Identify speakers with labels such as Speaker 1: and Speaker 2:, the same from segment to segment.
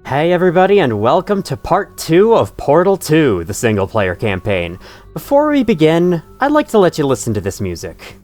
Speaker 1: Hey everybody, and welcome to part 2 of Portal 2, the single-player campaign. Before we begin, I'd like to let you listen to this music.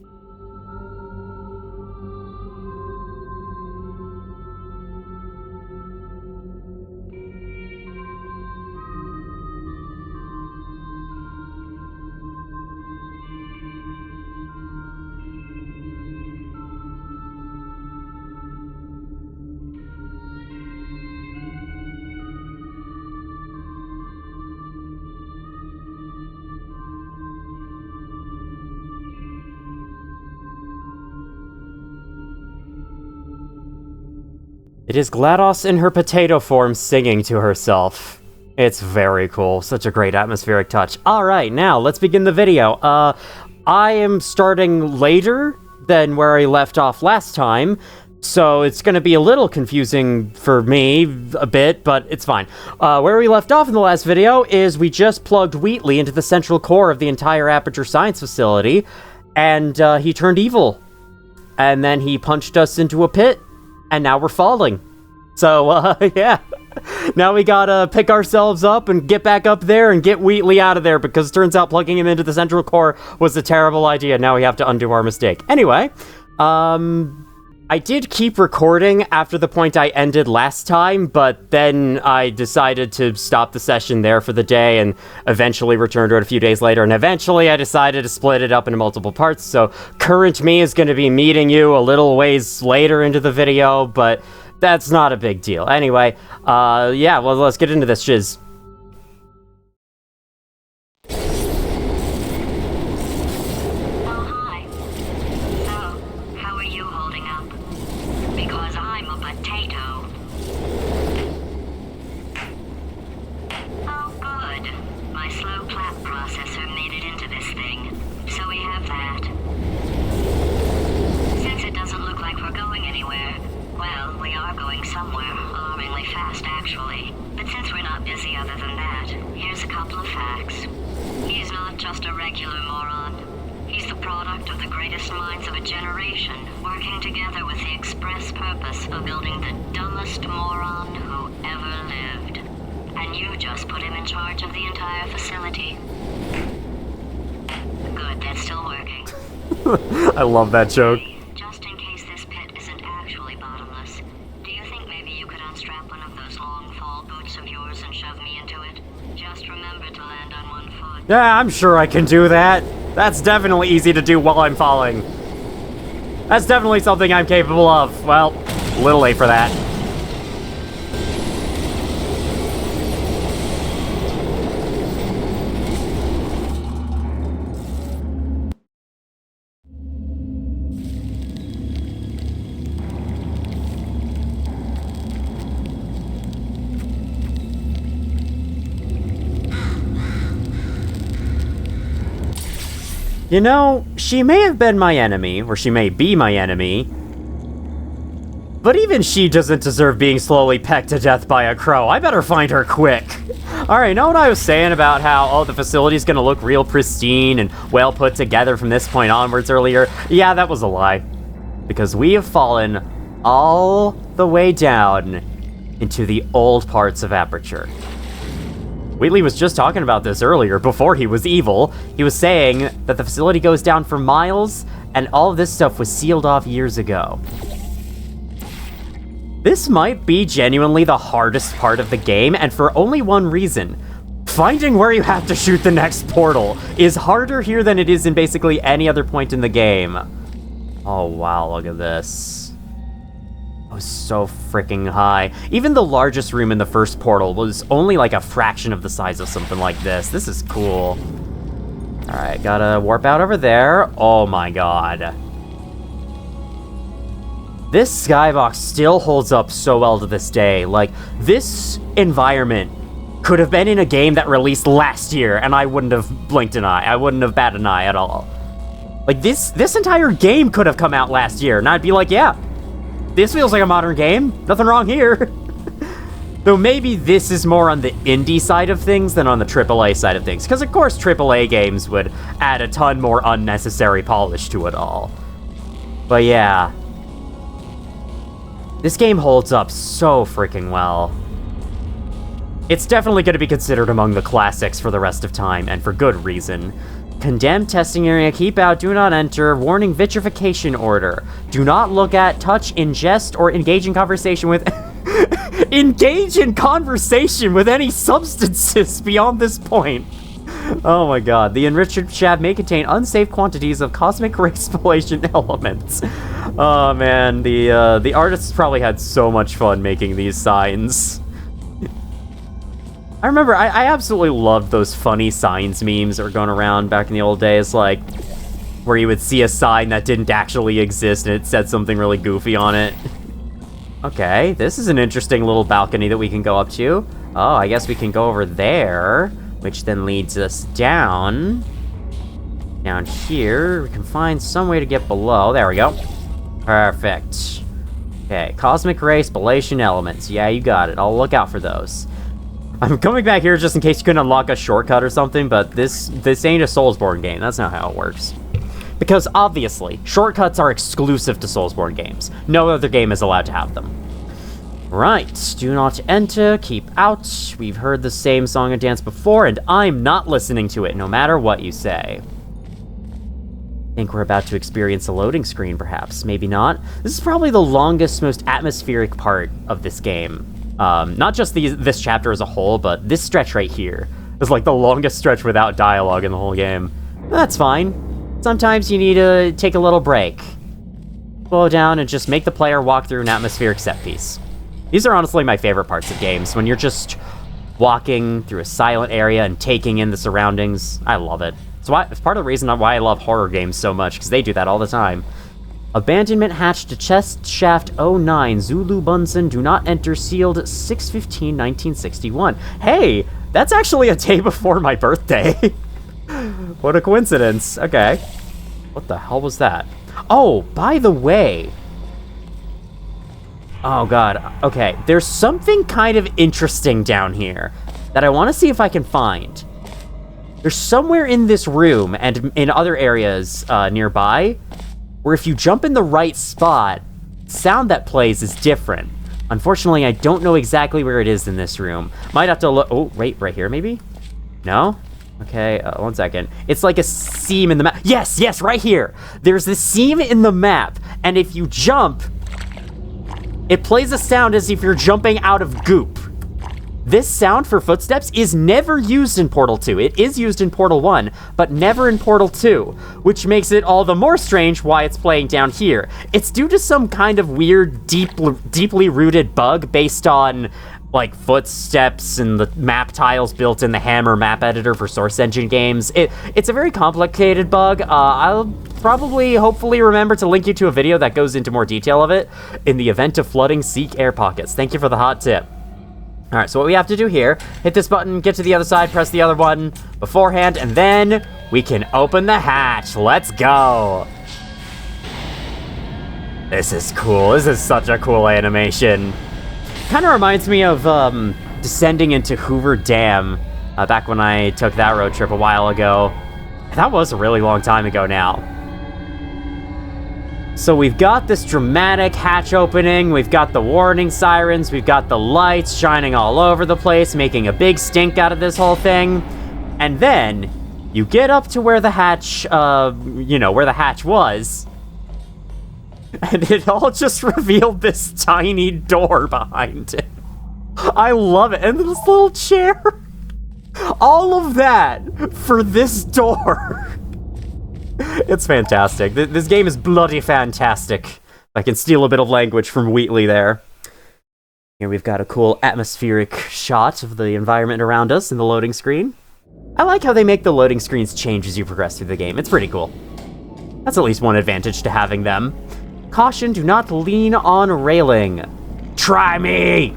Speaker 1: It is GLaDOS in her potato form singing to herself. It's very cool. Such a great atmospheric touch. Alright, now let's begin the video. I am starting later than where I left off last time, so it's gonna be a little confusing for me, a bit, but it's fine. Where we left off in the last video is we just plugged Wheatley into the central core of the entire Aperture Science Facility, and he turned evil. And then he punched us into a pit. And now we're falling. So, yeah. Now we gotta pick ourselves up and get back up there and get Wheatley out of there, because it turns out plugging him into the central core was a terrible idea. Now we have to undo our mistake. Anyway, I did keep recording after the point I ended last time, but then I decided to stop the session there for the day and eventually return to it a few days later, and eventually I decided to split it up into multiple parts, so current me is going to be meeting you a little ways later into the video, but that's not a big deal. Anyway, yeah, well, let's get into this shiz. I love that joke.
Speaker 2: Just in case this pit isn't actually bottomless, do you think maybe you could unstrap one of those long fall boots of yours and shove me into it? Just remember to land on one foot.
Speaker 1: Yeah, I'm sure I can do that. That's definitely easy to do while I'm falling. That's definitely something I'm capable of. Well, a little late for that. You know, she may have been my enemy, or she may be my enemy, but even she doesn't deserve being slowly pecked to death by a crow. I better find her quick. Alright, know what I was saying about how, oh, the facility's gonna look real pristine and well put together from this point onwards earlier? Yeah, that was a lie. Because we have fallen all the way down into the old parts of Aperture. Wheatley was just talking about this earlier, before he was evil. He was saying that the facility goes down for miles, and all of this stuff was sealed off years ago. This might be genuinely the hardest part of the game, and for only one reason. Finding where you have to shoot the next portal is harder here than it is in basically any other point in the game. Oh wow, look at this. Was so freaking high. Even the largest room in the first portal was only like a fraction of the size of something like this. This is cool. Alright, gotta warp out over there. Oh my god. This skybox still holds up so well to this day. Like, this environment could have been in a game that released last year, and I wouldn't have blinked an eye. I wouldn't have batted an eye at all. Like, this entire game could have come out last year, and I'd be like, yeah, this feels like a modern game. Nothing wrong here. Though maybe this is more on the indie side of things than on the AAA side of things. Because, of course, AAA games would add a ton more unnecessary polish to it all. But yeah. This game holds up so freaking well. It's definitely going to be considered among the classics for the rest of time, and for good reason. Condemned testing area, keep out, do not enter, warning vitrification order. Do not look at, touch, ingest, or engage in conversation with... engage in conversation with any substances beyond this point. Oh my god. The enriched shab may contain unsafe quantities of cosmic ray spallation elements. Oh man, the artists probably had so much fun making these signs. I remember, I absolutely loved those funny signs memes that were going around back in the old days, like, where you would see a sign that didn't actually exist and it said something really goofy on it. Okay, this is an interesting little balcony that we can go up to. Oh, I guess we can go over there, which then leads us down. Down here, we can find some way to get below. There we go. Perfect. Okay, cosmic ray spallation elements. Yeah, you got it. I'll look out for those. I'm coming back here just in case you couldn't unlock a shortcut or something, but this ain't a Soulsborne game. That's not how it works. Because, obviously, shortcuts are exclusive to Soulsborne games. No other game is allowed to have them. Right, do not enter, keep out. We've heard the same song and dance before, and I'm not listening to it, no matter what you say. I think we're about to experience a loading screen, perhaps. Maybe not. This is probably the longest, most atmospheric part of this game. Not just this chapter as a whole, but this stretch right here is like the longest stretch without dialogue in the whole game. That's fine. Sometimes you need to take a little break. Slow down and just make the player walk through an atmospheric set piece. These are honestly my favorite parts of games, when you're just walking through a silent area and taking in the surroundings. I love it. It's part of the reason why I love horror games so much, because they do that all the time. Abandonment hatch to chest shaft 09, Zulu Bunsen, do not enter, sealed 6/15/1961. Hey, that's actually a day before my birthday. What a coincidence. Okay. What the hell was that? Oh, by the way. Oh god, okay. There's something kind of interesting down here that I want to see if I can find. There's somewhere in this room and in other areas nearby where if you jump in the right spot, sound that plays is different. Unfortunately, I don't know exactly where it is in this room. Might have to look. Oh, wait, right here maybe? No? Okay, 1 second. It's like a seam in the map. Yes, right here. There's this seam in the map, and if you jump, it plays a sound as if you're jumping out of goop. This sound for footsteps is never used in Portal 2. It is used in Portal 1, but never in Portal 2, which makes it all the more strange why it's playing down here. It's due to some kind of weird, deeply rooted bug based on, like, footsteps and the map tiles built in the Hammer map editor for Source Engine games. It's a very complicated bug. I'll probably, hopefully, remember to link you to a video that goes into more detail of it. In the event of flooding, seek air pockets. Thank you for the hot tip. Alright, so what we have to do here, hit this button, get to the other side, press the other button beforehand, and then we can open the hatch. Let's go! This is cool. This is such a cool animation. Kind of reminds me of descending into Hoover Dam back when I took that road trip a while ago. That was a really long time ago now. So we've got this dramatic hatch opening, we've got the warning sirens, we've got the lights shining all over the place, making a big stink out of this whole thing. And then, you get up to where the hatch, where the hatch was, and it all just revealed this tiny door behind it. I love it. And this little chair. All of that for this door. It's fantastic. This game is bloody fantastic. I can steal a bit of language from Wheatley there. Here we've got a cool atmospheric shot of the environment around us in the loading screen. I like how they make the loading screens change as you progress through the game. It's pretty cool. That's at least one advantage to having them. Caution, do not lean on railing. Try me!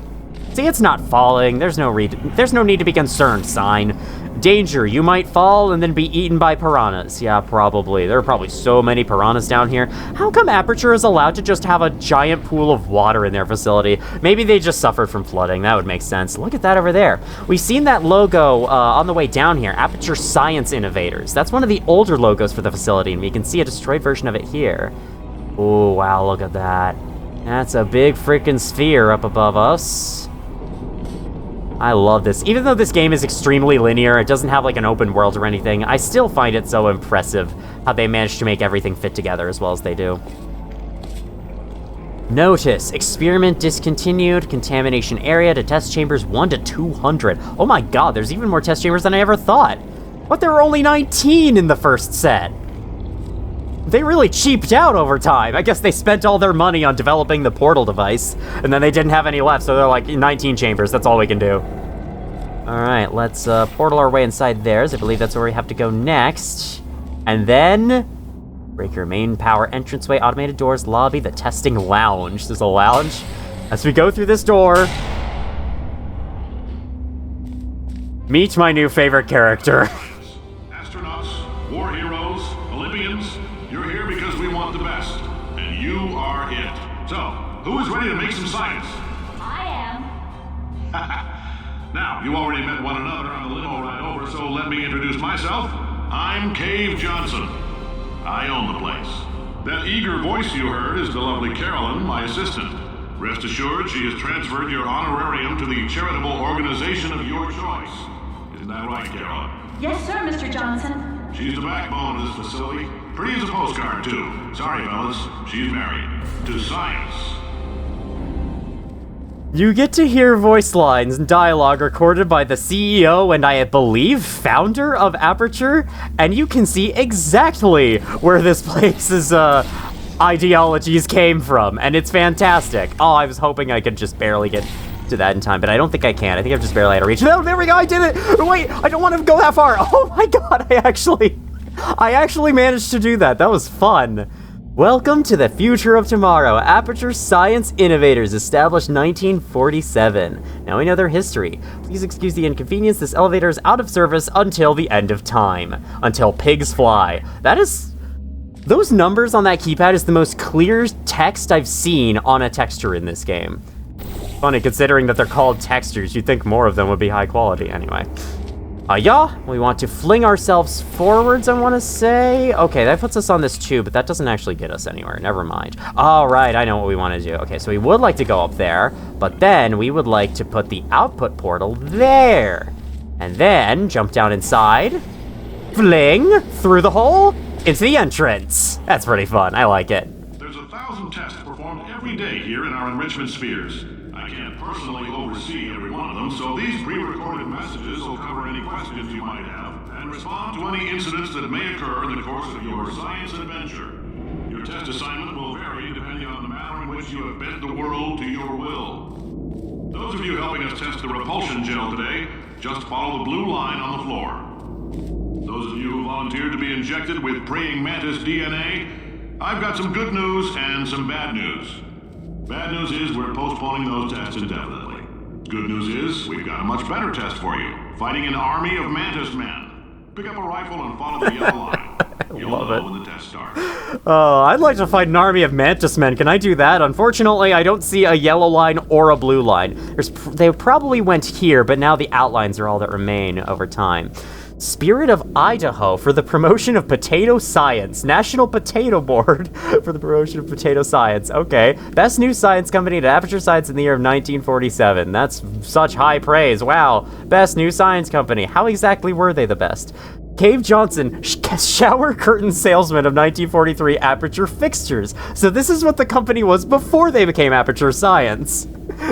Speaker 1: See, it's not falling. There's no need to be concerned, sign. Danger, you might fall and then be eaten by piranhas. Yeah, probably. There are probably so many piranhas down here. How come Aperture is allowed to just have a giant pool of water in their facility? Maybe they just suffered from flooding. That would make sense. Look at that over there. We've seen that logo on the way down here. Aperture Science Innovators. That's one of the older logos for the facility, and we can see a destroyed version of it here. Oh, wow, look at that. That's a big freaking sphere up above us. I love this. Even though this game is extremely linear, it doesn't have like an open world or anything, I still find it so impressive how they managed to make everything fit together as well as they do. Notice, experiment discontinued, contamination area to test chambers 1 to 200. Oh my god, there's even more test chambers than I ever thought. But there were only 19 in the first set. They really cheaped out over time. I guess they spent all their money on developing the portal device, and then they didn't have any left, so they're like, 19 chambers, that's all we can do. Alright, let's portal our way inside theirs. I believe that's where we have to go next. And then break your main power entranceway, automated doors, lobby, the testing lounge. There's a lounge. As we go through this door, meet my new favorite character.
Speaker 3: Astronauts, war heroes, Olympians, you're here because we want the best, and you are it. So, who is ready to make some science?
Speaker 2: I am.
Speaker 3: Now, you already met one another on the limo ride over, so let me introduce myself. I'm Cave Johnson. I own the place. That eager voice you heard is the lovely Carolyn, my assistant. Rest assured, she has transferred your honorarium to the charitable organization of your choice. Isn't that right, Carolyn?
Speaker 4: Yes, sir, Mr. Johnson.
Speaker 3: She's the backbone of this facility. Pretty as a postcard, too. Sorry, fellas. She's married. To science.
Speaker 1: You get to hear voice lines and dialogue recorded by the CEO and I believe founder of Aperture, and you can see exactly where this place's ideologies came from, and it's fantastic. Oh, I was hoping I could just barely get to that in time, but I don't think I can. I think I've just barely had to reach. No, there we go, I did it! Wait, I don't want to go that far! Oh my god, I actually managed to do that. That was fun. Welcome to the future of tomorrow. Aperture Science Innovators, established 1947. Now we know their history. Please excuse the inconvenience. This elevator is out of service until the end of time. Until pigs fly. That is... Those numbers on that keypad is the most clear text I've seen on a texture in this game. Funny, considering that they're called textures, you'd think more of them would be high quality anyway. Yeah, we want to fling ourselves forwards, I want to say. Okay, that puts us on this tube, but that doesn't actually get us anywhere. Never mind. All right, I know what we want to do. Okay, so we would like to go up there, but then we would like to put the output portal there. And then jump down inside, fling through the hole into the entrance. That's pretty fun. I like it.
Speaker 3: There's 1,000 tests performed every day here in our enrichment spheres. I can't personally oversee every one of them, so these pre-recorded messages will cover any questions you might have and respond to any incidents that may occur in the course of your science adventure. Your test assignment will vary depending on the manner in which you have bent the world to your will. Those of you helping us test the repulsion gel today, just follow the blue line on the floor. Those of you who volunteered to be injected with praying mantis DNA, I've got some good news and some bad news. Bad news is we're postponing those tests indefinitely. Good news is we've got a much better test for you. Fighting an army of mantis men. Pick up a rifle and follow the yellow line. You'll know when the test starts.
Speaker 1: Oh, I'd like to fight an army of mantis men. Can I do that? Unfortunately, I don't see a yellow line or a blue line. They probably went here, but now the outlines are all that remain over time. Spirit of Idaho for the promotion of potato science. National Potato Board for the promotion of potato science. Okay. Best new science company at Aperture Science in the year of 1947. That's such high praise. Wow. Best new science company. How exactly were they the best? Cave Johnson, shower curtain salesman of 1943, Aperture Fixtures. So this is what the company was before they became Aperture Science.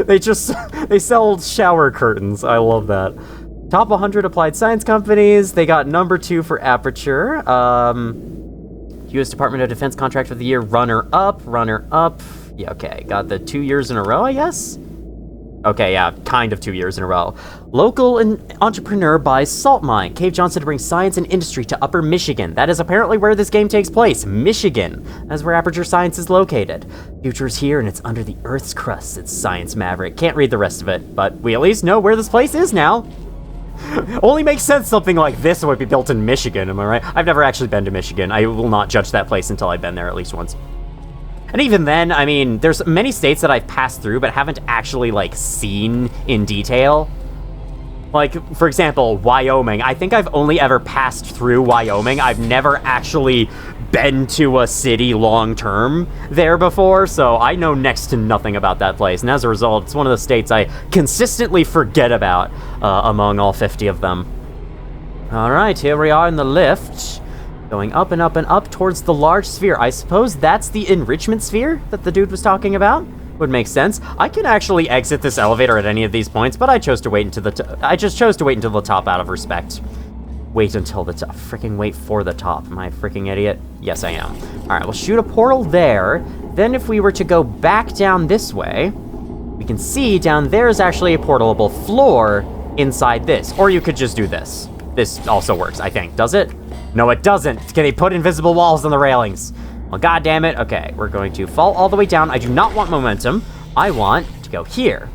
Speaker 1: They sell shower curtains. I love that. Top 100 applied science companies. They got number 2 for Aperture. U.S. Department of Defense contract of the year, runner-up. Yeah, okay. Got the 2 years in a row, I guess? Okay, yeah, kind of 2 years in a row. Local entrepreneur buys salt mine. Cave Johnson to bring science and industry to Upper Michigan. That is apparently where this game takes place. Michigan. That's where Aperture Science is located. Future is here and it's under the Earth's crust. It's Science Maverick. Can't read the rest of it, but we at least know where this place is now. Only makes sense something like this would be built in Michigan, am I right? I've never actually been to Michigan. I will not judge that place until I've been there at least once. And even then, I mean, there's many states that I've passed through but haven't actually, like, seen in detail. Like, for example, Wyoming. I think I've only ever passed through Wyoming. I've never actually been to a city long term there before, so I know next to nothing about that place. And as a result, it's one of the states I consistently forget about among all 50 of them. All right, here we are in the lift, going up and up and up towards the large sphere. I suppose that's the enrichment sphere that the dude was talking about? Would make sense. I can actually exit this elevator at any of these points, but I chose to wait until I just chose to wait until the top out of respect. Wait until the top. Freaking wait for the top. Am I a freaking idiot? Yes, I am. All right, we'll shoot a portal there. Then if we were to go back down this way, we can see down there is actually a portable floor inside this. Or you could just do this. This also works, I think. Does it? No, it doesn't. Can they put invisible walls on the railings? Well, god damn it. Okay, we're going to fall all the way down. I do not want momentum. I want to go here.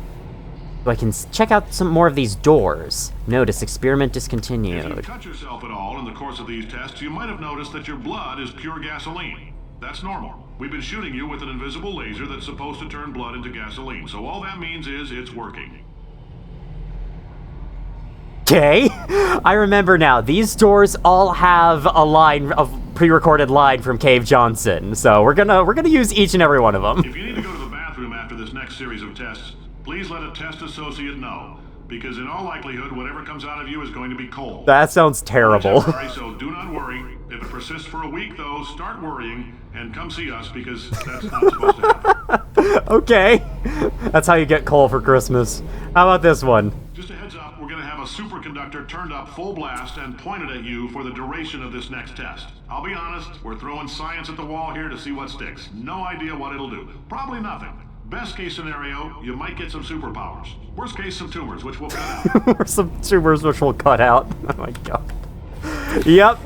Speaker 1: So I can check out some more of these doors. Notice experiment discontinued.
Speaker 3: If you cut yourself at all in the course of these tests, you might have noticed that your blood is pure gasoline. That's normal. We've been shooting you with an invisible laser that's supposed to turn blood into gasoline. So all that means is it's working.
Speaker 1: Okay, I remember now. These doors all have a line of pre-recorded line from Cave Johnson, so we're gonna use each and every one of them.
Speaker 3: If you need to go to the bathroom after this next series of tests, please let a test associate know, because in all likelihood, whatever comes out of you is going to be cold.
Speaker 1: That sounds terrible.
Speaker 3: So do not worry. If it persists for a week, though, start worrying and come see us, because that's not supposed to happen.
Speaker 1: Okay, that's how you get coal for Christmas. How about this one?
Speaker 3: Just a heads up, we're going to have a superconductor turned up full blast and pointed at you for the duration of this next test. I'll be honest, we're throwing science at the wall here to see what sticks. No idea what it'll do. Probably nothing. Best case scenario, you might get some superpowers. Worst case, some tumors, which we'll cut out.
Speaker 1: Or some tumors which we'll cut out. Oh my god. Yep.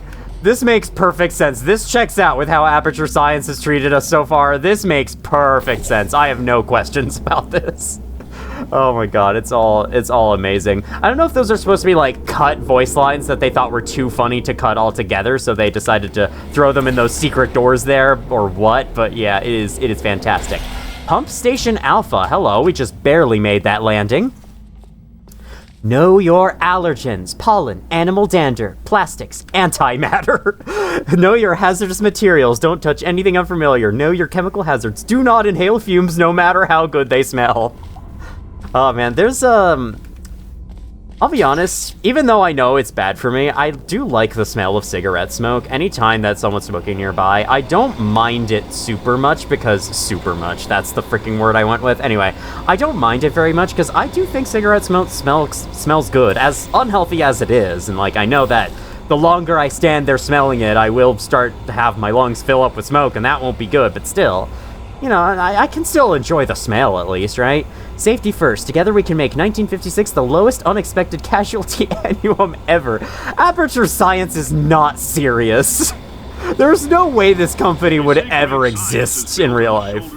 Speaker 1: This makes perfect sense. This checks out with how Aperture Science has treated us so far. This makes perfect sense. I have no questions about this. Oh my god, it's all amazing. I don't know if those are supposed to be like cut voice lines that they thought were too funny to cut all together, so they decided to throw them in those secret doors there or what, but yeah, it is fantastic. Pump Station Alpha, hello, we just barely made that landing. Know your allergens, pollen, animal dander, plastics, antimatter. Know your hazardous materials, don't touch anything unfamiliar. Know your chemical hazards, do not inhale fumes no matter how good they smell. Oh man, there's I'll be honest, even though I know it's bad for me, I do like the smell of cigarette smoke. Anytime that someone's smoking nearby, I don't mind it super much that's the freaking word I went with. Anyway, I don't mind it very much because I do think cigarette smoke smells good, as unhealthy as it is. And like, I know that the longer I stand there smelling it, I will start to have my lungs fill up with smoke and that won't be good, but still. You know, I can still enjoy the smell at least, right? Safety first. Together we can make 1956 the lowest unexpected casualty annum ever. Aperture Science is not serious. There's no way this company would ever exist in real life.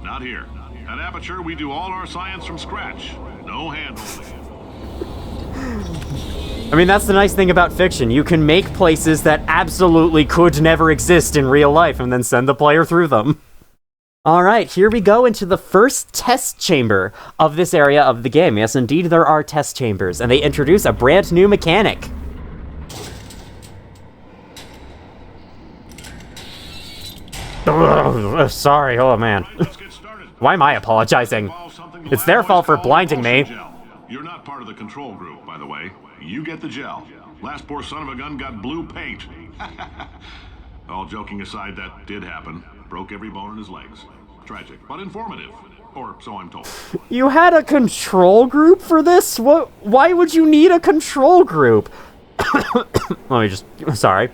Speaker 3: Not here. At Aperture, we do all our science from scratch. No hand-holding.
Speaker 1: I mean, that's the nice thing about fiction. You can make places that absolutely could never exist in real life and then send the player through them. All right, here we go into the first test chamber of this area of the game. Yes, indeed, there are test chambers, and they introduce a brand new mechanic. Ugh, sorry, oh man. Why am I apologizing? It's their fault for blinding me.
Speaker 3: You're not part of the control group, by the way. You get the gel. Last poor son of a gun got blue paint. All joking aside, that did happen. Broke every bone in his legs. Tragic, but informative. Or so I'm told.
Speaker 1: You had a control group for this? What? Why would you need a control group? Sorry.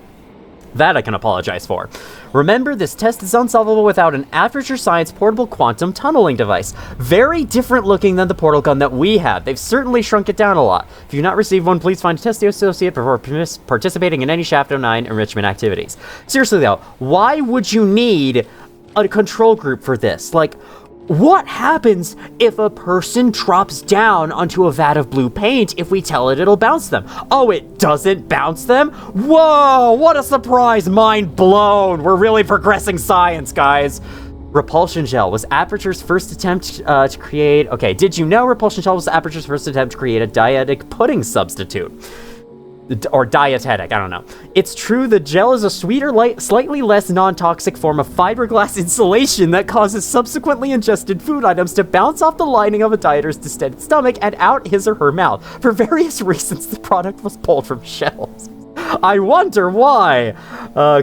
Speaker 1: That I can apologize for. Remember, this test is unsolvable without an Aperture Science portable quantum tunneling device. Very different looking than the portal gun that we have. They've certainly shrunk it down a lot. If you've not received one, please find a test associate before participating in any Shaft 09 enrichment activities. Seriously though, why would you need a control group for this? Like, what happens if a person drops down onto a vat of blue paint if we tell it it'll bounce them? Oh, it doesn't bounce them? Whoa, what a surprise, mind blown. We're really progressing science, guys. Repulsion gel was Aperture's first attempt to create... Okay, did you know Repulsion gel was Aperture's first attempt to create a dietic pudding substitute? Or dietetic, I don't know. It's true the gel is a sweeter, slightly less non-toxic form of fiberglass insulation that causes subsequently ingested food items to bounce off the lining of a dieter's distended stomach and out his or her mouth. For various reasons, the product was pulled from shelves. I wonder why.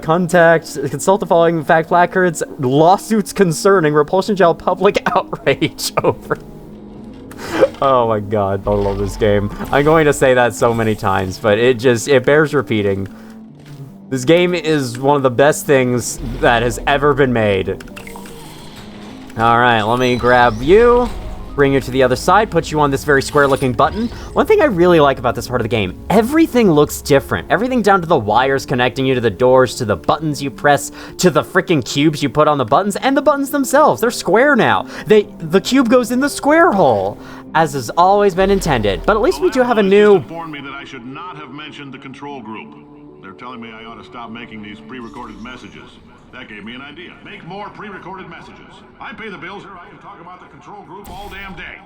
Speaker 1: Consult the following fact placards. Lawsuits concerning repulsion gel public outrage over. Oh my god, I love this game. I'm going to say that so many times, but it bears repeating. This game is one of the best things that has ever been made. Alright, let me grab you, bring you to the other side, put you on this very square-looking button. One thing I really like about this part of the game, everything looks different. Everything down to the wires connecting you to the doors, to the buttons you press, to the freaking cubes you put on the buttons, and the buttons themselves. They're square now. The cube goes in the square hole, as has always been intended. But at least we do have a new...
Speaker 3: informed me that I should not have mentioned the control group. They're telling me I ought to stop making these pre-recorded messages. That gave me an idea. Make more pre-recorded messages. I pay the bills here. I can talk about the control group all damn day.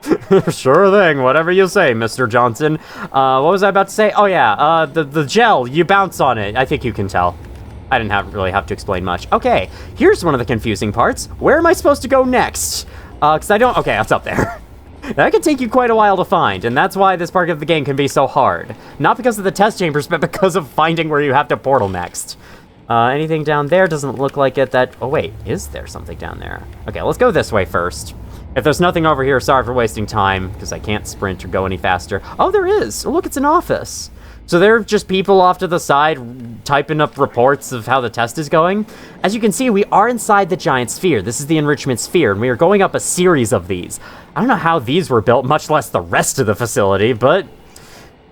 Speaker 1: Sure thing. Whatever you say, Mr. Johnson. What was I about to say? Oh yeah, the gel. You bounce on it. I think you can tell. I didn't really have to explain much. Okay, here's one of the confusing parts. Where am I supposed to go next? Because I don't... Okay, it's up there. That can take you quite a while to find, and that's why this part of the game can be so hard. Not because of the test chambers, but because of finding where you have to portal next. Anything down there? Doesn't look like it. Oh wait, is there something down there? Okay, let's go this way first. If there's nothing over here, sorry for wasting time, because I can't sprint or go any faster. Oh, there is! Oh, look, it's an office. So there are just people off to the side typing up reports of how the test is going. As you can see, we are inside the giant sphere. This is the enrichment sphere, and we are going up a series of these. I don't know how these were built, much less the rest of the facility, but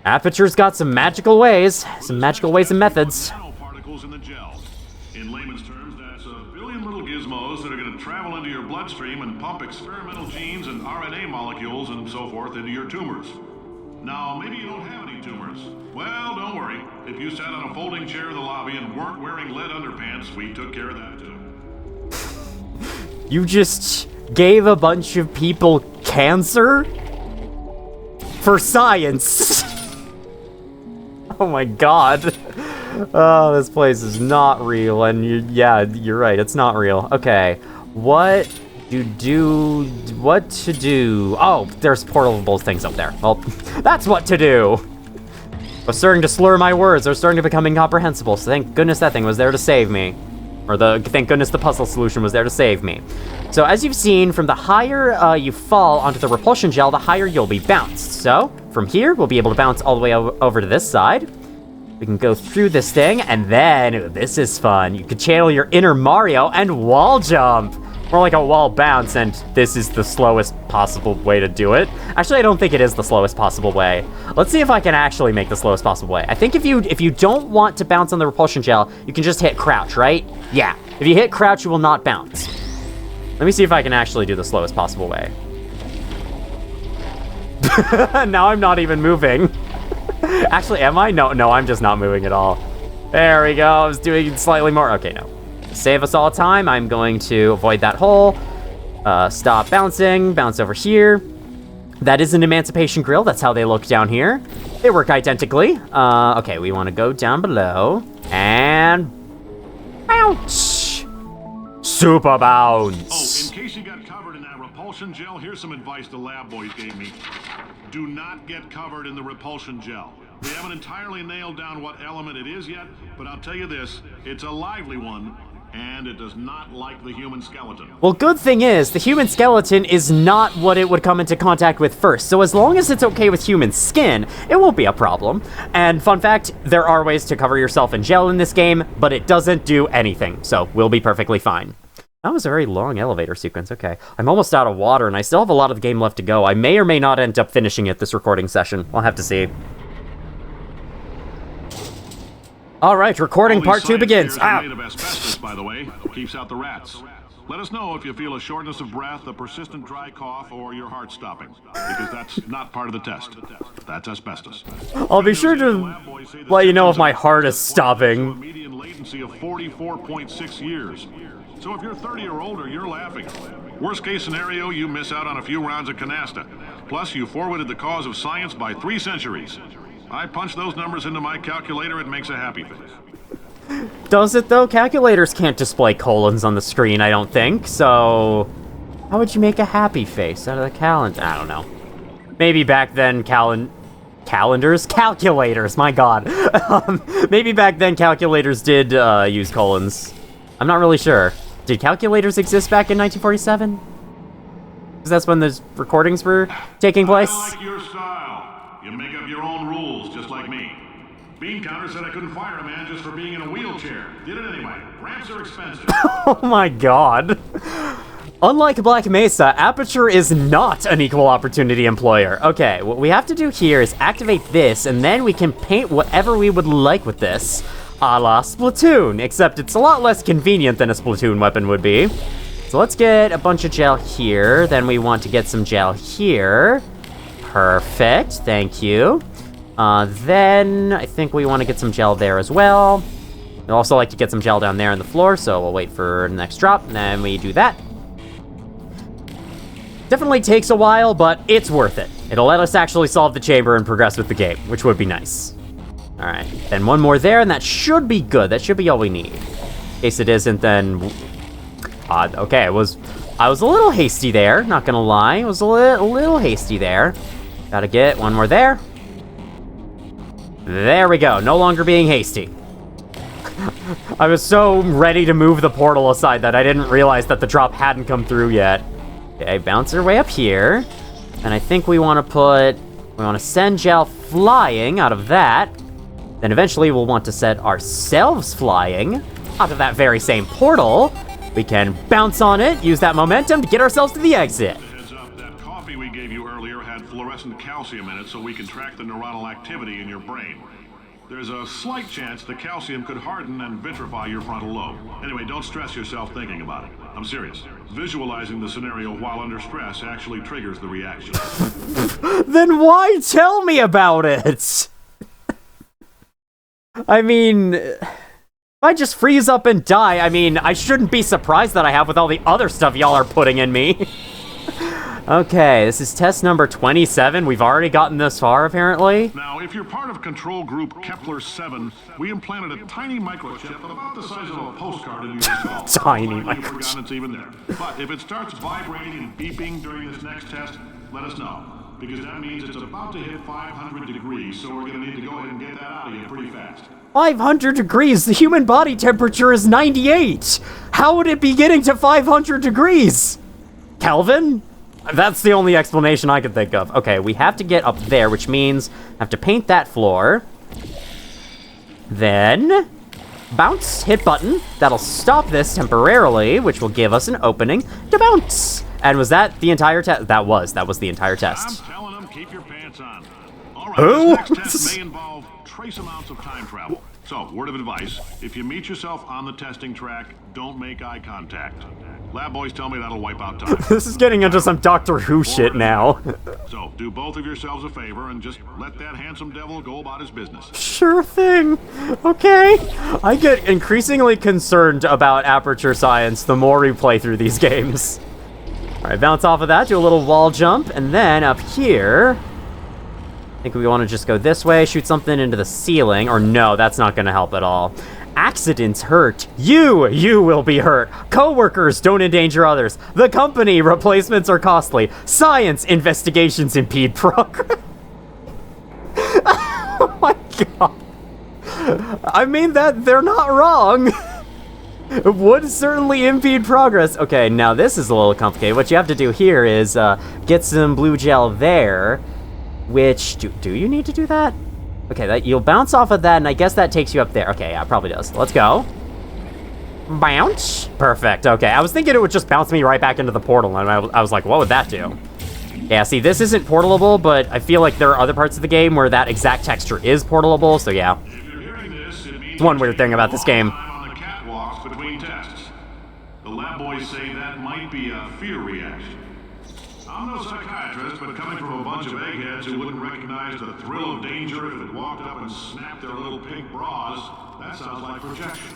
Speaker 1: Aperture's got some magical ways and methods.
Speaker 3: Nanoparticles in the gel. In layman's terms, that's a billion little gizmos that are going to travel into your bloodstream and pump experimental genes and RNA molecules and so forth into your tumors. Now, maybe you don't have any tumors. Well, don't worry. If you sat on a folding chair in the lobby and weren't wearing lead underpants, we took care of that too.
Speaker 1: You just gave a bunch of people cancer? For science. Oh my god. Oh, this place is not real, and you're right, it's not real. Okay, what to do? Oh, there's portable things up there. Well, that's what to do. I was starting to slur my words. I was starting to become incomprehensible, so thank goodness that thing was there to save me. Or thank goodness the puzzle solution was there to save me. So as you've seen, from the higher you fall onto the repulsion gel, the higher you'll be bounced. So from here, we'll be able to bounce all the way over to this side. We can go through this thing, and then, ooh, this is fun. You can channel your inner Mario and wall jump. More like a wall bounce, and this is the slowest possible way to do it. Actually, I don't think it is the slowest possible way. Let's see if I can actually make the slowest possible way. I think if you don't want to bounce on the repulsion gel, you can just hit crouch, right? Yeah. If you hit crouch, you will not bounce. Let me see if I can actually do the slowest possible way. Now I'm not even moving. Actually, am I? No, I'm just not moving at all. There we go. I was doing slightly more. Okay, no. Save us all time. I'm going to avoid that hole. Stop bouncing. Bounce over here. That is an emancipation grill. That's how they look down here. They work identically. Okay, we want to go down below. And... bounce! Super bounce!
Speaker 3: Oh, in case you got covered in that repulsion gel, here's some advice the lab boys gave me. Do not get covered in the repulsion gel. We haven't entirely nailed down what element it is yet, but I'll tell you this, it's a lively one. And it does not like the human skeleton.
Speaker 1: Well, good thing is, the human skeleton is not what it would come into contact with first, so as long as it's okay with human skin, it won't be a problem. And fun fact, there are ways to cover yourself in gel in this game, but it doesn't do anything, so we'll be perfectly fine. That was a very long elevator sequence, okay. I'm almost out of water, and I still have a lot of the game left to go. I may or may not end up finishing it this recording session. I'll have to see. All right, recording part 2 begins.
Speaker 3: Made of asbestos, by the way. Keeps out the rats. Let us know if you feel a shortness of breath, a persistent dry cough, or your heart stopping, because that's not part of the test. That's asbestos.
Speaker 1: I'll be sure to let you know if my heart is stopping.
Speaker 3: A median latency of 44.6 years. So if you're 30 or older, you're laughing. Worst case scenario, you miss out on a few rounds of canasta. Plus, you forwarded the cause of science by 3 centuries. I punch those numbers into my calculator, it makes a happy face.
Speaker 1: Does it, though? Calculators can't display colons on the screen, I don't think, so... How would you make a happy face out of the calendar? I don't know. Maybe back then calendars? Calculators, my god. Maybe back then calculators did use colons. I'm not really sure. Did calculators exist back in 1947? Because that's when the recordings were taking place?
Speaker 3: I like your style. You make up your own rules, just like me. Bean Counter said I couldn't fire a man just for being in a wheelchair. Did it anyway. Ramps are expensive.
Speaker 1: Oh my god. Unlike Black Mesa, Aperture is not an equal opportunity employer. Okay, what we have to do here is activate this, and then we can paint whatever we would like with this. A la Splatoon, except it's a lot less convenient than a Splatoon weapon would be. So let's get a bunch of gel here, then we want to get some gel here. Perfect, thank you. Then I think we want to get some gel there as well. We'd also like to get some gel down there on the floor, so we'll wait for the next drop, and then we do that. Definitely takes a while, but it's worth it. It'll let us actually solve the chamber and progress with the game, which would be nice. All right, then one more there, and that should be good. That should be all we need. In case it isn't, then... okay, I was a little hasty there, not gonna lie. I was a little hasty there. Gotta get one more there. There we go, no longer being hasty. I was so ready to move the portal aside that I didn't realize that the drop hadn't come through yet. Okay, bounce our way up here. And I think we want to send gel flying out of that. Then eventually we'll want to set ourselves flying out of that very same portal. We can bounce on it, use that momentum to get ourselves to the exit.
Speaker 3: Heads up, that coffee we gave you earlier had fluorescent calcium in it so we can track the neuronal activity in your brain. There's a slight chance the calcium could harden and vitrify your frontal lobe. Anyway, don't stress yourself thinking about it. I'm serious. Visualizing the scenario while under stress actually triggers the reaction.
Speaker 1: Then why tell me about it? I mean, if I just freeze up and die, I mean, I shouldn't be surprised that I have with all the other stuff y'all are putting in me. Okay, this is test number 27. We've already gotten this far, apparently.
Speaker 3: Now, if you're part of control group Kepler-7, we implanted a tiny microchip about the size of a postcard into your skull.
Speaker 1: Tiny
Speaker 3: You've
Speaker 1: microchip.
Speaker 3: forgotten it's even there. But if it starts vibrating and beeping during this next test, let us know. Because that means it's about to hit 500 degrees, so we're going to need to go ahead and get that out of you pretty fast.
Speaker 1: 500 degrees? The human body temperature is 98! How would it be getting to 500 degrees? Kelvin? That's the only explanation I can think of. Okay, we have to get up there, which means I have to paint that floor. Then, bounce, hit button. That'll stop this temporarily, which will give us an opening to bounce. And was that the entire test? That was the entire test.
Speaker 3: I'm telling them, keep your pants on. All right,
Speaker 1: Who?
Speaker 3: this next test may involve trace amounts of time travel. So, word of advice, if you meet yourself on the testing track, don't make eye contact. Lab boys tell me that'll wipe out time.
Speaker 1: This is getting into some Doctor Who shit now.
Speaker 3: So, do both of yourselves a favor and just let that handsome devil go about his business.
Speaker 1: Sure thing. Okay. I get increasingly concerned about Aperture Science the more we play through these games. Alright, bounce off of that, do a little wall jump, and then up here... I think we want to just go this way, shoot something into the ceiling, or no, that's not going to help at all. Accidents hurt. You will be hurt. Coworkers don't endanger others. The company, replacements are costly. Science, investigations impede progress. Oh my god. I mean, that they're not wrong. It would certainly impede progress. Okay, now this is a little complicated. What you have to do here is get some blue gel there, which, do you need to do that? Okay, you'll bounce off of that, and I guess that takes you up there. Okay, yeah, it probably does. Let's go. Bounce. Perfect, okay. I was thinking it would just bounce me right back into the portal, and I was like, what would that do? Yeah, see, this isn't portalable, but I feel like there are other parts of the game where that exact texture is portalable, so yeah.
Speaker 3: If you're hearing this, it means
Speaker 1: One weird thing about this game.
Speaker 3: on the catwalks between tests. The lab boys say that might be a fear reaction. I'm no psychiatrist, but coming from a bunch of eggheads who wouldn't recognize the thrill of danger if it walked up and snapped their little pink bras, that sounds like projection.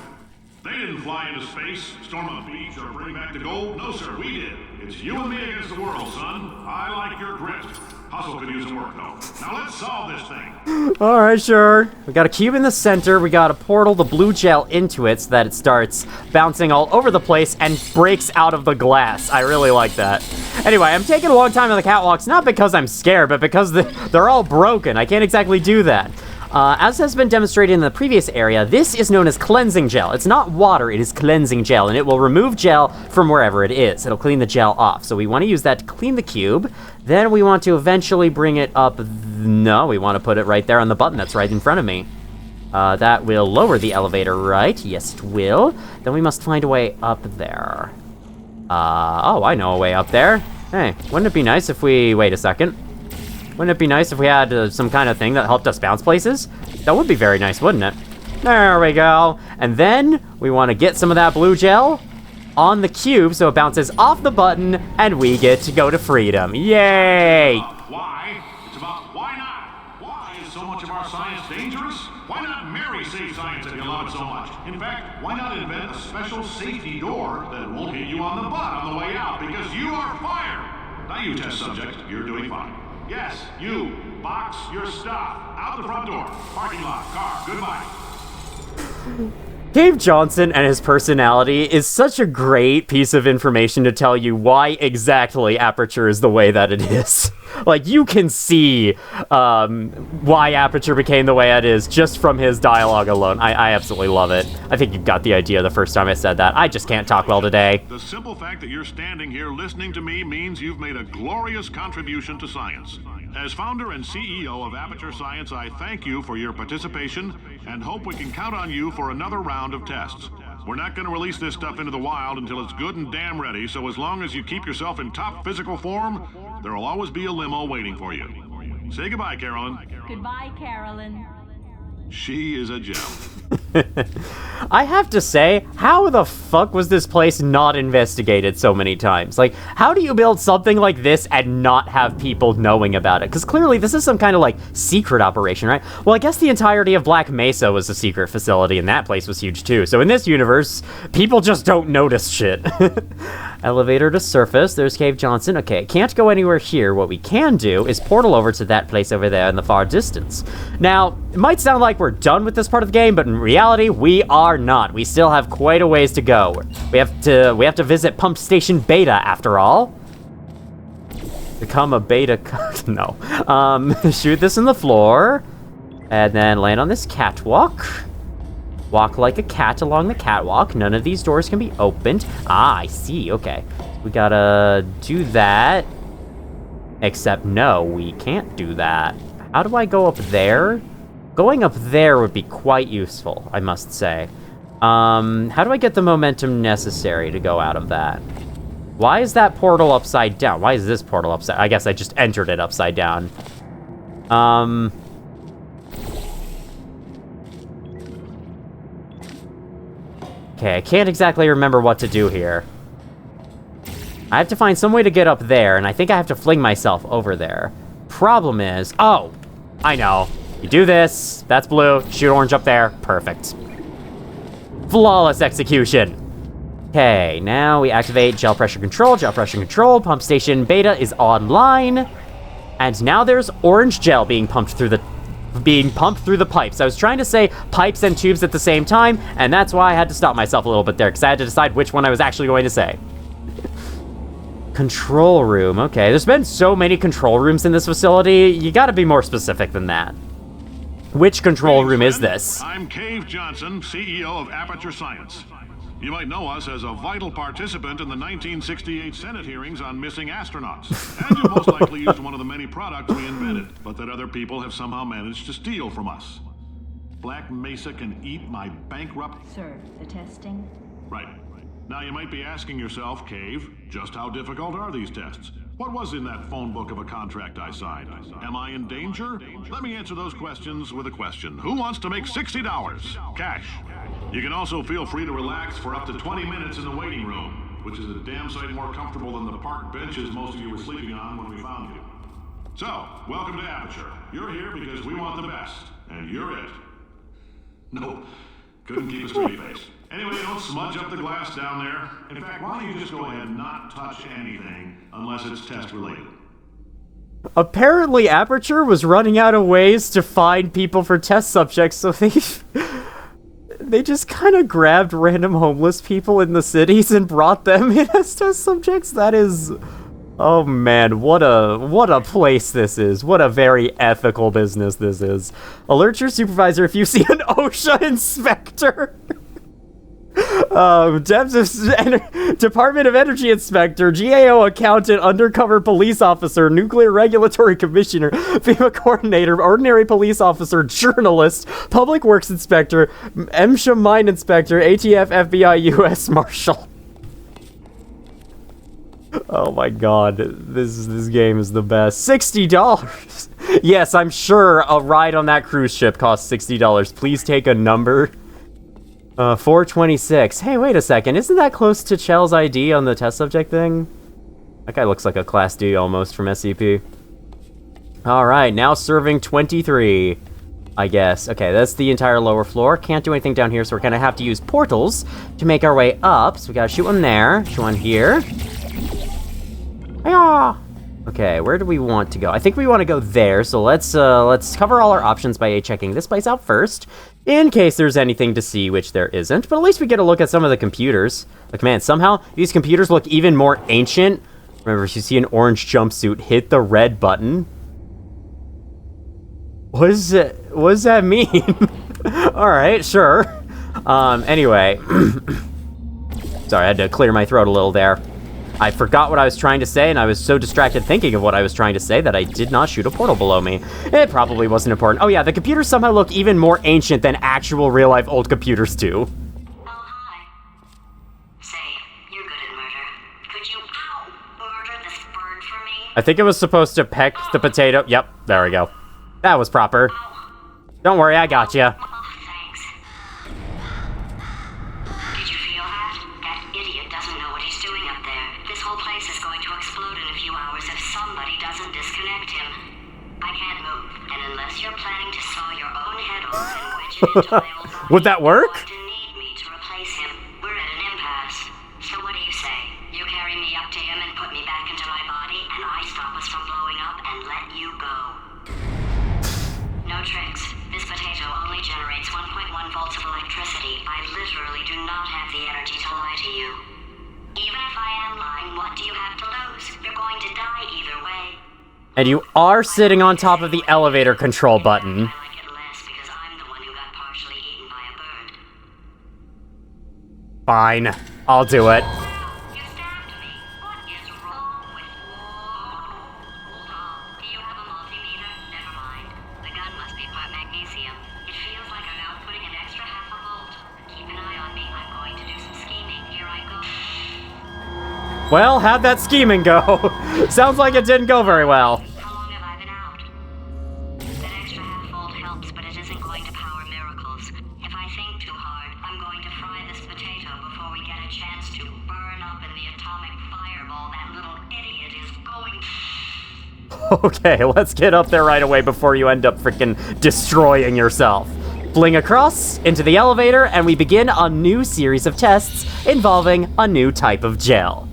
Speaker 3: They didn't fly into space, storm a beach, or bring back the gold. No, sir, we did. It's you and me against the world, son. I like your grit. Hustle could use some work, though. Now let's solve this thing.
Speaker 1: Alright, sure. We got a cube in the center, we got a portal, the blue gel into it so that it starts bouncing all over the place and breaks out of the glass. I really like that. Anyway, I'm taking a long time on the catwalks, not because I'm scared, but because they're all broken. I can't exactly do that. As has been demonstrated in the previous area, this is known as cleansing gel. It's not water, it is cleansing gel, and it will remove gel from wherever it is. It'll clean the gel off. So we want to use that to clean the cube. Then we want to eventually bring it up. No, we want to put it right there on the button that's right in front of me. That will lower the elevator, right? Yes, it will. Then we must find a way up there. Oh, I know a way up there. Hey, wouldn't it be nice if we... Wait a second. Wouldn't it be nice if we had some kind of thing that helped us bounce places? That would be very nice, wouldn't it? There we go. And then we want to get some of that blue gel on the cube so it bounces off the button and we get to go to freedom. Yay!
Speaker 3: Why? It's about why not? Why is so much of our science dangerous? Why not marry safe science if you love it so much? In fact, why not invent a special safety door that won't hit you on the butt on the way out because you are fired? Now you test subject, you're doing fine. Yes, you. Box your stuff. Out the front door. Parking lot. Car. Goodbye.
Speaker 1: Dave Johnson and his personality is such a great piece of information to tell you why exactly Aperture is the way that it is. Like, you can see why Aperture became the way it is just from his dialogue alone. I absolutely love it. I think you got the idea the first time I said that. I just can't talk well today.
Speaker 3: The simple fact that you're standing here listening to me means you've made a glorious contribution to science. As founder and CEO of Aperture Science, I thank you for your participation and hope we can count on you for another round of tests. We're not going to release this stuff into the wild until it's good and damn ready, so as long as you keep yourself in top physical form, there will always be a limo waiting for you. Say goodbye, Carolyn.
Speaker 4: Goodbye, Carolyn.
Speaker 3: She is a gem.
Speaker 1: I have to say, how the fuck was this place not investigated so many times? Like, how do you build something like this and not have people knowing about it? Because clearly this is some kind of, like, secret operation, right? Well, I guess the entirety of Black Mesa was a secret facility, and that place was huge, too. So in this universe, people just don't notice shit. Elevator to surface. There's Cave Johnson. Okay, can't go anywhere here. What we can do is portal over to that place over there in the far distance. Now, it might sound like we're done with this part of the game, but in reality, we are not. We still have quite a ways to go. We have to visit Pump Station Beta, after all. Become a beta... no. Shoot this in the floor. And then land on this catwalk. Walk like a cat along the catwalk. None of these doors can be opened. Ah, I see. Okay. We gotta do that. Except, no, we can't do that. How do I go up there? Going up there would be quite useful, I must say. How do I get the momentum necessary to go out of that? Why is that portal upside down? Why is this portal upside? I guess I just entered it upside down. Okay, I can't exactly remember what to do here. I have to find some way to get up there, and I think I have to fling myself over there. Problem is... Oh! I know. You do this, that's blue, shoot orange up there, perfect. Flawless execution! Okay, now we activate gel pressure control, pump station beta is online. And now there's orange gel being pumped through the pipes. I was trying to say pipes and tubes at the same time, and that's why I had to stop myself a little bit there, because I had to decide which one I was actually going to say. Control room, okay. There's been so many control rooms in this facility, you gotta be more specific than that. Which control room is this?
Speaker 3: I'm Cave Johnson, CEO of Aperture Science. You might know us as a vital participant in the 1968 Senate hearings on missing astronauts. And you most likely used one of the many products we invented, but that other people have somehow managed to steal from us. Black Mesa can eat my bankrupt...
Speaker 4: Sir, the testing?
Speaker 3: Right. Now you might be asking yourself, Cave, just how difficult are these tests? What was in that phone book of a contract I signed? Am I in danger? Let me answer those questions with a question. Who wants to make $60? Cash. You can also feel free to relax for up to 20 minutes in the waiting room, which is a damn sight more comfortable than the park benches most of you were sleeping on when we found you. So, welcome to Aperture. You're here because we want the best, and you're it. Nope. Couldn't keep a straight face. Anyway, don't smudge up the glass down there. In fact, why don't you just go ahead and not touch anything unless it's test related?
Speaker 1: Apparently, Aperture was running out of ways to find people for test subjects, so they just kind of grabbed random homeless people in the cities and brought them in as test subjects. That is... Oh man, what a place this is. What a very ethical business this is. Alert your supervisor if you see an OSHA inspector. Department of Energy inspector, GAO accountant, undercover police officer, nuclear regulatory commissioner, FEMA coordinator, ordinary police officer, journalist, public works inspector, MSHA mine inspector, ATF, FBI, US Marshal. Oh my god, this game is the best. $60! Yes, I'm sure a ride on that cruise ship costs $60. Please take a number. 426. Hey, wait a second. Isn't that close to Chell's ID on the test subject thing? That guy looks like a Class D almost from SCP. Alright, now serving 23. I guess. Okay, that's the entire lower floor. Can't do anything down here, so we're gonna have to use portals to make our way up. So we gotta shoot one there, shoot one here. Hiya! Okay, where do we want to go? I think we want to go there, so let's cover all our options by checking this place out first, in case there's anything to see, which there isn't, but at least we get a look at some of the computers. Like, man, somehow these computers look even more ancient. Remember, if you see an orange jumpsuit, hit the red button. What does that mean? Alright, sure. Anyway. Sorry, I had to clear my throat a little there. I forgot what I was trying to say, and I was so distracted thinking of what I was trying to say that I did not shoot a portal below me. It probably wasn't important. Oh yeah, the computers somehow look even more ancient than actual real-life old computers do.
Speaker 2: Oh, hi. Say, you're good at murder. Could you, murder this bird for me?
Speaker 1: I think it was supposed to peck the potato. Yep, there we go. That was proper. Don't worry, I got ya. Would that work?
Speaker 2: Need me to replace him. We're at an impasse. So what do you say? You carry me up to him and put me back into my body, and I stop us from blowing up and let you go. No tricks. This potato only generates 1.1 volts of electricity. I literally do not have the energy to lie to you. Even if I am lying, what do you have to lose? You're going to die either way.
Speaker 1: And you are sitting on top of the elevator control button. Fine, I'll do it.
Speaker 2: You stabbed me. What is wrong with you? Hold on. Do you have a multimeter? Never mind. The gun must be part magnesium. It feels like I'm outputting an extra half a volt. Keep an eye on me. I'm going to do some scheming. Here I go.
Speaker 1: Well, how'd that scheming go? Sounds like it didn't go very well.
Speaker 2: How long have I been out? That extra half volt helps, but it isn't going to power miracles. If I think too hard, I'm going to fry this potato before we get a chance to burn up in the atomic fireball that little idiot is going.
Speaker 1: Okay, let's get up there right away before you end up freaking destroying yourself. Fling across into the elevator, and we begin a new series of tests involving a new type of gel.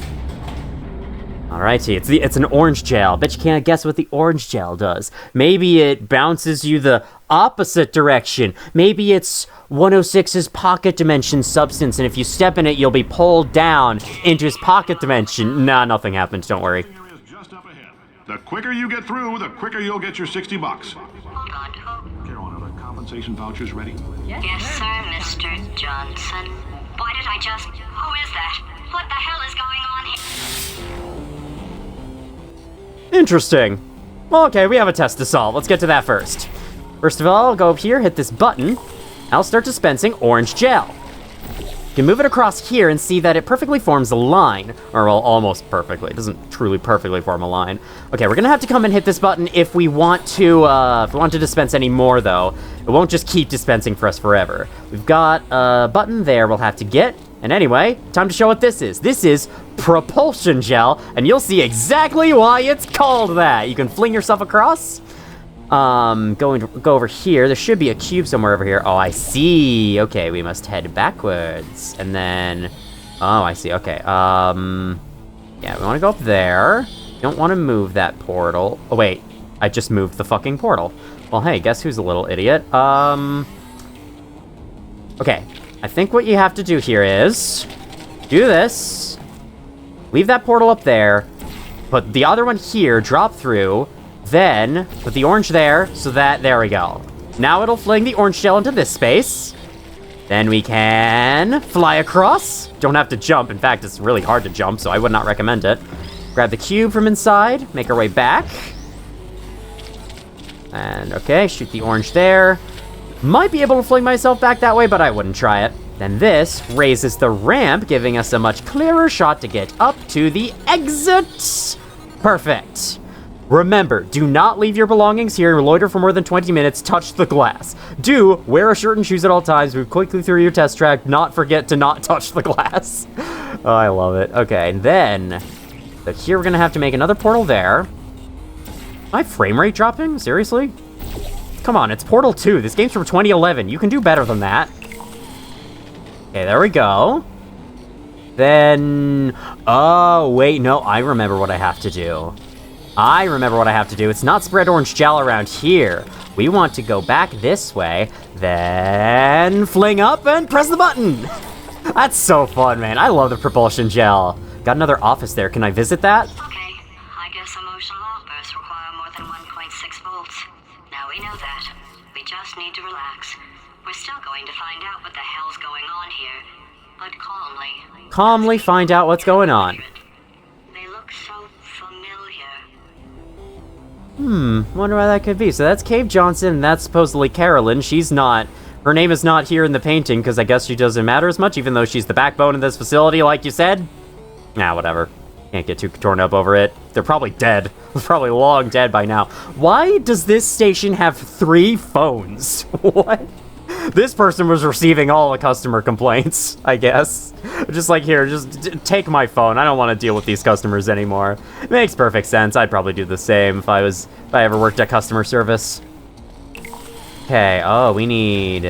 Speaker 1: Alrighty, it's an orange gel. Bet you can't guess what the orange gel does. Maybe it bounces you the opposite direction. Maybe it's 106's pocket dimension substance, and if you step in it, you'll be pulled down into his pocket dimension. Nah, nothing happens, don't worry.
Speaker 3: Just up ahead. The quicker you get through, the quicker you'll get your $60.
Speaker 2: Hold on.
Speaker 3: Carolyn, are the compensation vouchers ready?
Speaker 2: Yes, sir, Mr. Johnson. Why did I just... Who is that? What the hell is going on here?
Speaker 1: Interesting. Well, okay, we have a test to solve. Let's get to that first. First of all, I'll go up here, hit this button. I'll start dispensing orange gel. You can move it across here and see that it perfectly forms a line. Or, well, almost perfectly. It doesn't truly perfectly form a line. Okay, we're gonna have to come and hit this button if we want to dispense any more, though. It won't just keep dispensing for us forever. We've got a button there we'll have to get. And anyway, time to show what this is. This is propulsion gel, and you'll see exactly why it's called that. You can fling yourself across. Go over here. There should be a cube somewhere over here. Oh, I see. Okay, we must head backwards. And then... Oh, I see. Okay, yeah, we want to go up there. Don't want to move that portal. Oh, wait. I just moved the fucking portal. Well, hey, guess who's a little idiot? Okay. I think what you have to do here is do this. Leave that portal up there. Put the other one here, drop through. Then put the orange there so that, there we go. Now it'll fling the orange shell into this space. Then we can fly across. Don't have to jump. In fact, it's really hard to jump, so I would not recommend it. Grab the cube from inside, make our way back. And okay, shoot the orange there. Might be able to fling myself back that way, but I wouldn't try it. Then this raises the ramp, giving us a much clearer shot to get up to the exit. Perfect. Remember, do not leave your belongings here and loiter for more than 20 minutes. Touch the glass. Do wear a shirt and shoes at all times. Move quickly through your test track. Not forget to not touch the glass. Oh, I love it. Okay, and then... So here we're gonna have to make another portal there. My frame rate dropping? Seriously? Come on, it's Portal 2. This game's from 2011. You can do better than that. Okay, there we go. Then... Oh, wait, no, I remember what I have to do. It's not spread orange gel around here. We want to go back this way, then fling up and press the button. That's so fun, man. I love the propulsion gel. Got another office there. Can I visit that?
Speaker 2: Okay, I guess emotional outbursts require more than 1.6 volts. Now we know that. We just need to relax. We're still going to find out what the hell's going on here, but calmly.
Speaker 1: Calmly find out what's going on.
Speaker 2: They look so familiar.
Speaker 1: Wonder why that could be. So that's Cave Johnson, and that's supposedly Carolyn. She's not... Her name is not here in the painting, because I guess she doesn't matter as much, even though she's the backbone of this facility, like you said. Nah, whatever. Can't get too torn up over it. They're probably dead. They're probably long dead by now. Why does this station have 3 phones? What? This person was receiving all the customer complaints, I guess. Just like, here, just take my phone. I don't want to deal with these customers anymore. It makes perfect sense. I'd probably do the same if I ever worked at customer service. Okay, oh, we need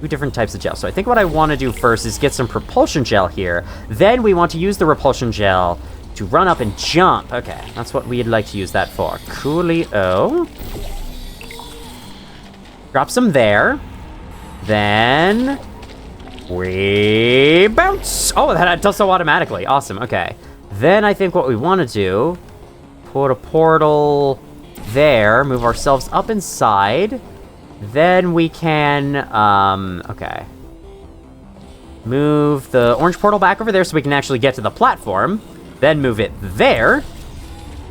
Speaker 1: 2 different types of gel. So I think what I want to do first is get some propulsion gel here. Then we want to use the repulsion gel to run up and jump. Okay, that's what we'd like to use that for. Coolio. Drop some there. Then we bounce. Oh, that does so automatically. Awesome. Okay. Then I think what we want to do, put a portal there, move ourselves up inside. Then we can, okay. Move the orange portal back over there so we can actually get to the platform. Then move it there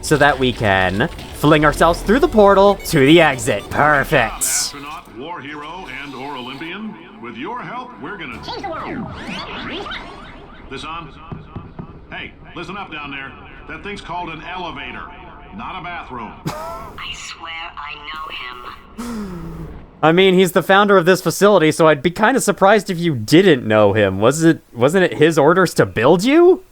Speaker 1: so that we can fling ourselves through the portal to the exit. Perfect.
Speaker 3: Astronaut, war hero, and or Olympian. With your help, we're gonna change the world. This on? Hey, listen up down there. That thing's called an elevator, not a bathroom.
Speaker 2: I swear I know him.
Speaker 1: I mean, he's the founder of this facility, so I'd be kind of surprised if you didn't know him. Wasn't it his orders to build you?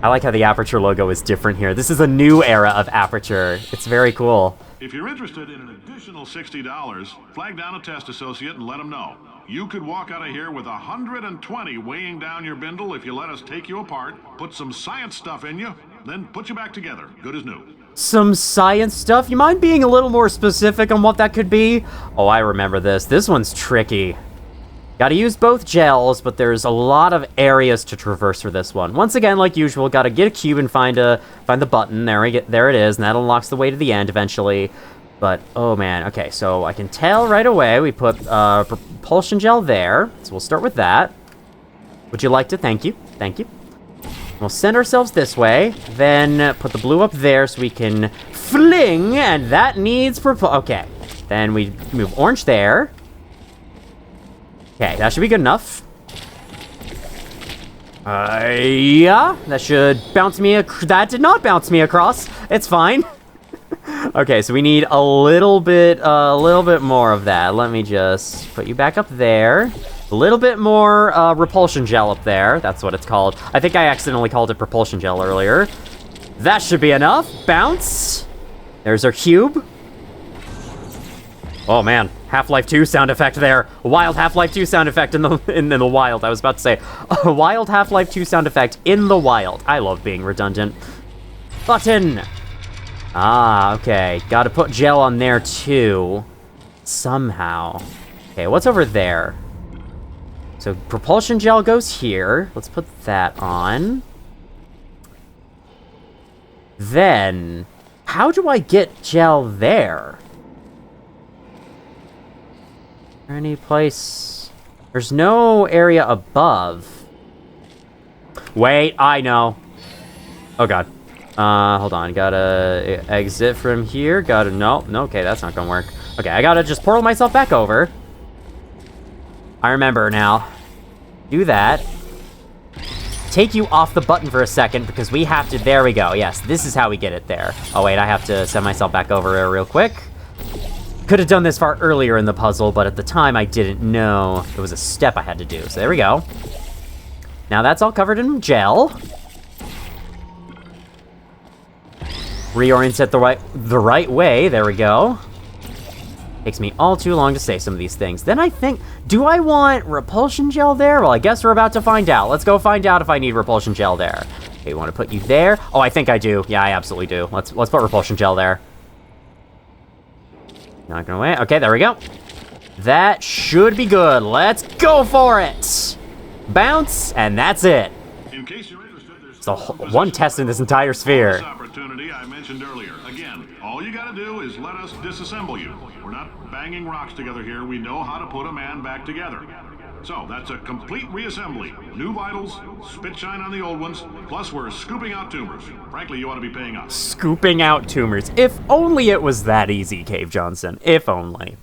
Speaker 1: I like how the Aperture logo is different here. This is a new era of Aperture. It's very cool.
Speaker 3: If you're interested in an additional $60, flag down a test associate and let them know. You could walk out of here with 120 weighing down your bindle if you let us take you apart, put some science stuff in you, then put you back together, good as new.
Speaker 1: Some science stuff? You mind being a little more specific on what that could be? Oh, I remember this. This one's tricky. Gotta use both gels, but there's a lot of areas to traverse for this one. Once again, like usual, gotta get a cube and find the button. There it is, and that unlocks the way to the end eventually. But, oh man, okay, so I can tell right away we put propulsion gel there. So we'll start with that. Would you like to? Thank you. Thank you. We'll send ourselves this way, then put the blue up there so we can fling, and that needs okay. Then we move orange there. Okay, that should be good enough. Yeah, that should bounce me. That did not bounce me across. It's fine. Okay, so we need a little bit more of that. Let me just put you back up there. A little bit more repulsion gel up there. That's what it's called. I think I accidentally called it propulsion gel earlier. That should be enough. Bounce. There's our cube. Oh man, Half-Life 2 sound effect there. A wild Half-Life 2 sound effect in the wild. I was about to say a wild Half-Life 2 sound effect in the wild. I love being redundant. Button! Ah, okay. Gotta put gel on there, too. Somehow. Okay, what's over there? So, propulsion gel goes here. Let's put that on. Then, how do I get gel there? Any place? There's no area above. Wait, I know. Oh god. Hold on. Gotta exit from here. Gotta, no, okay, that's not gonna work. Okay, I gotta just portal myself back over. I remember now. Do that. Take you off the button for a second, because we have to, there we go. Yes, this is how we get it there. Oh wait, I have to send myself back over there real quick. Could have done this far earlier in the puzzle, but at the time I didn't know it was a step I had to do. So there we go. Now that's all covered in gel. Reorient it the right way. There we go. Takes me all too long to say some of these things. Then I think, do I want repulsion gel there? Well, I guess we're about to find out. Let's go find out if I need repulsion gel there. Okay, we want to put you there. Oh, I think I do. Yeah, I absolutely do. Let's put repulsion gel there. Not gonna wait. Okay, there we go. That should be good. Let's go for it. Bounce, and that's it.
Speaker 3: In case you're interested, there's
Speaker 1: It's the one test in this entire sphere.
Speaker 3: this opportunity I mentioned earlier. Again, all you gotta do is let us disassemble you. We're not banging rocks together here. We know how to put a man back together. So that's a complete reassembly. New vitals, spit shine on the old ones, plus we're scooping out tumors. Frankly, you ought to be paying us.
Speaker 1: Scooping out tumors. If only it was that easy, Cave Johnson. If only.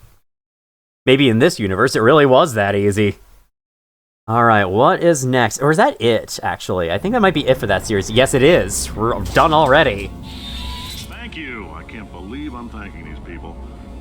Speaker 1: Maybe in this universe it really was that easy. Alright, what is next? Or is that it, actually? I think that might be it for that series. Yes, it is. We're done already.
Speaker 3: Thank you. I can't believe I'm thanking these people.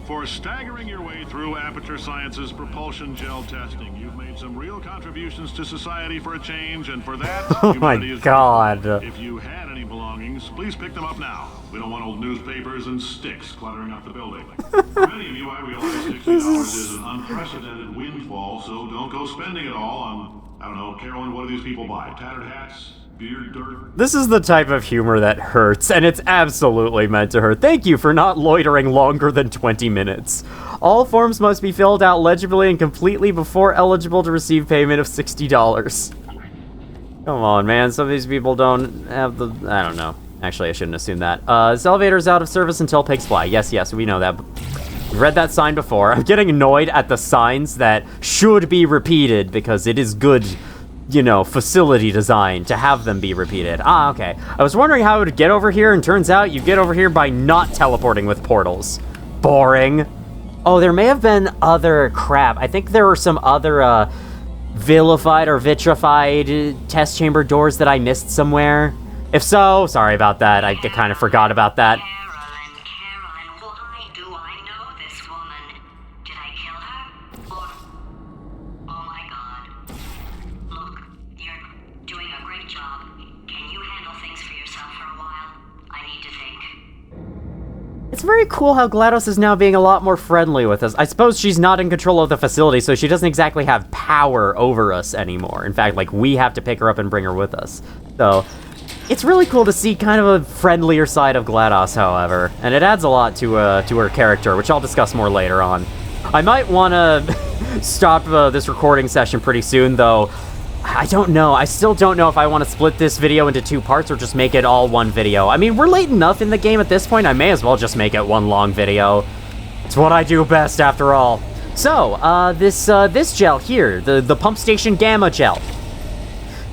Speaker 3: For staggering your way through Aperture Science's propulsion gel testing, you've made some real contributions to society for a change, and for that,
Speaker 1: Oh
Speaker 3: humanity
Speaker 1: my
Speaker 3: is
Speaker 1: god.
Speaker 3: grateful. If you had any belongings, please pick them up now. We don't want old newspapers and sticks cluttering up the building. For many of you, I realize $60 is an unprecedented windfall, so don't go spending it all on, I don't know, Carolyn, what do these people buy? Tattered hats? Beard dirt?
Speaker 1: This is the type of humor that hurts, and it's absolutely meant to hurt. Thank you for not loitering longer than 20 minutes. All forms must be filled out legibly and completely before eligible to receive payment of $60. Come on, man. Some of these people don't have the... I don't know. Actually, I shouldn't assume that. This elevator's out of service until pigs fly. Yes, yes, we know that. We've read that sign before. I'm getting annoyed at the signs that should be repeated because it is good, you know, facility design to have them be repeated. Ah, okay. I was wondering how I would get over here, and turns out you get over here by not teleporting with portals. Boring. Oh, there may have been other crap. I think there were some other, vilified or vitrified test chamber doors that I missed somewhere. If so, sorry about that. I kind of forgot about that.
Speaker 2: Carolyn, why do I know this woman? Did I kill her? Or... Oh my god. Look, you're doing a great job. Can you handle things for yourself for a while? I need to think.
Speaker 1: It's very cool how GLaDOS is now being a lot more friendly with us. I suppose she's not in control of the facility, so she doesn't exactly have power over us anymore. In fact, like, we have to pick her up and bring her with us. So... it's really cool to see kind of a friendlier side of GLaDOS, however, and it adds a lot to her character, which I'll discuss more later on. I might want to stop this recording session pretty soon, though. I don't know. I still don't know if I want to split this video into 2 parts or just make it all one video. I mean, we're late enough in the game at this point, I may as well just make it one long video. It's what I do best, after all. So, this gel here, the pump station gamma gel.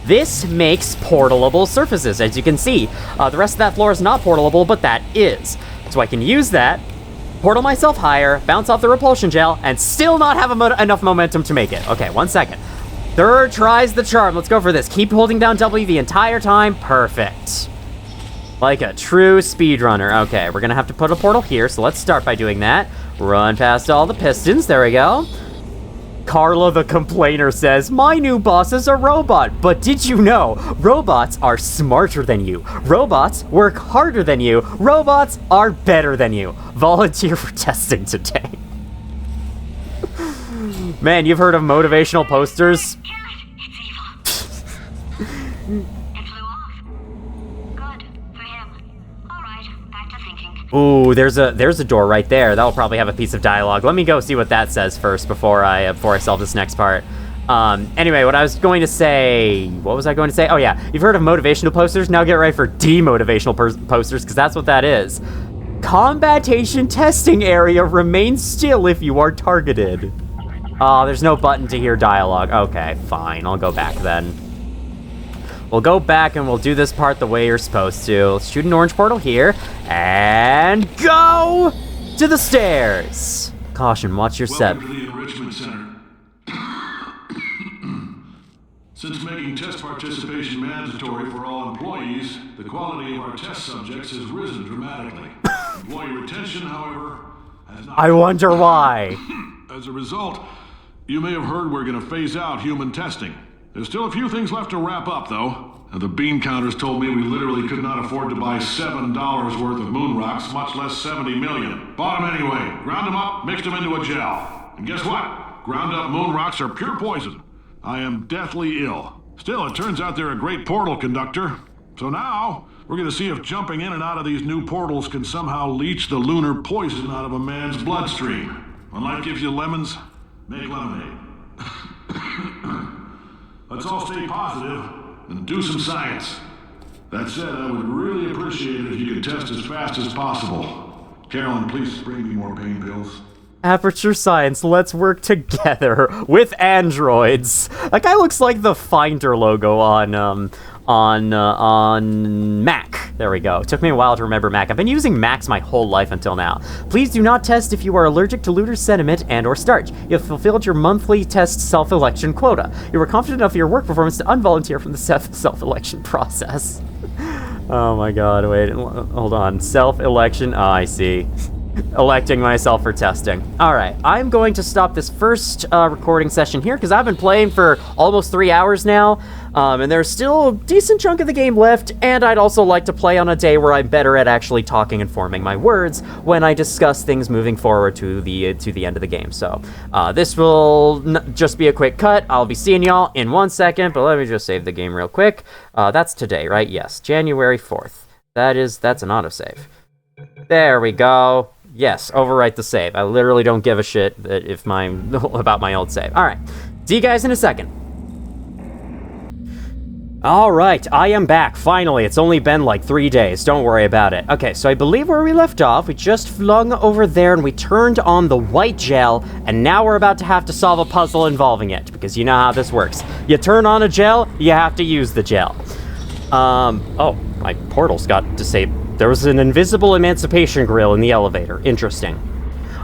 Speaker 1: This makes portalable surfaces, as you can see. The rest of that floor is not portalable, but that is. So I can use that, portal myself higher, bounce off the repulsion gel, and still not have enough momentum to make it. Okay, 1 second. Third tries the charm. Let's go for this. Keep holding down W the entire time. Perfect. Like a true speedrunner. Okay, we're gonna have to put a portal here, so let's start by doing that. Run past all the pistons. There we go. Carla the Complainer says, my new boss is a robot, but did you know robots are smarter than you? Robots work harder than you. Robots are better than you. Volunteer for testing today. Man, you've heard of motivational posters?
Speaker 2: Kill it! It's evil. It flew off. Good for him. think?
Speaker 1: Ooh, there's a door right there. That'll probably have a piece of dialogue. Let me go see what that says first before I solve this next part. Anyway, what was I going to say? Oh yeah, you've heard of motivational posters? Now get ready for demotivational posters, because that's what that is. Combatation testing area remains still if you are targeted. There's no button to hear dialogue. Okay, fine, I'll go back then. We'll go back and we'll do this part the way you're supposed to. Let's shoot an orange portal here, and go to the stairs. Caution, watch your step.
Speaker 3: Welcome to the Enrichment Center. Since making test participation mandatory for all employees, the quality of our test subjects has risen dramatically. Employee retention, however, has not...
Speaker 1: I wonder why.
Speaker 3: As a result, you may have heard we're going to phase out human testing. There's still a few things left to wrap up, though. And the bean counters told me we literally could not afford to buy $7 worth of moon rocks, much less 70 million. Bought them anyway, ground them up, mixed them into a gel. And guess what? Ground up moon rocks are pure poison. I am deathly ill. Still, it turns out they're a great portal conductor. So now, we're going to see if jumping in and out of these new portals can somehow leach the lunar poison out of a man's bloodstream. When life gives you lemons, make lemonade. Let's all stay positive and do some science. That said, I would really appreciate it if you could test as fast as possible. Carolyn, please bring me more pain pills.
Speaker 1: Aperture Science, let's work together with androids. That guy looks like the Finder logo on Mac. There we go. It took me a while to remember Mac. I've been using Macs my whole life until now. Please do not test if you are allergic to lunar sediment and or starch. You have fulfilled your monthly test self-election quota. You were confident enough of your work performance to unvolunteer from the self-election process. Oh my god, wait, hold on. Self-election, oh, I see. Electing myself for testing. Alright, I'm going to stop this first recording session here because I've been playing for almost 3 hours now, and there's still a decent chunk of the game left, and I'd also like to play on a day where I'm better at actually talking and forming my words when I discuss things moving forward to the end of the game. So, this will just be a quick cut. I'll be seeing y'all in 1 second, but let me just save the game real quick. That's today, right? Yes, January 4th. That's an autosave. There we go. Yes, overwrite the save. I literally don't give a shit about my old save. Alright, see you guys in a second. Alright, I am back, finally. It's only been like 3 days, don't worry about it. Okay, so I believe where we left off, we just flung over there and we turned on the white gel, and now we're about to have to solve a puzzle involving it, because you know how this works. You turn on a gel, you have to use the gel. Oh, my portal's got disabled. There was an invisible emancipation grill in the elevator. Interesting.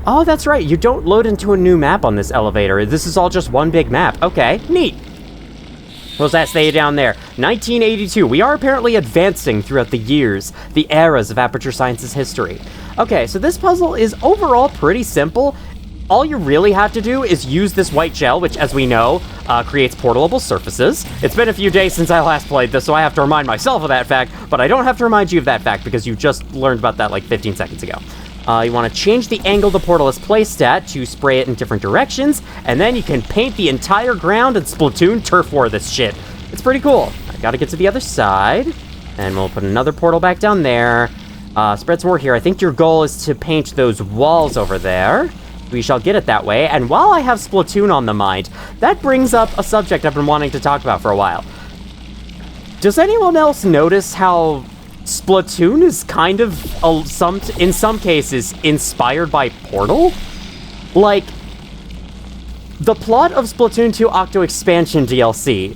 Speaker 1: Oh, that's right. You don't load into a new map on this elevator. This is all just one big map. Okay, neat. What does that say down there? 1982. We are apparently advancing throughout the years, the eras of Aperture Science's history. Okay, so this puzzle is overall pretty simple. All you really have to do is use this white gel, which, as we know, creates portalable surfaces. It's been a few days since I last played this, so I have to remind myself of that fact, but I don't have to remind you of that fact because you just learned about that like 15 seconds ago. You want to change the angle the portal is placed at to spray it in different directions, and then you can paint the entire ground and Splatoon turf war this shit. It's pretty cool. I gotta get to the other side, and we'll put another portal back down there. Spread some more here. I think your goal is to paint those walls over there. We shall get it that way, and while I have Splatoon on the mind, that brings up a subject I've been wanting to talk about for a while. Does anyone else notice how Splatoon is kind of, in some cases, inspired by Portal? Like, the plot of Splatoon 2 Octo Expansion DLC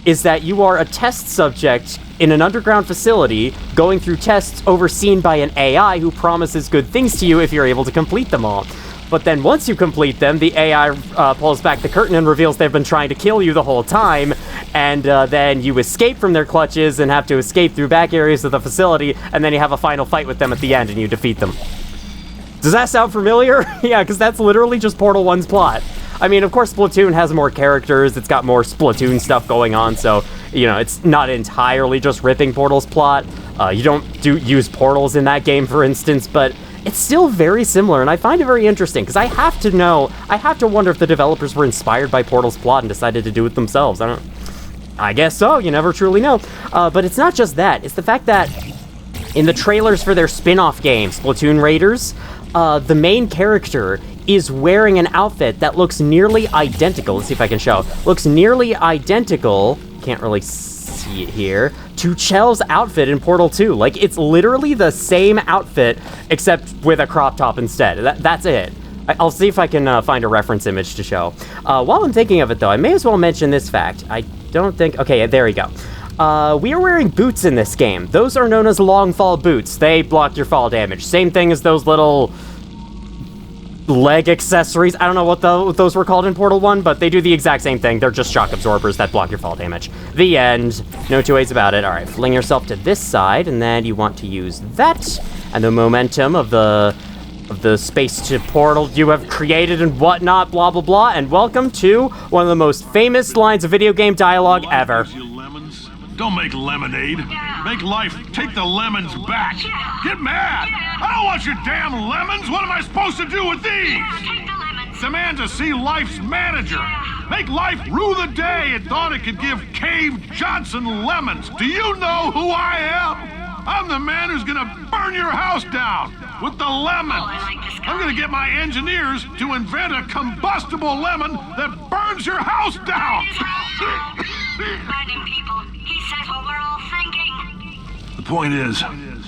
Speaker 1: is that you are a test subject in an underground facility going through tests overseen by an AI who promises good things to you if you're able to complete them all. But then once you complete them, the AI pulls back the curtain and reveals they've been trying to kill you the whole time, and then you escape from their clutches and have to escape through back areas of the facility, and then you have a final fight with them at the end and you defeat them. Does that sound familiar? Yeah, because that's literally just Portal 1's plot. I mean, of course, Splatoon has more characters, it's got more Splatoon stuff going on, so, you know, it's not entirely just ripping Portal's plot. You don't use portals in that game, for instance, but it's still very similar, and I find it very interesting, because I have to wonder if the developers were inspired by Portal's plot and decided to do it themselves. I guess so, you never truly know. But it's not just that, it's the fact that In the trailers for their spin-off game, Splatoon Raiders, the main character is wearing an outfit that looks nearly identical. Let's see if I can show. Looks nearly identical, can't really see it here, to Chell's outfit in Portal 2. Like, it's literally the same outfit, except with a crop top instead. That's it. I'll see if I can find a reference image to show. While I'm thinking of it, though, I may as well mention this fact. I don't think... Okay, there we go. We are wearing boots in this game. Those are known as long fall boots. They block your fall damage. Same thing as those little leg accessories. I don't know what those were called in Portal 1, but they do the exact same thing. They're just shock absorbers that block your fall damage. The end. No two ways about it. All right, fling yourself to this side, and then you want to use that, and the momentum of the space to portal you have created and whatnot, blah, blah, blah, and welcome to one of the most famous lines of video game dialogue ever.
Speaker 3: Don't make lemonade. Make life take the lemons back. Get mad. I don't want your damn lemons. What am I supposed to do with these?
Speaker 2: Take the lemons.
Speaker 3: Demand to see life's manager. Make life rue the day it thought it could give Cave Johnson lemons. Do you know who I am? I'm the man who's gonna burn your house down with the lemons.
Speaker 2: Oh, I like this guy.
Speaker 3: I'm gonna get my engineers to invent a combustible lemon that burns your house down.
Speaker 2: Burning people. He says what we're all thinking.
Speaker 3: The point is,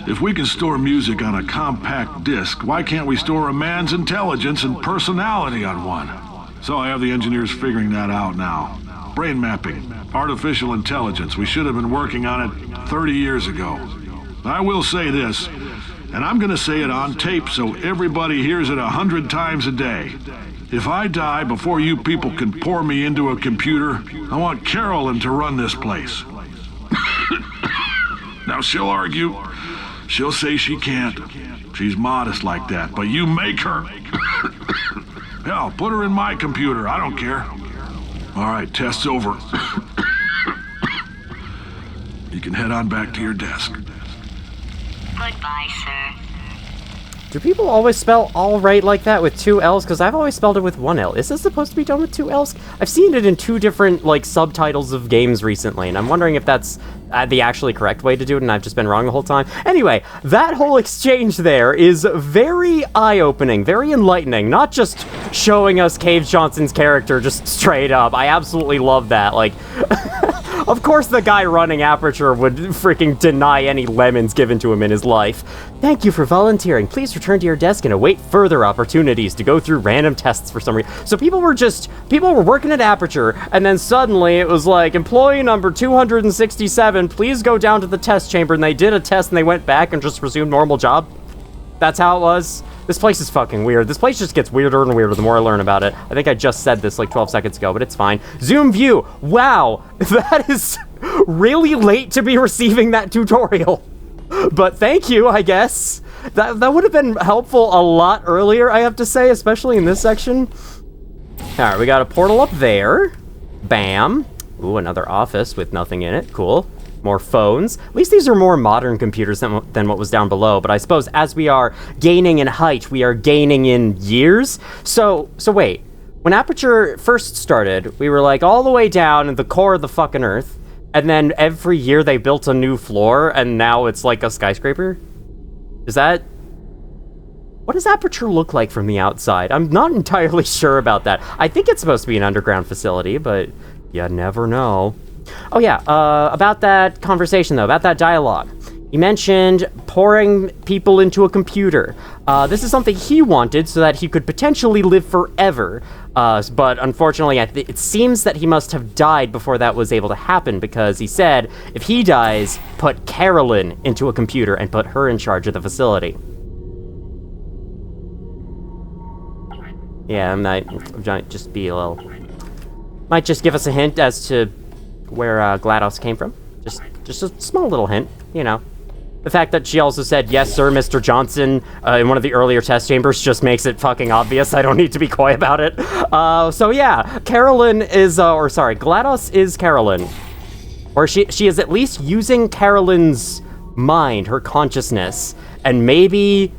Speaker 3: if we can store music on a compact disc, why can't we store a man's intelligence and personality on one? So I have the engineers figuring that out now. Brain mapping, artificial intelligence. We should have been working on it 30 years ago. I will say this, and I'm gonna say it on tape so everybody hears it 100 times a day. If I die before you people can pour me into a computer, I want Carolyn to run this place. Now she'll argue. She'll say she can't. She's modest like that, but you make her. Hell, put her in my computer. I don't care. All right, test's over. You can head on back to your desk.
Speaker 2: Goodbye, sir.
Speaker 1: Do people always spell all right like that with two L's? Because I've always spelled it with one L. Is this supposed to be done with two L's? I've seen it in two different, like, subtitles of games recently, and I'm wondering if that's the actually correct way to do it, and I've just been wrong the whole time. Anyway, that whole exchange there is very eye-opening, very enlightening, not just showing us Cave Johnson's character just straight up. I absolutely love that, like... Of course the guy running Aperture would freaking deny any lemons given to him in his life. Thank you for volunteering. Please return to your desk and await further opportunities to go through random tests for some reason. So people were working at Aperture, and then suddenly it was like, employee number 267, please go down to the test chamber, and they did a test and they went back and just resumed normal job. That's how it was. This place is fucking weird. This place just gets weirder and weirder the more I learn about it. I think I just said this like 12 seconds ago, but it's fine. Zoom view. Wow, that is really late to be receiving that tutorial. But thank you, I guess. That would have been helpful a lot earlier, I have to say, especially in this section. All right, we got a portal up there. Bam. Ooh, another office with nothing in it. Cool. More phones. At least these are more modern computers than what was down below, but I suppose as we are gaining in height, we are gaining in years. So wait, when Aperture first started, we were like all the way down in the core of the fucking Earth, and then every year they built a new floor, and now it's like a skyscraper? Is that... What does Aperture look like from the outside? I'm not entirely sure about that. I think it's supposed to be an underground facility, but you never know. Oh yeah, about that conversation though, about that dialogue. He mentioned pouring people into a computer. This is something he wanted so that he could potentially live forever. But unfortunately, it seems that he must have died before that was able to happen, because he said, if he dies, put Carolyn into a computer and put her in charge of the facility. Yeah, might just be a little... Might just give us a hint as to where GLaDOS came from. Just a small little hint, you know. The fact that she also said, yes, sir, Mr. Johnson, in one of the earlier test chambers just makes it fucking obvious. I don't need to be coy about it. So yeah, Carolyn is, GLaDOS is Carolyn. Or she is at least using Carolyn's mind, her consciousness, and maybe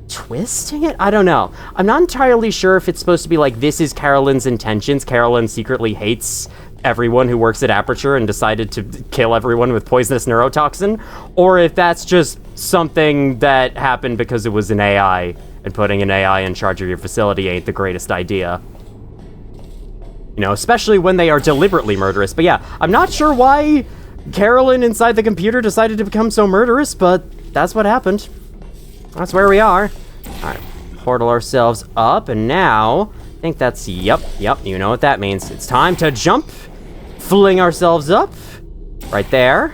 Speaker 1: twisting it? I don't know. I'm not entirely sure if it's supposed to be like, this is Carolyn's intentions. Carolyn secretly hates everyone who works at Aperture and decided to kill everyone with poisonous neurotoxin, or if that's just something that happened because it was an AI, and putting an AI in charge of your facility ain't the greatest idea. You know, especially when they are deliberately murderous. But yeah, I'm not sure why Carolyn inside the computer decided to become so murderous, but that's what happened. That's where we are. Alright, portal ourselves up, and now, I think that's, yep, you know what that means. It's time to jump, fling ourselves up, right there,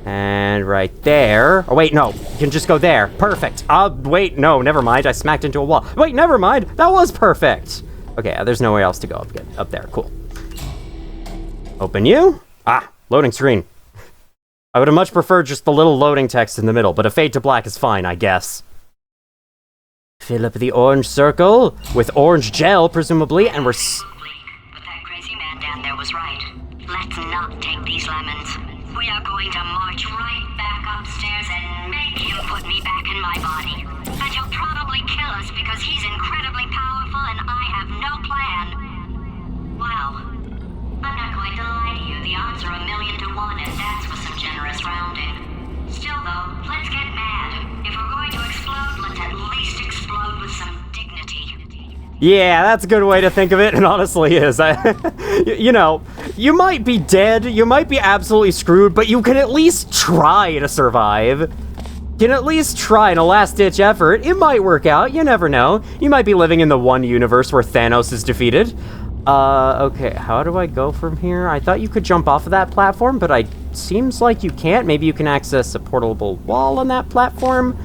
Speaker 1: and right there. Oh wait, no, you can just go there. Perfect. Wait, no, never mind, I smacked into a wall. Wait, never mind, that was perfect. Okay, there's nowhere else to go up there, cool. Open you. Loading screen. I would have much preferred just the little loading text in the middle, but a fade to black is fine, I guess. Fill up the orange circle with orange gel, presumably, and we're
Speaker 2: But that crazy man down there was right. Let's not take these lemons. We are going to march right back upstairs and make him put me back in my body. And he'll probably kill us because he's incredibly powerful and I have no plan. Well, I'm not going to lie to you. The odds are 1,000,000 to 1, and that's with some generous rounding. Still, though, let's get mad. If we're going to explode, let's at least explode with some dignity.
Speaker 1: Yeah, that's a good way to think of it. It honestly is. You know, you might be dead, you might be absolutely screwed, but you can at least try to survive. You can at least try in a last-ditch effort. It might work out, you never know. You might be living in the one universe where Thanos is defeated. Okay, how do I go from here? I thought you could jump off of that platform, but seems like you can't. Maybe you can access a portable wall on that platform.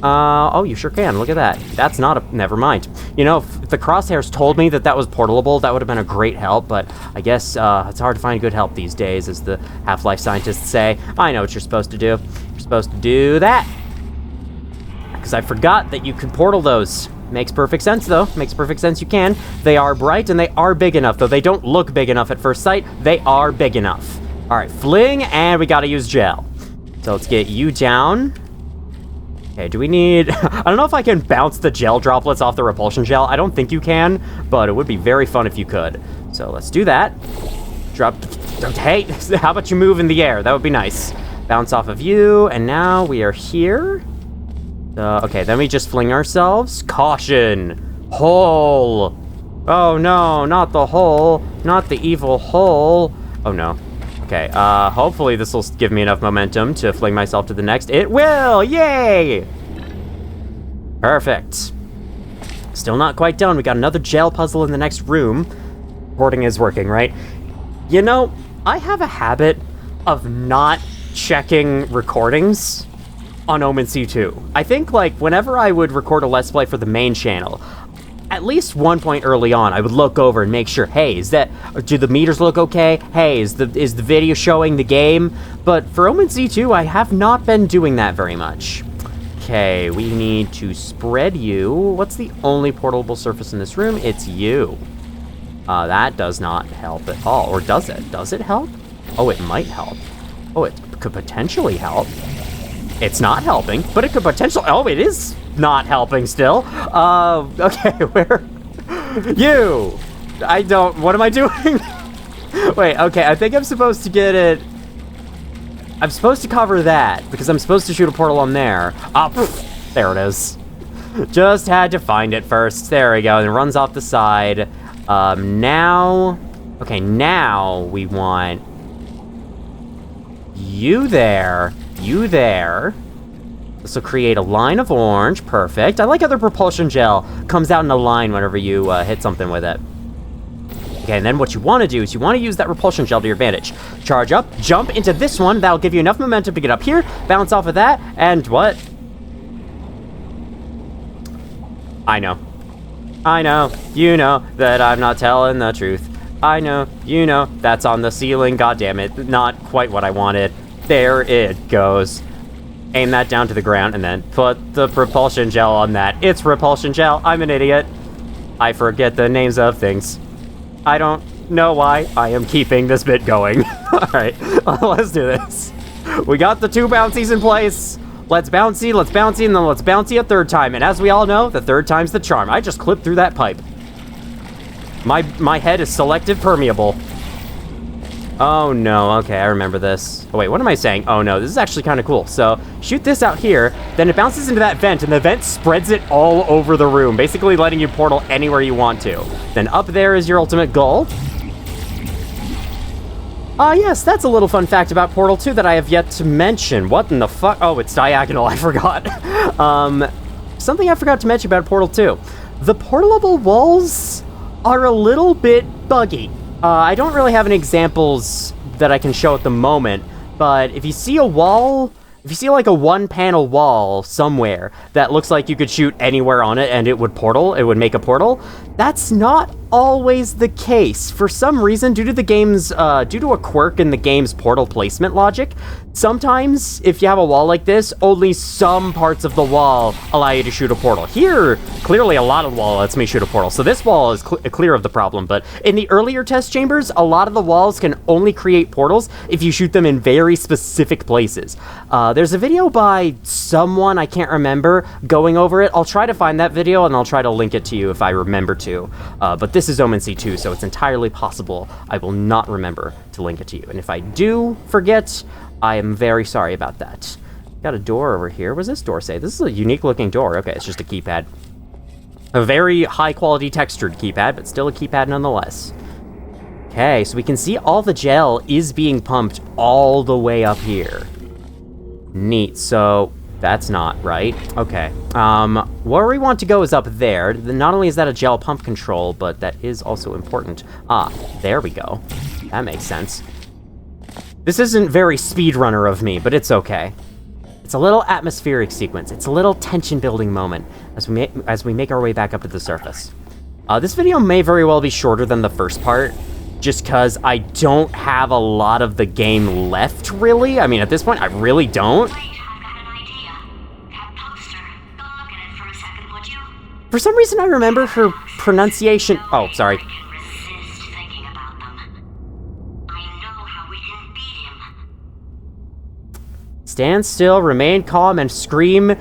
Speaker 1: Oh, you sure can. Look at that. That's not a... Never mind. You know, if the crosshairs told me that was portable, that would have been a great help, but I guess, it's hard to find good help these days, as the Half-Life scientists say. I know what you're supposed to do. You're supposed to do that. Because I forgot that you can portal those. Makes perfect sense, though. Makes perfect sense you can. They are bright, and they are big enough, though they don't look big enough at first sight. They are big enough. All right, fling, and we gotta use gel. So let's get you down. Okay, do we need... I don't know if I can bounce the gel droplets off the repulsion gel. I don't think you can, but it would be very fun if you could. So let's do that. Drop... Hey, how about you move in the air? That would be nice. Bounce off of you, and now we are here. Okay, then we just fling ourselves. Caution! Hole! Oh no, not the hole. Not the evil hole. Oh no. Okay, hopefully this will give me enough momentum to fling myself to the next. It will! Yay! Perfect. Still not quite done. We got another gel puzzle in the next room. Recording is working, right? You know, I have a habit of not checking recordings on Omen C2. I think, like, whenever I would record a Let's Play for the main channel, at least one point early on, I would look over and make sure, hey, do the meters look okay? Hey, is the video showing the game? But for Omen C2, I have not been doing that very much. Okay, we need to spread you. What's the only portable surface in this room? It's you. That does not help at all. Or does it? Does it help? Oh, it might help. Oh, it could potentially help. It's not helping, but it could potentially... Oh, it is not helping still. Okay, where... You! I don't... What am I doing? Wait, okay, I think I'm supposed to get it... I'm supposed to cover that, because I'm supposed to shoot a portal on there. There it is. Just had to find it first. There we go, and it runs off the side. Now... Okay, now we want... You there. You there. This will create a line of orange. Perfect. I like how the propulsion gel comes out in a line whenever you hit something with it. Okay, and then what you want to do is you want to use that repulsion gel to your advantage. Charge up, jump into this one. That'll give you enough momentum to get up here, bounce off of that, and what? I know. I know. You know that I'm not telling the truth. I know. You know. That's on the ceiling. God damn it. Not quite what I wanted. There it goes. Aim that down to the ground and then put the propulsion gel on that. It's repulsion gel. I'm an idiot. I forget the names of things. I don't know why I am keeping this bit going. Alright, let's do this. We got the two bouncies in place. Let's bouncy, and then let's bouncy a third time. And as we all know, the third time's the charm. I just clipped through that pipe. My head is selective permeable. Oh no, okay, I remember this. Oh wait, what am I saying? Oh no, this is actually kind of cool. So, shoot this out here, then it bounces into that vent, and the vent spreads it all over the room, basically letting you portal anywhere you want to. Then up there is your ultimate goal. Yes, that's a little fun fact about Portal 2 that I have yet to mention. What in the fuck? Oh, it's diagonal, I forgot. Something I forgot to mention about Portal 2. The portalable walls are a little bit buggy. I don't really have any examples that I can show at the moment, but if you see a wall, if you see like a one-panel wall somewhere that looks like you could shoot anywhere on it and it would make a portal, that's not always the case. For some reason, due to a quirk in the game's portal placement logic, sometimes if you have a wall like this, only some parts of the wall allow you to shoot a portal. Here, clearly a lot of the wall lets me shoot a portal, so this wall is clear of the problem, but in the earlier test chambers, a lot of the walls can only create portals if you shoot them in very specific places. There's a video by someone, I can't remember, going over it. I'll try to find that video and I'll try to link it to you if I remember to, but this is Omen C2, so it's entirely possible I will not remember to link it to you. And if I do forget, I am very sorry about that. Got a door over here. What does this door say? This is a unique looking door. Okay, it's just a keypad. A very high quality textured keypad, but still a keypad nonetheless. Okay, so we can see all the gel is being pumped all the way up here. Neat, so that's not right. Okay, where we want to go is up there. Not only is that a gel pump control, but that is also important. Ah, there we go. That makes sense. This isn't very speedrunner of me, but it's okay. It's a little atmospheric sequence. It's a little tension-building moment as we make our way back up to the surface. This video may very well be shorter than the first part, just because I don't have a lot of the game left, really. I mean, at this point, I really don't. For some reason, I remember her pronunciation. Oh, sorry. Stand still, remain calm, and scream,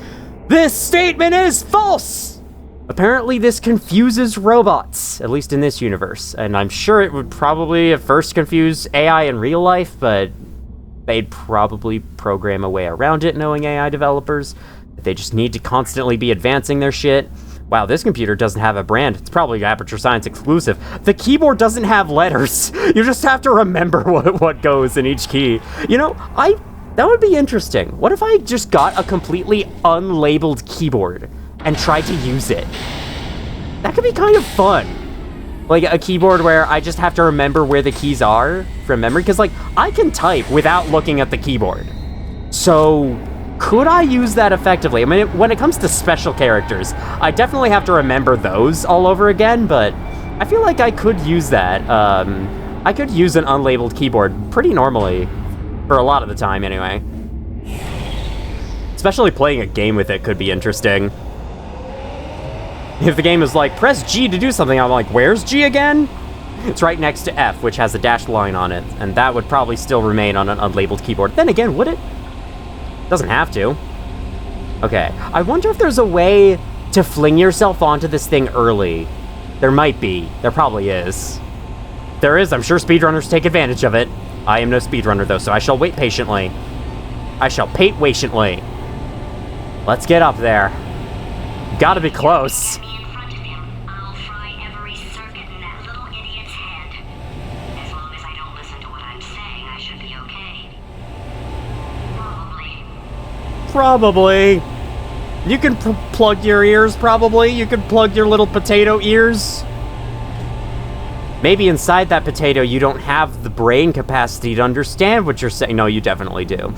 Speaker 1: "This statement is false!" Apparently, this confuses robots, at least in this universe. And I'm sure it would probably at first confuse AI in real life, but they'd probably program a way around it, knowing AI developers. They just need to constantly be advancing their shit. Wow, this computer doesn't have a brand. It's probably Aperture Science exclusive. The keyboard doesn't have letters. You just have to remember what goes in each key. You know, that would be interesting. What if I just got a completely unlabeled keyboard and tried to use it? That could be kind of fun. Like a keyboard where I just have to remember where the keys are from memory. Because, like, I can type without looking at the keyboard. So could I use that effectively? I mean, when it comes to special characters, I definitely have to remember those all over again, but I feel like I could use that. I could use an unlabeled keyboard pretty normally, for a lot of the time anyway. Especially playing a game with it could be interesting. If the game is like, press G to do something, I'm like, where's G again? It's right next to F, which has a dashed line on it, and that would probably still remain on an unlabeled keyboard. Then again, would it? Doesn't have to. Okay, I wonder if there's a way to fling yourself onto this thing early. There might be. There probably is. If there is, I'm sure speedrunners take advantage of it. I am no speedrunner, though, so I shall wait patiently. I shall pate patiently. Let's get up there. Gotta be close. Probably. You can plug your ears, probably. You can plug your little potato ears. Maybe inside that potato you don't have the brain capacity to understand what you're saying. No, you definitely do.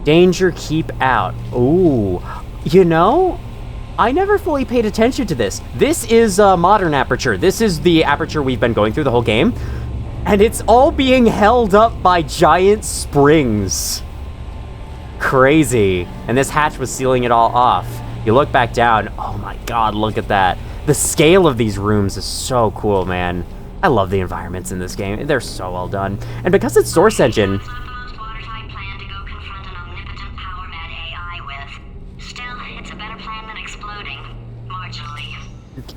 Speaker 1: Danger, keep out. Ooh. You know, I never fully paid attention to this. This is a modern aperture. This is the aperture we've been going through the whole game. And it's all being held up by giant springs. Crazy. And this hatch was sealing it all off. You look back down. Oh my god, look at that. The scale of these rooms is so cool, man. I love the environments in this game. They're so well done. And because it's Source Engine...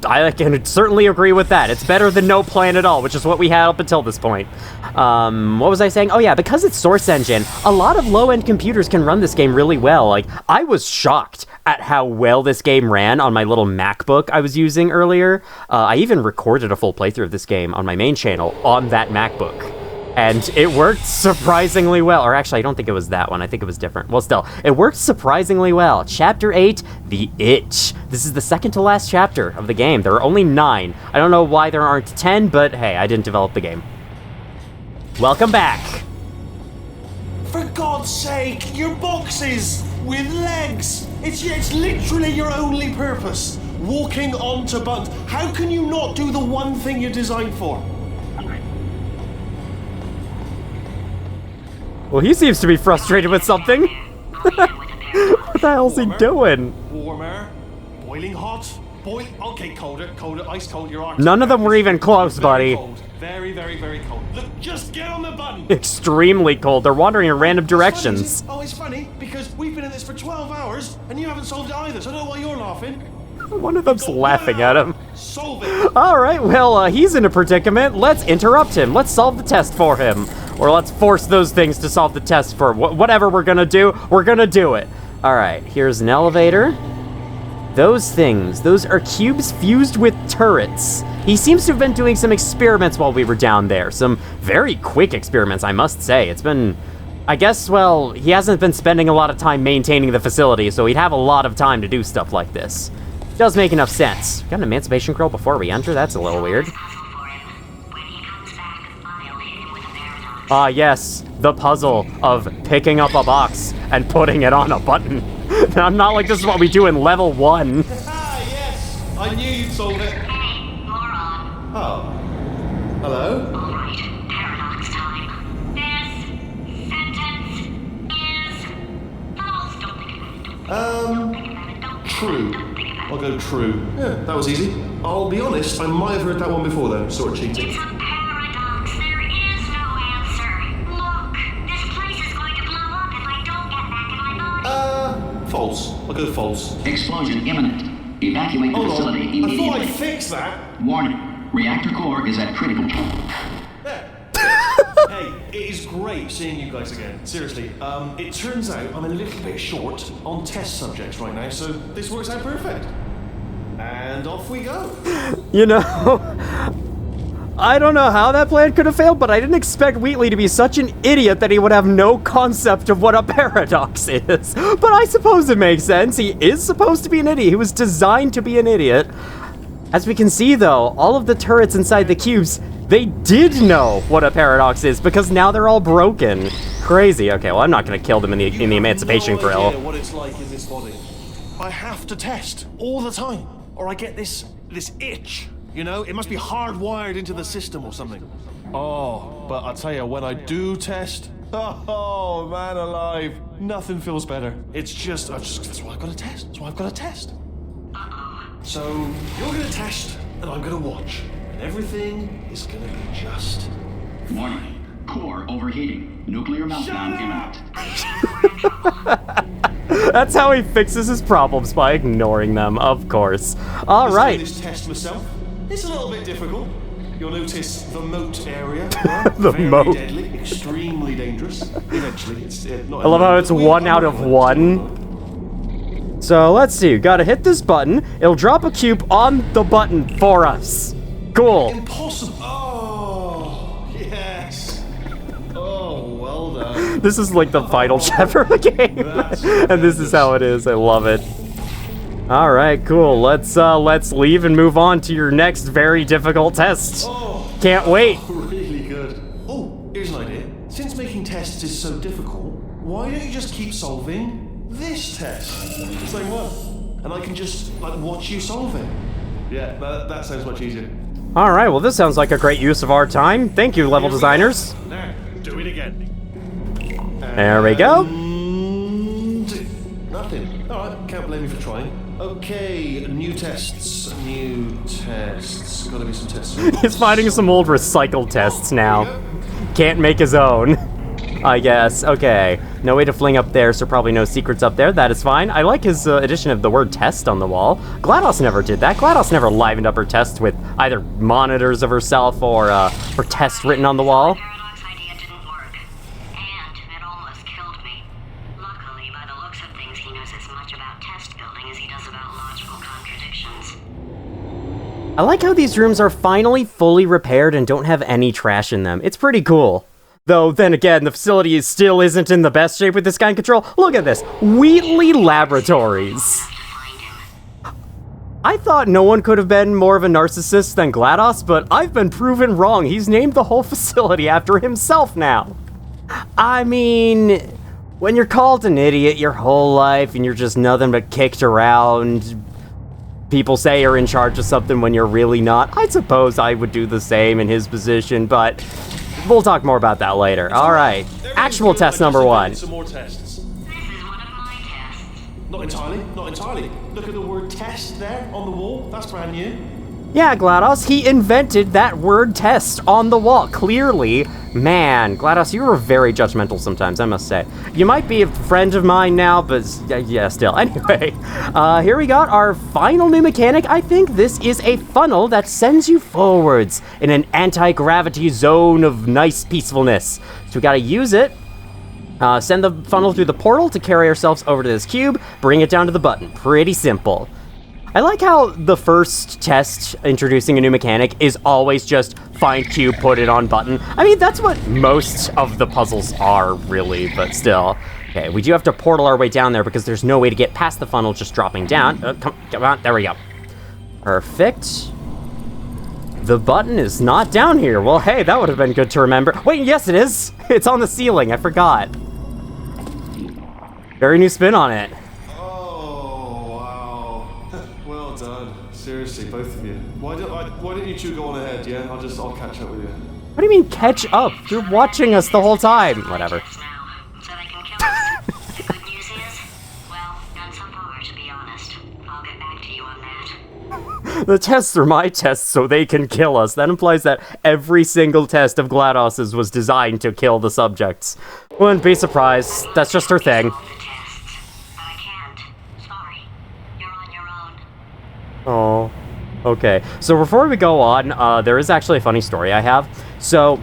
Speaker 1: I can certainly agree with that. It's better than no plan at all, which is what we had up until this point. What was I saying? Oh yeah, because it's Source Engine, a lot of low-end computers can run this game really well. Like, I was shocked at how well this game ran on my little MacBook I was using earlier. I even recorded a full playthrough of this game on my main channel on that MacBook. And it worked surprisingly well. Or actually, I don't think it was that one. I think it was different. Well, still, it worked surprisingly well. Chapter 8, The Itch. This is the second to last chapter of the game. There are only 9. I don't know why there aren't 10, but hey, I didn't develop the game. Welcome back.
Speaker 5: For God's sake, your boxes with legs. It's literally your only purpose. Walking onto buttons. How can you not do the one thing you're designed for?
Speaker 1: Well, he seems to be frustrated with something. What the hell's he doing?
Speaker 5: Warmer, boiling hot, okay, colder, ice cold, your arms.
Speaker 1: None of them were even close, buddy.
Speaker 5: Cold. Very, very, very cold. Look, just get on the button.
Speaker 1: Extremely cold. They're wandering in random directions.
Speaker 5: It's funny because we've been in this for 12 hours and you haven't solved it either, so I don't know why you're laughing.
Speaker 1: One of them's laughing at him.
Speaker 5: Solve it.
Speaker 1: All right, well, he's in a predicament. Let's interrupt him. Let's solve the test for him. Or let's force those things to solve the test for him. Whatever we're gonna do, we're gonna do it. All right, here's an elevator. Those things, those are cubes fused with turrets. He seems to have been doing some experiments while we were down there. Some very quick experiments, I must say. It's been, I guess, well, he hasn't been spending a lot of time maintaining the facility, so he'd have a lot of time to do stuff like this. Does make enough sense. Got an emancipation scroll before we enter? That's a little weird. Ah, yes, the puzzle of picking up a box and putting it on a button. I'm not like this is what we do in level 1.
Speaker 5: Ah, yes, I knew you'd solve it.
Speaker 2: Hey, moron.
Speaker 5: Oh, hello?
Speaker 2: All right, paradox time. This sentence is false. Don't think about it.
Speaker 5: True. I'll go true. Yeah, that was easy. I'll be honest, I might have heard that one before though, sort of cheating.
Speaker 2: It's a paradox. There is no answer. Look, this place is going to blow up if I don't get back in my body.
Speaker 5: False. I'll go false.
Speaker 6: Explosion imminent. Evacuate the
Speaker 5: Hold
Speaker 6: facility
Speaker 5: on. I
Speaker 6: immediately.
Speaker 5: thought I'd fix that.
Speaker 6: Warning. Reactor core is at critical.
Speaker 5: There. Hey, it is great seeing you guys again. Seriously, it turns out I'm a little bit short on test subjects right now, so this works out perfect. And off we go.
Speaker 1: You know, I don't know how that plan could have failed, but I didn't expect Wheatley to be such an idiot that he would have no concept of what a paradox is. But I suppose it makes sense. He is supposed to be an idiot. He was designed to be an idiot. As we can see, though, all of the turrets inside the cubes, they did know what a paradox is because now they're all broken. Crazy. Okay, well, I'm not going to kill them in the emancipation
Speaker 5: no
Speaker 1: grill.
Speaker 5: idea what it's like in this body. I have to test all the time, or I get this itch. You know, it must be hardwired into the system or something. Oh, but I tell you, when I do test, oh man alive, nothing feels better. It's just, that's why I've got to test. That's why I've got to test. So you're gonna test, and I'm gonna watch, and everything is gonna be just.
Speaker 6: Warning. Core overheating. Nuclear meltdown imminent.
Speaker 1: That's how he fixes his problems, by ignoring them, of course. All right.
Speaker 5: This test myself. It's a little bit difficult. You'll notice the moat area. Right?
Speaker 1: The
Speaker 5: Very
Speaker 1: moat.
Speaker 5: deadly, extremely dangerous. Eventually, it's not.
Speaker 1: I love how it's 1 out of 1. So let's see, gotta hit this button. It'll drop a cube on the button for us. Cool.
Speaker 5: Impossible. Oh, yes. Oh, well done.
Speaker 1: This is like the final chapter of the game. And this is how it is. I love it. All right, cool. Let's leave and move on to your next very difficult test.
Speaker 5: Oh,
Speaker 1: Can't wait.
Speaker 5: really good. Oh, here's an idea. Since making tests is so difficult, why don't you just keep solving this test? Same one. And I can just, watch you solve it. Yeah, that sounds much easier.
Speaker 1: All right, well, this sounds like a great use of our time. Thank you, level designers.
Speaker 5: Now, do it again.
Speaker 1: There we go.
Speaker 5: And nothing. All right, can't blame you for trying. Okay, new tests. Gotta be some tests.
Speaker 1: He's finding some old recycled tests now. Can't make his own. I guess. Okay. No way to fling up there, so probably no secrets up there. That is fine. I like his addition of the word test on the wall. GLaDOS never did that. GLaDOS never livened up her test with either monitors of herself or her test written on the wall.
Speaker 2: Paradox idea didn't work. And it almost killed me. Luckily, by the looks of things, he knows as much about test building as he does about logical contradictions.
Speaker 1: I like how these rooms are finally fully repaired and don't have any trash in them. It's pretty cool. Though, then again, the facility still isn't in the best shape with this guy in control. Look at this. Wheatley Laboratories. I thought no one could have been more of a narcissist than GLaDOS, but I've been proven wrong. He's named the whole facility after himself now. I mean, when you're called an idiot your whole life and you're just nothing but kicked around, people say you're in charge of something when you're really not. I suppose I would do the same in his position, but we'll talk more about that later. All right, actual test number 1.
Speaker 5: Some more tests.
Speaker 2: This is one of my tests.
Speaker 5: Not entirely, not entirely. Look at the word test there on the wall. That's brand new.
Speaker 1: Yeah, GLaDOS, he invented that word test on the wall, clearly. Man, GLaDOS, you were very judgmental sometimes, I must say. You might be a friend of mine now, but yeah, still. Anyway, here we got our final new mechanic. I think this is a funnel that sends you forwards in an anti-gravity zone of nice peacefulness. So we gotta use it. Send the funnel through the portal to carry ourselves over to this cube, bring it down to the button. Pretty simple. I like how the first test introducing a new mechanic is always just find cube, put it on button. I mean, that's what most of the puzzles are, really, but still. Okay, we do have to portal our way down there because there's no way to get past the funnel just dropping down. Come on, there we go. Perfect. The button is not down here. Well, hey, that would have been good to remember. Wait, yes, it is. It's on the ceiling. I forgot. Very new spin on it.
Speaker 5: Seriously, both of you. Why don't you two go on ahead, yeah? I'll catch up with you.
Speaker 1: What do you mean catch up? You're watching us the whole time. Whatever.
Speaker 2: Now, so they can kill us. The good news is, well, none so far, to be honest. I'll get back to you on that.
Speaker 1: The tests are my tests so they can kill us. That implies that every single test of GLaDOS's was designed to kill the subjects. Wouldn't be surprised. That's just her thing.
Speaker 2: All the tests, but I can't. Sorry. You're on your own.
Speaker 1: Oh, okay. So before we go on, there is actually a funny story I have. So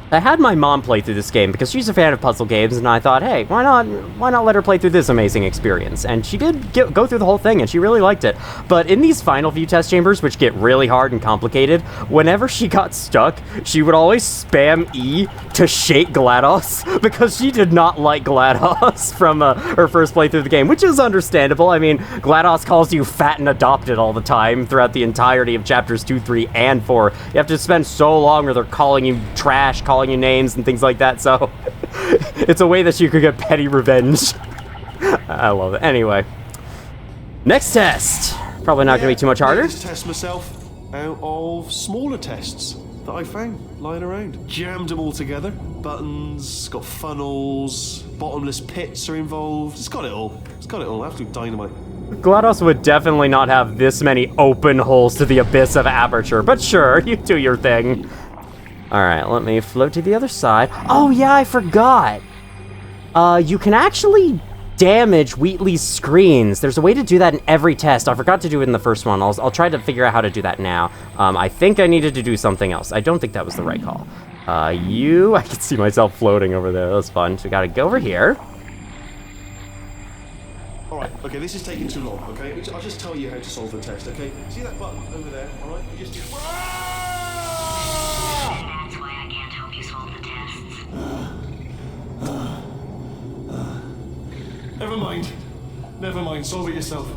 Speaker 1: I had my mom play through this game because she's a fan of puzzle games, and I thought, hey, why not let her play through this amazing experience? And she did go through the whole thing, and she really liked it. But in these final few test chambers, which get really hard and complicated, whenever she got stuck, she would always spam E to shake GLaDOS because she did not like GLaDOS from her first playthrough of the game, which is understandable. I mean, GLaDOS calls you fat and adopted all the time throughout the entirety of chapters 2, 3, and 4. You have to spend so long where they're calling you trash, calling you names and things like that, so it's a way that you could get petty revenge. I love it. Anyway, next test. Probably not going to be too much harder.
Speaker 5: I just test myself out of smaller tests that I found lying around. Jammed them all together. Buttons, got funnels, bottomless pits are involved. It's got it all. It's got it all. Absolute dynamite.
Speaker 1: GLaDOS would definitely not have this many open holes to the abyss of aperture, but sure, you do your thing. Alright, let me float to the other side. Oh yeah, I forgot! You can actually damage Wheatley's screens. There's a way to do that in every test. I forgot to do it in the first one. I'll try to figure out how to do that now. I think I needed to do something else. I don't think that was the right call. I can see myself floating over there. That was fun. So we gotta go over here.
Speaker 5: Alright, okay, this is taking too long, okay? I'll just tell you how to solve the test, okay? See that button over there, alright? You just do...
Speaker 2: That's why I can't help you solve the tests.
Speaker 5: Never mind, solve it yourself.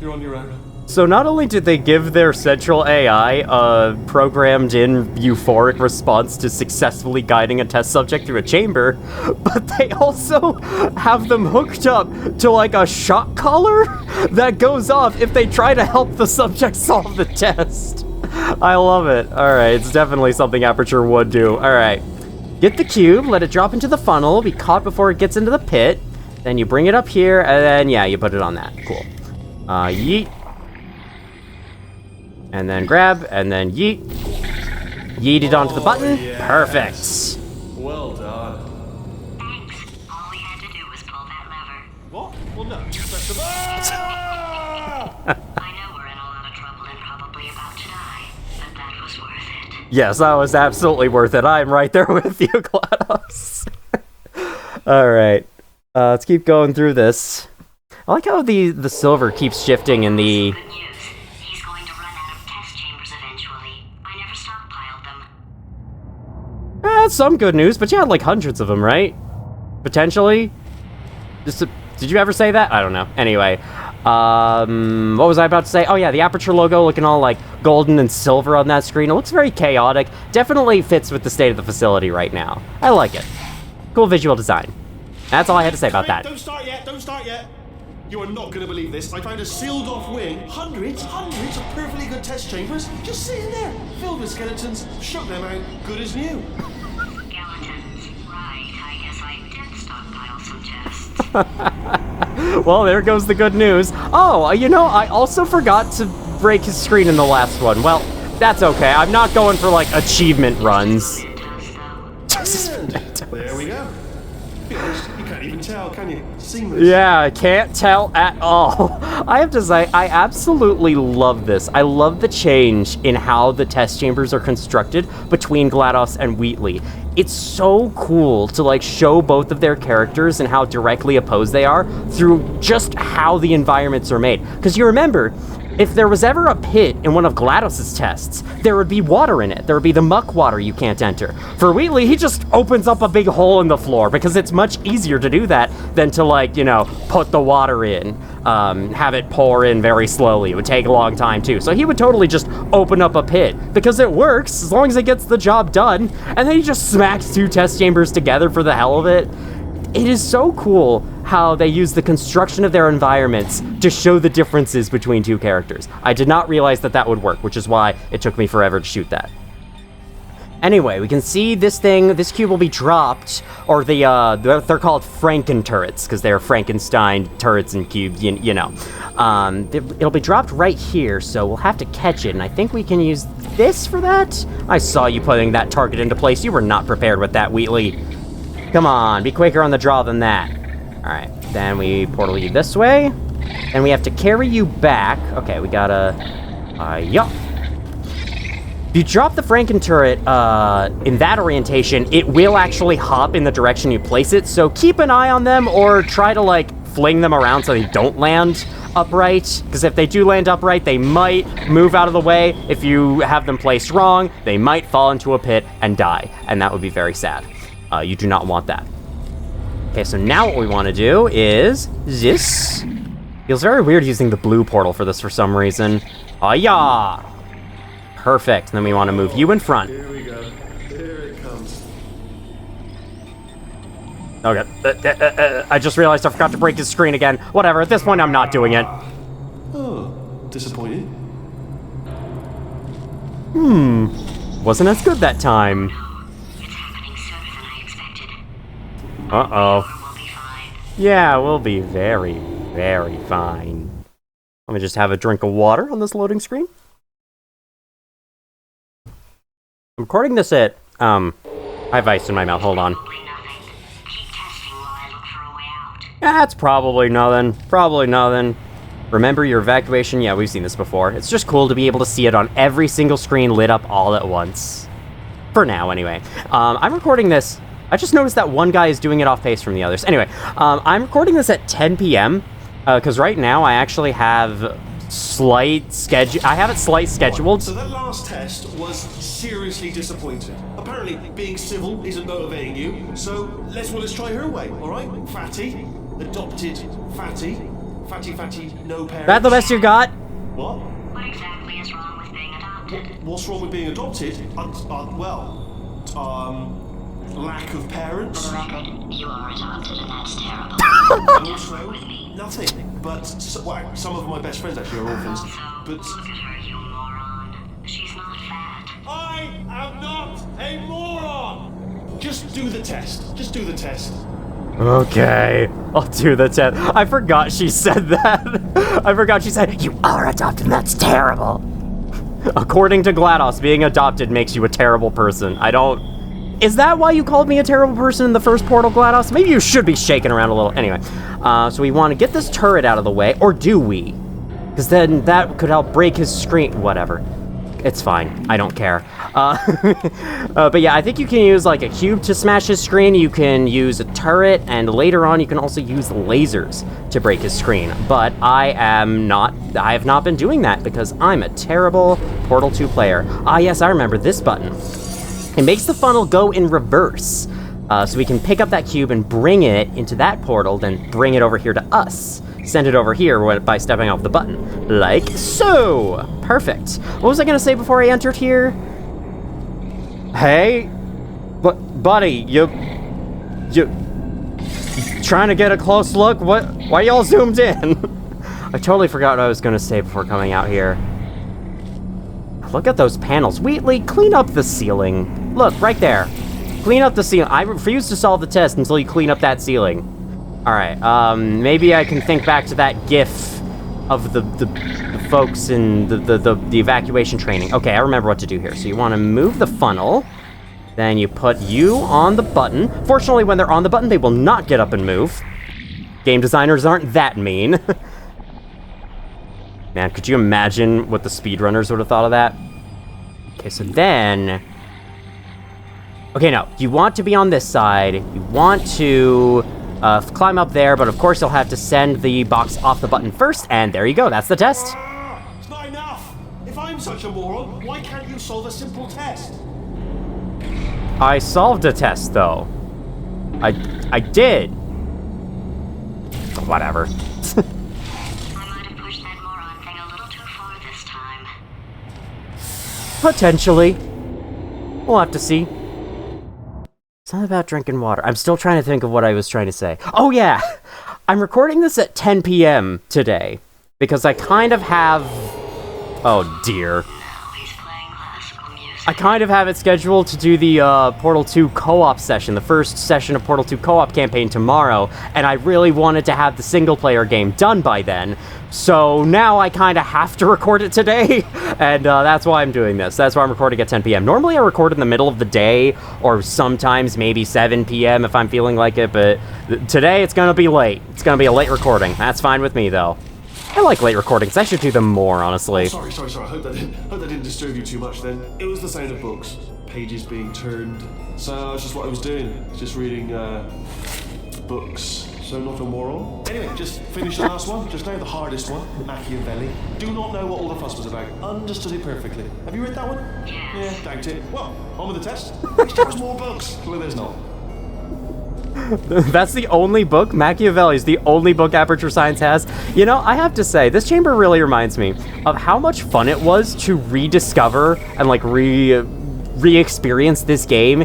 Speaker 5: You're on your own.
Speaker 1: So not only did they give their central AI a programmed-in euphoric response to successfully guiding a test subject through a chamber, but they also have them hooked up to like a shock collar that goes off if they try to help the subject solve the test. I love it. Alright, it's definitely something Aperture would do. Alright. Get the cube, let it drop into the funnel, be caught before it gets into the pit, then you bring it up here, and then, yeah, you put it on that. Cool. Yeet. And then grab, and then yeet. Yeet it onto the button.
Speaker 5: Yes.
Speaker 1: Perfect.
Speaker 5: Well done.
Speaker 2: I know we're in a lot of trouble and probably about to die, but that was worth it.
Speaker 1: Yes, that was absolutely worth it. I'm right there with you, GLaDOS. All right, let's keep going through this. I like how the silver keeps shifting in the...
Speaker 2: Good news. He's going to run out of test chambers eventually. I never stockpiled them.
Speaker 1: That's some good news, but you had like hundreds of them, right? Potentially? Did you ever say that? I don't know. Anyway, what was I about to say? Oh yeah, the Aperture logo looking all like golden and silver on that screen. It looks very chaotic. Definitely fits with the state of the facility right now. I like it. Cool visual design. That's all I had to say about that.
Speaker 5: Don't start yet, don't start yet. You are not going to believe this. I found a sealed-off wing. Hundreds of perfectly good test chambers just sitting there, filled with skeletons. Shook them out, good as new.
Speaker 2: Skeletons. Right, I guess I did stockpile some tests.
Speaker 1: Well, there goes the good news. Oh, you know, I also forgot to break his screen in the last one. Well, that's okay. I'm not going for, like, achievement runs.
Speaker 5: There we go. Be honest, you can't even tell, can you? Seamless.
Speaker 1: Yeah, I can't tell at all. I have to say, I absolutely love this. I love the change in how the test chambers are constructed between GLaDOS and Wheatley. It's so cool to like show both of their characters and how directly opposed they are through just how the environments are made. Because you remember, if there was ever a pit in one of GLaDOS's tests, there would be water in it. There would be the muck water you can't enter. For Wheatley, he just opens up a big hole in the floor because it's much easier to do that than to, like, you know, put the water in, have it pour in very slowly. It would take a long time too. So he would totally just open up a pit because it works as long as it gets the job done. And then he just smacks two test chambers together for the hell of it. It is so cool how they use the construction of their environments to show the differences between two characters. I did not realize that that would work, which is why it took me forever to shoot that. Anyway, we can see this cube will be dropped, or they're called Franken turrets, because they're Frankenstein turrets and cubes, you know. It'll be dropped right here, so we'll have to catch it, and I think we can use this for that? I saw you putting that target into place. You were not prepared with that, Wheatley. Come on, be quicker on the draw than that. Alright, then we portal you this way. And we have to carry you back. Okay, we gotta... yup. If you drop the Franken turret in that orientation, it will actually hop in the direction you place it. So keep an eye on them, or try to, like, fling them around so they don't land upright. Because if they do land upright, they might move out of the way. If you have them placed wrong, they might fall into a pit and die. And that would be very sad. You do not want that. Okay, so now what we want to do is this. Feels very weird using the blue portal for this for some reason. Yeah. Perfect. And then we want to move you in front.
Speaker 5: Here we go. Here it comes.
Speaker 1: Okay. I just realized I forgot to break his screen again. Whatever. At this point, I'm not doing it.
Speaker 5: Oh, disappointed.
Speaker 1: Wasn't as good that time.
Speaker 2: It's happening sooner than I expected.
Speaker 1: Uh-oh.
Speaker 2: We'll be fine.
Speaker 1: Yeah, we'll be very, very fine. Let me just have a drink of water on this loading screen. I'm recording this at, I have ice in my mouth, hold on.
Speaker 2: Probably nothing. Keep testing while I look for a way out.
Speaker 1: That's probably nothing. Probably nothing. Remember your evacuation? Yeah, we've seen this before. It's just cool to be able to see it on every single screen lit up all at once. For now, anyway. I'm recording this. I just noticed that one guy is doing it off pace from the others. Anyway, I'm recording this at 10 p.m. Because right now I actually have slight schedule. I have it slight scheduled.
Speaker 5: So that last test was seriously disappointing. Apparently, being civil isn't motivating you. So let's try her way. All right, Fatty, adopted Fatty, Fatty, no parents.
Speaker 1: That the best you got?
Speaker 5: What?
Speaker 2: What exactly is wrong with being adopted?
Speaker 5: What's wrong with being adopted? Lack of parents.
Speaker 2: For the record, you are adopted, and that's terrible.
Speaker 5: And also, nothing. But some of my best friends actually are orphans.
Speaker 2: Also,
Speaker 5: But
Speaker 2: look at her, you moron. She's not fat.
Speaker 5: I am not a moron. Just do the test. Just do the test.
Speaker 1: Okay, I'll do the test. I forgot she said that. I forgot she said, you are adopted, and that's terrible. According to GLaDOS, being adopted makes you a terrible person. I don't Is that why you called me a terrible person in the first portal, GLaDOS? Maybe you should be shaking around a little. Anyway, so we want to get this turret out of the way, or do we? Because then that could help break his screen. Whatever. It's fine. I don't care. But yeah, I think you can use like a cube to smash his screen. You can use a turret, and later on you can also use lasers to break his screen. But I have not been doing that because I'm a terrible Portal 2 player. Ah, yes, I remember this button. It makes the funnel go in reverse. So we can pick up that cube and bring it into that portal, then bring it over here to us. Send it over here by stepping off the button. Like so. Perfect. What was I gonna say before I entered here? Hey? Buddy, you trying to get a close look? Why y'all zoomed in? I totally forgot what I was gonna say before coming out here. Look at those panels. Wheatley, clean up the ceiling. Look, right there. Clean up the ceiling. I refuse to solve the test until you clean up that ceiling. Alright, maybe I can think back to that gif of the folks in the evacuation training. Okay, I remember what to do here. So you want to move the funnel, then you put you on the button. Fortunately, when they're on the button, they will not get up and move. Game designers aren't that mean. Man, could you imagine what the speedrunners would have thought of that? Okay, so then... Okay, no, you want to be on this side. You want to... climb up there, but of course you'll have to send the box off the button first, and there you go, that's the test.
Speaker 5: It's not enough! If I'm such a moron, why can't you solve a simple test?
Speaker 1: I solved a test, though. I did. Whatever.
Speaker 2: I might have pushed that moron thing a little too far this time.
Speaker 1: Potentially. We'll have to see. Something about drinking water. I'm still trying to think of what I was trying to say. Oh, yeah! I'm recording this at 10 p.m. today, because I kind of have... Oh, dear.
Speaker 2: Now he's playing classical music.
Speaker 1: I kind of have it scheduled to do the Portal 2 co-op session, the first session of Portal 2 co-op campaign tomorrow, and I really wanted to have the single-player game done by then, so now I kind of have to record it today, and that's why I'm doing this. That's why I'm recording at 10 p.m. Normally I record in the middle of the day, or sometimes maybe 7 p.m. if I'm feeling like it, but today it's gonna be late. It's gonna be a late recording. That's fine with me, though. I like late recordings. I should do them more, honestly.
Speaker 5: Sorry. I hope that didn't disturb you too much then. It was the sound of books. Pages being turned. So that's just what I was doing. Just reading, books. So not a moron. Anyway, just finished the last one. Just now the hardest one. Machiavelli. Do not know what all the fuss was about. Understood it perfectly. Have you read that one?
Speaker 2: Yes.
Speaker 5: Yeah, doubt it. Well, on with the test. Next time there's more books. Well, there's not.
Speaker 1: That's the only book? Machiavelli is the only book Aperture Science has? You know, I have to say, this chamber really reminds me of how much fun it was to rediscover and, like, re-experience this game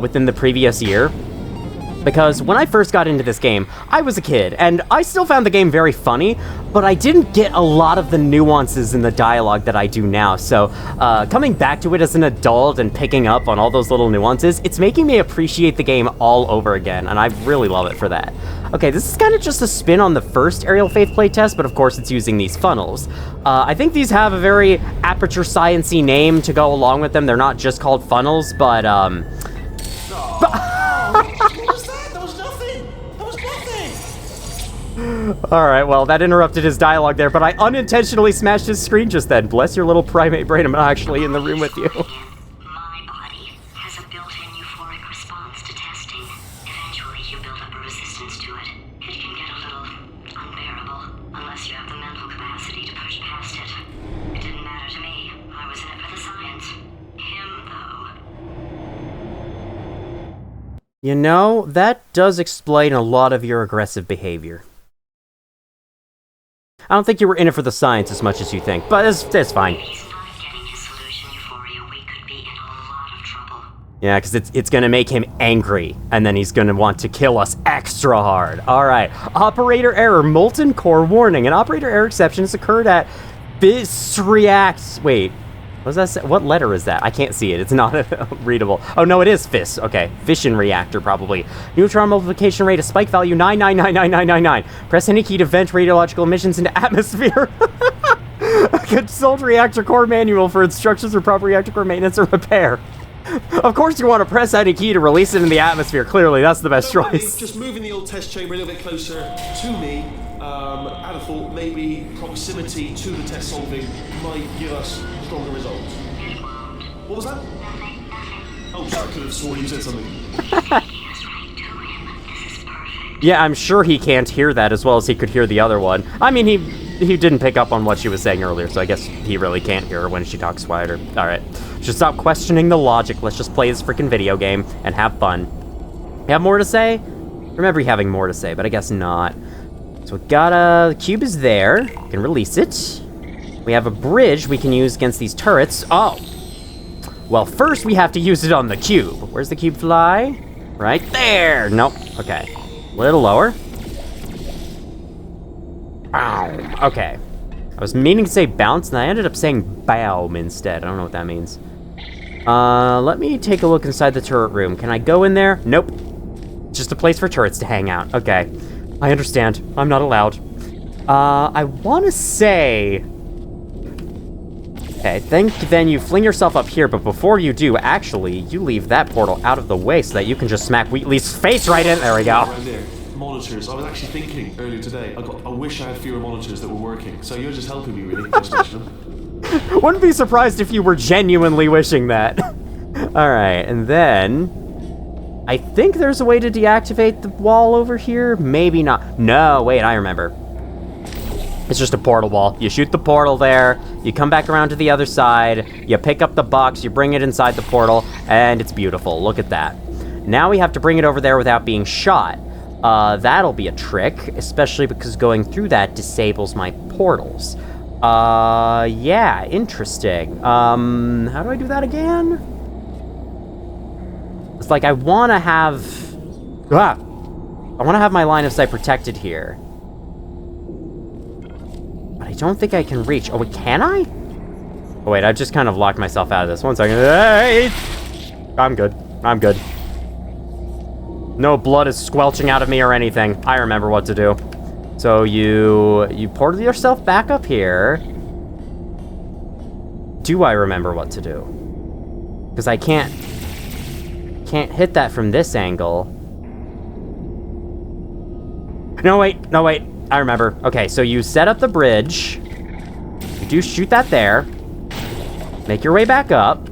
Speaker 1: within the previous year. Because when I first got into this game, I was a kid, and I still found the game very funny, but I didn't get a lot of the nuances in the dialogue that I do now. So coming back to it as an adult and picking up on all those little nuances, it's making me appreciate the game all over again, and I really love it for that. Okay, this is kind of just a spin on the first Aerial Faith playtest, but of course it's using these funnels. I think these have a very Aperture Science-y name to go along with them. They're not just called funnels, but Alright, well, that interrupted his dialogue there, but I unintentionally smashed his screen just then. Bless your little primate brain, I'm not actually in the room with you.
Speaker 2: My body has a built-in euphoric response to testing. Eventually, you build up a resistance to it. It can get a little unbearable, unless you have the mental capacity to push past it. It didn't matter to me. I was in it for the science. Him, though.
Speaker 1: You know, that does explain a lot of your aggressive behavior. I don't think you were in it for the science as much as you think, but it's fine.
Speaker 2: If he's not getting his solution euphoria, we could be in a lot of trouble.
Speaker 1: Yeah, because it's going to make him angry, and then he's going to want to kill us extra hard. All right, operator error, molten core warning. An operator error exception has occurred at this reacts. Wait, what does that say? What letter is that? I can't see it. It's not readable. Oh, no, it is FIS. Okay, fission reactor, probably. Neutron multiplication rate, a spike value 9999999. Press any key to vent radiological emissions into atmosphere. Consult reactor core manual for instructions for proper reactor core maintenance or repair. Of course you want to press any key to release it in the atmosphere. Clearly, that's the best
Speaker 5: Don't worry,
Speaker 1: choice.
Speaker 5: just moving the old test chamber a little bit closer to me. I'd have thought maybe proximity to the test solving might give us stronger results. What was that? Oh, sorry, I could have sworn you said something.
Speaker 1: Yeah, I'm sure he can't hear that as well as he could hear the other one. I mean, he didn't pick up on what she was saying earlier, so I guess he really can't hear her when she talks quieter. Alright, just stop questioning the logic. Let's just play this freaking video game and have fun. You have more to say? I remember you having more to say, but I guess not. So we got the cube is there. We can release it. We have a bridge we can use against these turrets. Oh! Well, first we have to use it on the cube. Where's the cube fly? Right there! Nope. Okay. A little lower. Ow. Okay. I was meaning to say bounce, and I ended up saying baum instead. I don't know what that means. Let me take a look inside the turret room. Can I go in there? Nope. Just a place for turrets to hang out. Okay. I understand. I'm not allowed. I want to say... Okay, then you fling yourself up here, but before you do, actually, you leave that portal out of the way so that you can just smack Wheatley's face right in. There we go.
Speaker 5: Right there. Monitors. I was actually thinking earlier today, I wish I had fewer monitors that were working. So you're just helping me, really. Just mention them.
Speaker 1: Wouldn't be surprised if you were genuinely wishing that. Alright, and then... I think there's a way to deactivate the wall over here. Maybe not. No, wait, I remember. It's just a portal wall. You shoot the portal there, you come back around to the other side, you pick up the box, you bring it inside the portal, and it's beautiful. Look at that. Now we have to bring it over there without being shot. That'll be a trick, especially because going through that disables my portals. Yeah, interesting. How do I do that again? It's like I want to have... I want to have my line of sight protected here. But I don't think I can reach... Oh, wait, can I? Oh, wait, I've just kind of locked myself out of this. 1 second. Hey! I'm good. I'm good. No blood is squelching out of me or anything. I remember what to do. So you portal yourself back up here. Do I remember what to do? Because I can't hit that from this angle. No, wait. I remember. Okay, so you set up the bridge. You do shoot that there. Make your way back up.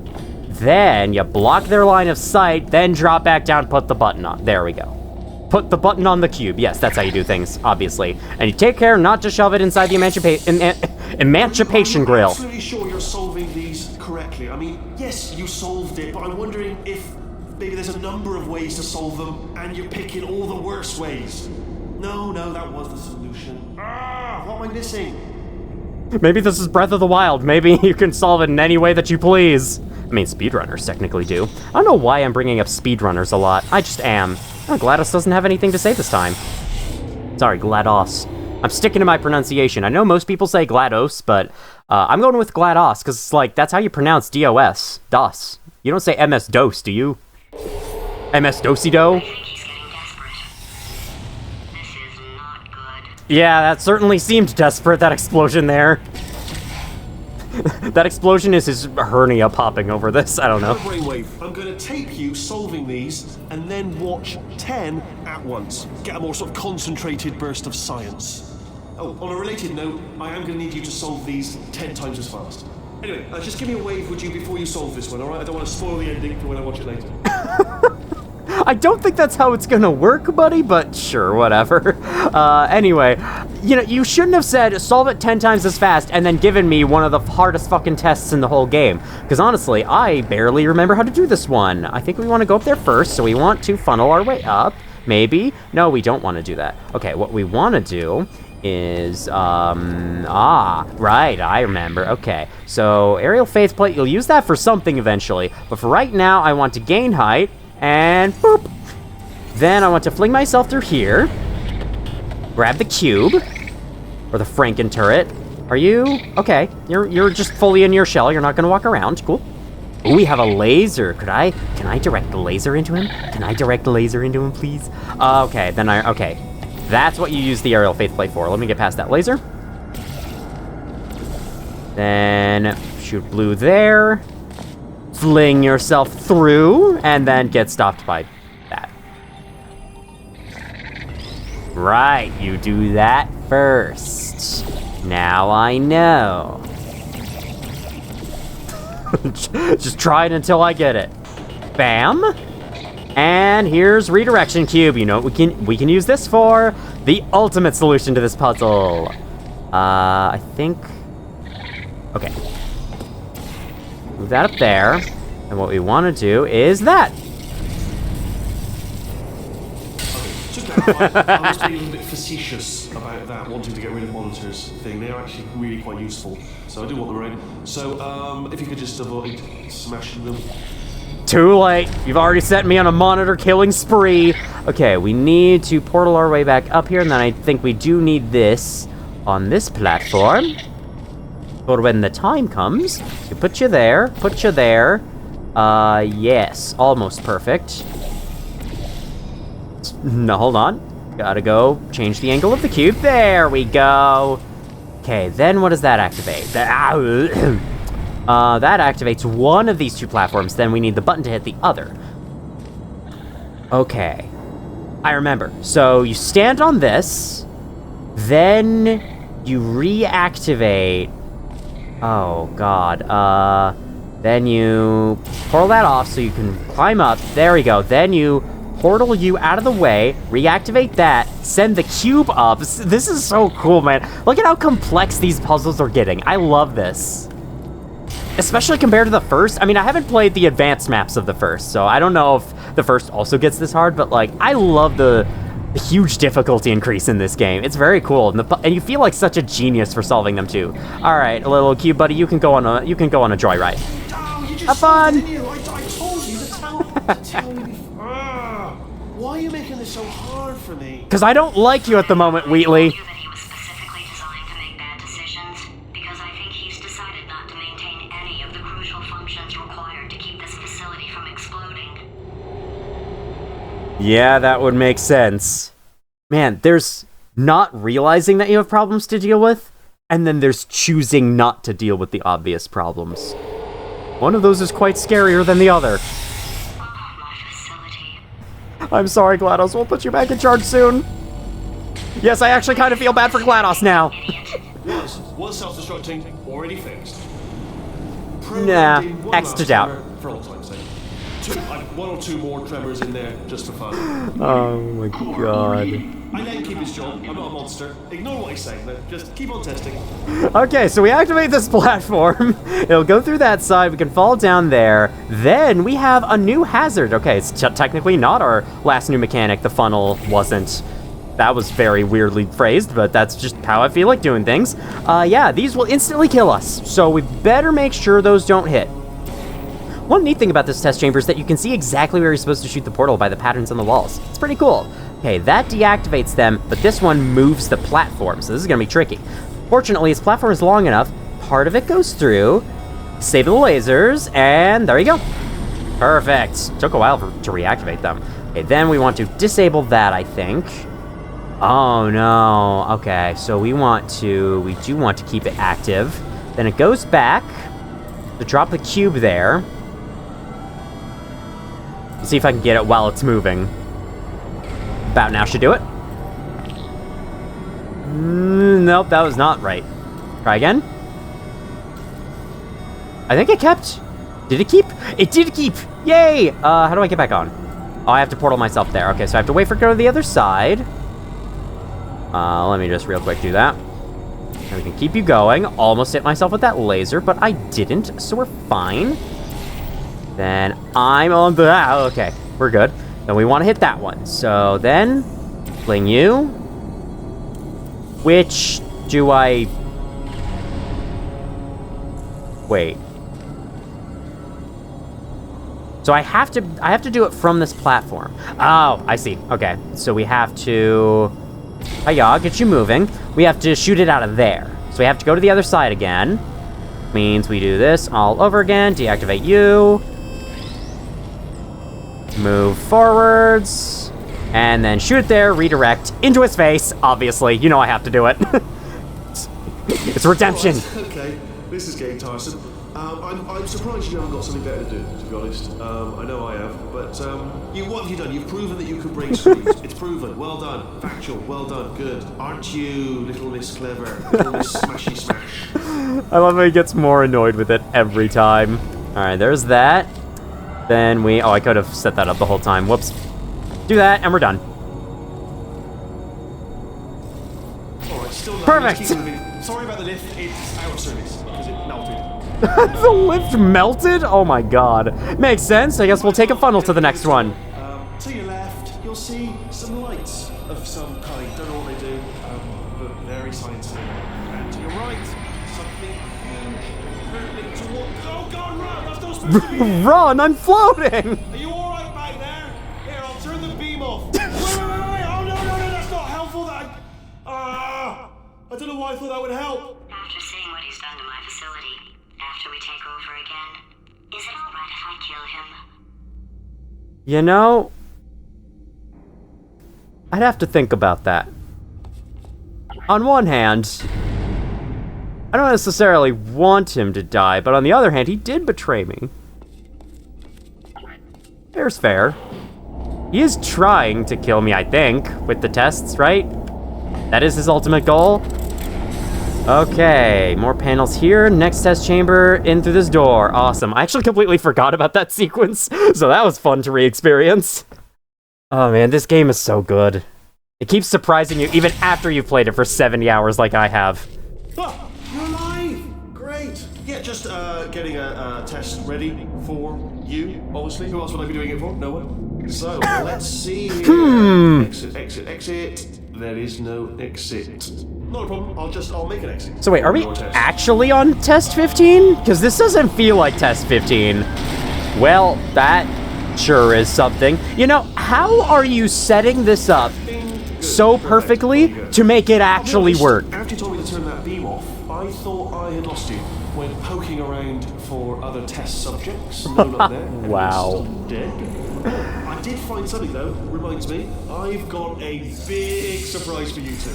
Speaker 1: Then you block their line of sight, then drop back down, put the button on. There we go. Put the button on the cube. Yes, that's how you do things, obviously. And you take care not to shove it inside the emancipation grill.
Speaker 5: I'm absolutely sure you're solving these correctly. I mean, yes, you solved it, but I'm wondering if maybe there's a number of ways to solve them, and you're picking all the worst ways. No, that was the solution. What am I missing?
Speaker 1: Maybe this is Breath of the Wild. Maybe you can solve it in any way that you please. I mean, speedrunners technically do. I don't know why I'm bringing up speedrunners a lot. I just am. Oh, GLaDOS doesn't have anything to say this time. Sorry, GLaDOS. I'm sticking to my pronunciation. I know most people say GLaDOS, but I'm going with GLaDOS, because it's like, that's how you pronounce DOS. DOS. You don't say MS-DOS, do you? MS-DOSI-DO? Yeah, that certainly seemed desperate, that explosion there. That explosion is his hernia popping over this, I don't know.
Speaker 5: Brainwave, I'm going to tape you solving these, and then watch 10 at once. Get a more sort of concentrated burst of science. Oh, on a related note, I am going to need you to solve these 10 times as fast. Anyway, just give me a wave, would you, before you solve this one, alright? I don't want to spoil the ending for when I watch it later.
Speaker 1: I don't think that's how it's gonna work, buddy, but sure, whatever. Anyway, you know, you shouldn't have said, solve it 10 times as fast, and then given me one of the hardest fucking tests in the whole game. Because honestly, I barely remember how to do this one. I think we want to go up there first, so we want to funnel our way up. Maybe? No, we don't want to do that. Okay, what we want to do is, right, I remember. Okay, so aerial faceplate, you'll use that for something eventually. But for right now, I want to gain height, and boop. Then I want to fling myself through here. Grab the cube. Or the Franken turret. Are you? Okay. You're just fully in your shell. You're not gonna walk around. Cool. Ooh, we have a laser. Can I direct the laser into him? Can I direct the laser into him, please? Okay, then okay. That's what you use the aerial faceplate for. Let me get past that laser. Then shoot blue there. fling yourself through and then get stopped by that. Right, you do that first. Now I know. Just try it until I get it. Bam. And here's redirection cube. You know what we can use this for? The ultimate solution to this puzzle. I think... Okay. Move that up there. And what we want to do is that.
Speaker 5: I was being a little bit facetious about that, wanting to get rid of monitors thing. They're actually really quite useful, so I do want them around. So, if you could just avoid smashing them.
Speaker 1: Too late. You've already set me on a monitor killing spree. Okay, we need to portal our way back up here, and then I think we do need this on this platform. For when the time comes, to put you there, yes, almost perfect. No, hold on. Gotta go change the angle of the cube. There we go. Okay, then what does that activate? That activates one of these two platforms. Then we need the button to hit the other. Okay. I remember. So you stand on this, then you reactivate... Oh, God. Then you portal that off so you can climb up. There we go. Then you portal you out of the way, reactivate that, send the cube up. This is so cool, man. Look at how complex these puzzles are getting. I love this. Especially compared to the first. I mean, I haven't played the advanced maps of the first, so I don't know if the first also gets this hard, but, like, I love the huge difficulty increase in this game. It's very cool, and you feel like such a genius for solving them, too. All right, little cube buddy, you can go on a joyride.
Speaker 5: Oh, you just
Speaker 1: Have fun!
Speaker 5: I told you to tell me before. Why are you making this so hard for me?
Speaker 1: Because I don't like you at the moment, Wheatley.
Speaker 2: That he was specifically designed to make bad decisions, because I think he's decided not to maintain any of the crucial functions required to keep this facility from exploding.
Speaker 1: Yeah, that would make sense. Man, there's not realizing that you have problems to deal with, and then there's choosing not to deal with the obvious problems. One of those is quite scarier than the other.
Speaker 2: My facility.
Speaker 1: I'm sorry, GLaDOS. We'll put you back in charge soon. Yes, I actually kind of feel bad for GLaDOS now.
Speaker 5: One self-destructing, already fixed.
Speaker 1: Nah, X to doubt.
Speaker 5: For all time's sake. One or two more tremors in there, just for fun.
Speaker 1: Oh my god.
Speaker 5: I let him keep his job. I'm not a monster. Ignore what he's saying, though. Just keep on testing.
Speaker 1: Okay, so we activate this platform. It'll go through that side. We can fall down there. Then we have a new hazard. Okay, it's technically not our last new mechanic. The funnel wasn't. That was very weirdly phrased, but that's just how I feel like doing things. Yeah, these will instantly kill us. So we better make sure those don't hit. One neat thing about this test chamber is that you can see exactly where you're supposed to shoot the portal by the patterns on the walls. It's pretty cool. Okay, that deactivates them, but this one moves the platform, so this is gonna be tricky. Fortunately, this platform is long enough, part of it goes through, save the lasers, and there you go. Perfect. Took a while to reactivate them. Okay, then we want to disable that, I think. Oh no, okay, so we do want to keep it active. Then it goes back to drop the cube there. See if I can get it while it's moving. About now should do it. Nope, that was not right. Try again. I think it kept. Did it keep? It did keep! Yay! How do I get back on? Oh, I have to portal myself there. Okay, so I have to wait for it to go to the other side. Let me just real quick do that. And we can keep you going. Almost hit myself with that laser, but I didn't, so we're fine. Then I'm on the... okay, we're good. Then we want to hit that one. So then, fling you. Which do I... Wait. So I have to do it from this platform. Oh, I see. Okay, so we have to... Hiya, get you moving. We have to shoot it out of there. So we have to go to the other side again. Means we do this all over again. Deactivate you. Move forwards. And then shoot it there, redirect into his face. Obviously, you know I have to do it. It's redemption.
Speaker 5: Right, okay, this is getting tiresome. I'm surprised you haven't got something better to do, to be honest. I know I have, but what have you done? You've proven that you can break screens. It's proven. Well done. Factual. Well done. Good. Aren't you, little Miss Clever? Little Miss Smashy Smash.
Speaker 1: I love how he gets more annoyed with it every time. Alright, there's that. Then oh, I could have set that up the whole time. Whoops. Do that, and we're done.
Speaker 5: Alright, still not.
Speaker 1: Perfect.
Speaker 5: Sorry about the lift. It's out of service because it melted.
Speaker 1: The lift melted? Oh my god. Makes sense. I guess we'll take a funnel to the next one.
Speaker 5: To your left, you'll see some lights of some kind. Don't know what they do, but very scientific. And to your right, something hurtling toward. Oh god, run! That's not supposed to be here.
Speaker 1: Run! I'm floating!
Speaker 5: Are you alright back there? Here, I'll turn the beam off. Wait! Oh no, that's not helpful. I don't know why I thought that would help.
Speaker 2: After seeing what he's done to my facility, after we take over again, is it alright if I kill him?
Speaker 1: You know, I'd have to think about that. On one hand, I don't necessarily want him to die, but on the other hand, he did betray me. Fair's fair. He is trying to kill me, I think, with the tests, right? That is his ultimate goal. Okay, more panels here. Next test chamber, in through this door. Awesome. I actually completely forgot about that sequence, so that was fun to re-experience. Oh man, this game is so good. It keeps surprising you even after you've played it for 70 hours like I have.
Speaker 5: Oh, you're alive! Great. Yeah, just getting a test ready for you, obviously. Who else would I be doing it for? No one. So, let's see here. Exit. There is no exit. Not a problem. I'll make an exit.
Speaker 1: So wait, are we actually on test 15? Because this doesn't feel like test 15. Well, that sure is something. You know, how are you setting this up so perfectly to make it actually work?
Speaker 5: After you told me to turn that beam off, I thought I had lost you. Went poking around for other test subjects. No, not there.
Speaker 1: Wow.
Speaker 5: Still dead. I did find something though. Reminds me, I've got a big surprise for you two.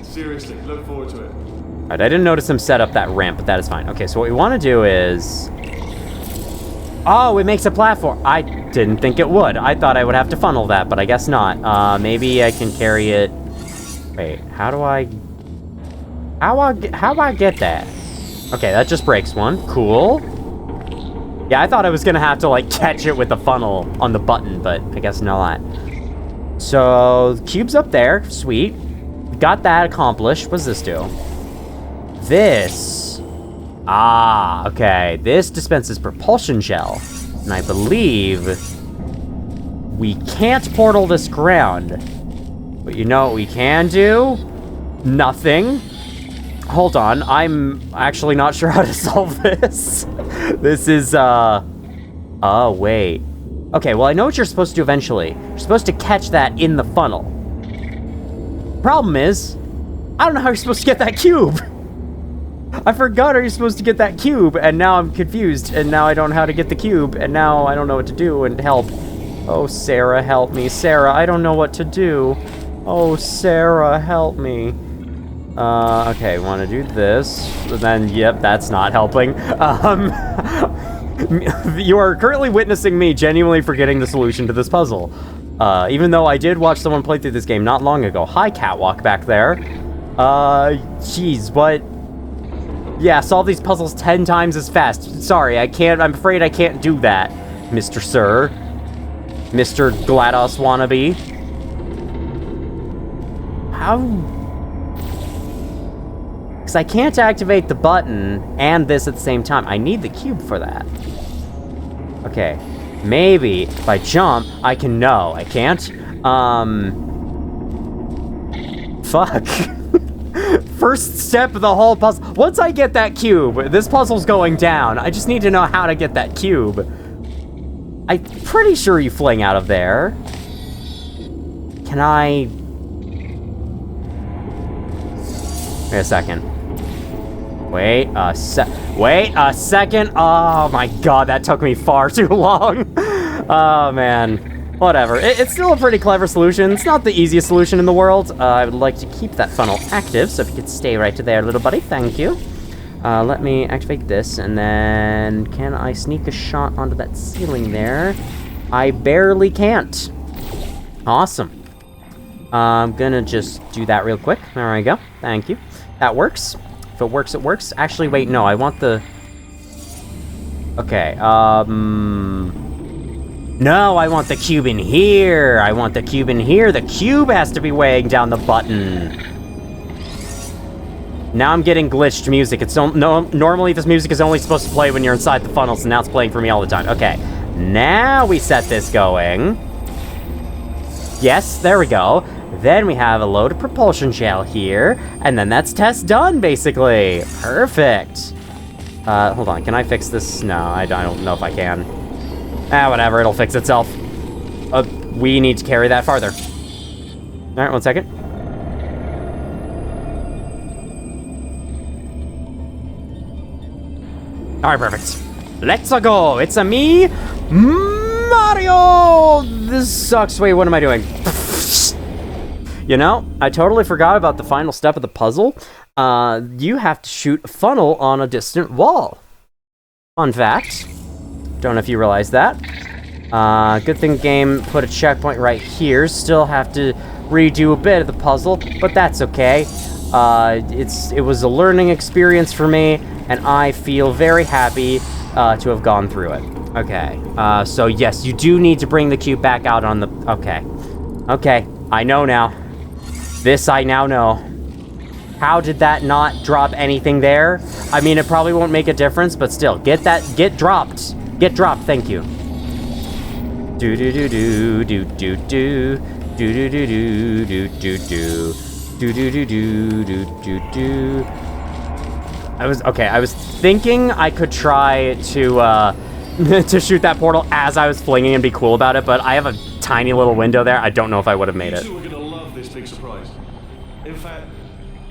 Speaker 5: Seriously, look forward to it.
Speaker 1: Alright, I didn't notice him set up that ramp, but that is fine. Okay, so what we want to do is... Oh, it makes a platform. I didn't think it would. I thought I would have to funnel that, but I guess not. Maybe I can carry it... Wait, how do I get that? Okay, that just breaks one. Cool. Yeah, I thought I was gonna have to, like, catch it with the funnel on the button, but I guess not. So, the cube's up there. Sweet. Got that accomplished. What does this do? This. Ah, okay. This dispenses propulsion gel. And I believe we can't portal this ground. But you know what we can do? Nothing. Hold on. I'm actually not sure how to solve this. This is, Oh, wait. Okay, well, I know what you're supposed to do eventually. You're supposed to catch that in the funnel. Problem is, I don't know how you're supposed to get that cube. I forgot how you're supposed to get that cube, and now I'm confused, and now I don't know how to get the cube, and now I don't know what to do, and help. Oh, Sarah, help me. Sarah, I don't know what to do. Oh, Sarah, help me. Okay, want to do this. Then, yep, that's not helping. You are currently witnessing me genuinely forgetting the solution to this puzzle. Even though I did watch someone play through this game not long ago. Hi, Catwalk back there. Jeez, but... Yeah, solve these puzzles 10 times as fast. Sorry, I'm afraid I can't do that, Mr. Sir. Mr. GLaDOS wannabe. How... Because I can't activate the button and this at the same time. I need the cube for that. Okay. Maybe if I jump, I can... No, I can't. Fuck. First step of the whole puzzle. Once I get that cube, this puzzle's going down. I just need to know how to get that cube. I'm pretty sure you fling out of there. Can I... Wait a second. Wait a second. Oh my god, that took me far too long. Oh man. Whatever. It's still a pretty clever solution. It's not the easiest solution in the world. I would like to keep that funnel active, so if you could stay right there, little buddy. Thank you. Let me activate this, and then can I sneak a shot onto that ceiling there? I barely can't. Awesome. I'm gonna just do that real quick. There we go. Thank you. That works. If it works, it works. Actually, wait, no, I want the... Okay, no, I want the cube in here. I want the cube in here. The cube has to be weighing down the button. Now I'm getting glitched music. It's no, normally this music is only supposed to play when you're inside the funnels, and now it's playing for me all the time. Okay, now we set this going. Yes, there we go. Then we have a load of propulsion gel here, and then that's test done, basically. Perfect. Hold on, can I fix this? No, I don't know if I can. Whatever, it'll fix itself. We need to carry that farther. All right, 1 second. All right, perfect. Let's go. It's a me, Mario. This sucks. Wait, what am I doing? You know, I totally forgot about the final step of the puzzle. You have to shoot a funnel on a distant wall. Fun fact. Don't know if you realize that. Good thing the game put a checkpoint right here. Still have to redo a bit of the puzzle, but that's okay. It was a learning experience for me, and I feel very happy to have gone through it. Okay, so yes, you do need to bring the cube back out on the... Okay, I know now. This I now know. How did that not drop anything there? I mean, it probably won't make a difference, but still, get dropped. Get dropped, thank you. Do do do do do do do do do do do do do do do do do do do. I was thinking I could try to to shoot that portal as I was flinging and be cool about it, but I have a tiny little window there. I don't know if I would have made it.
Speaker 5: You two are gonna love this big surprise. In fact,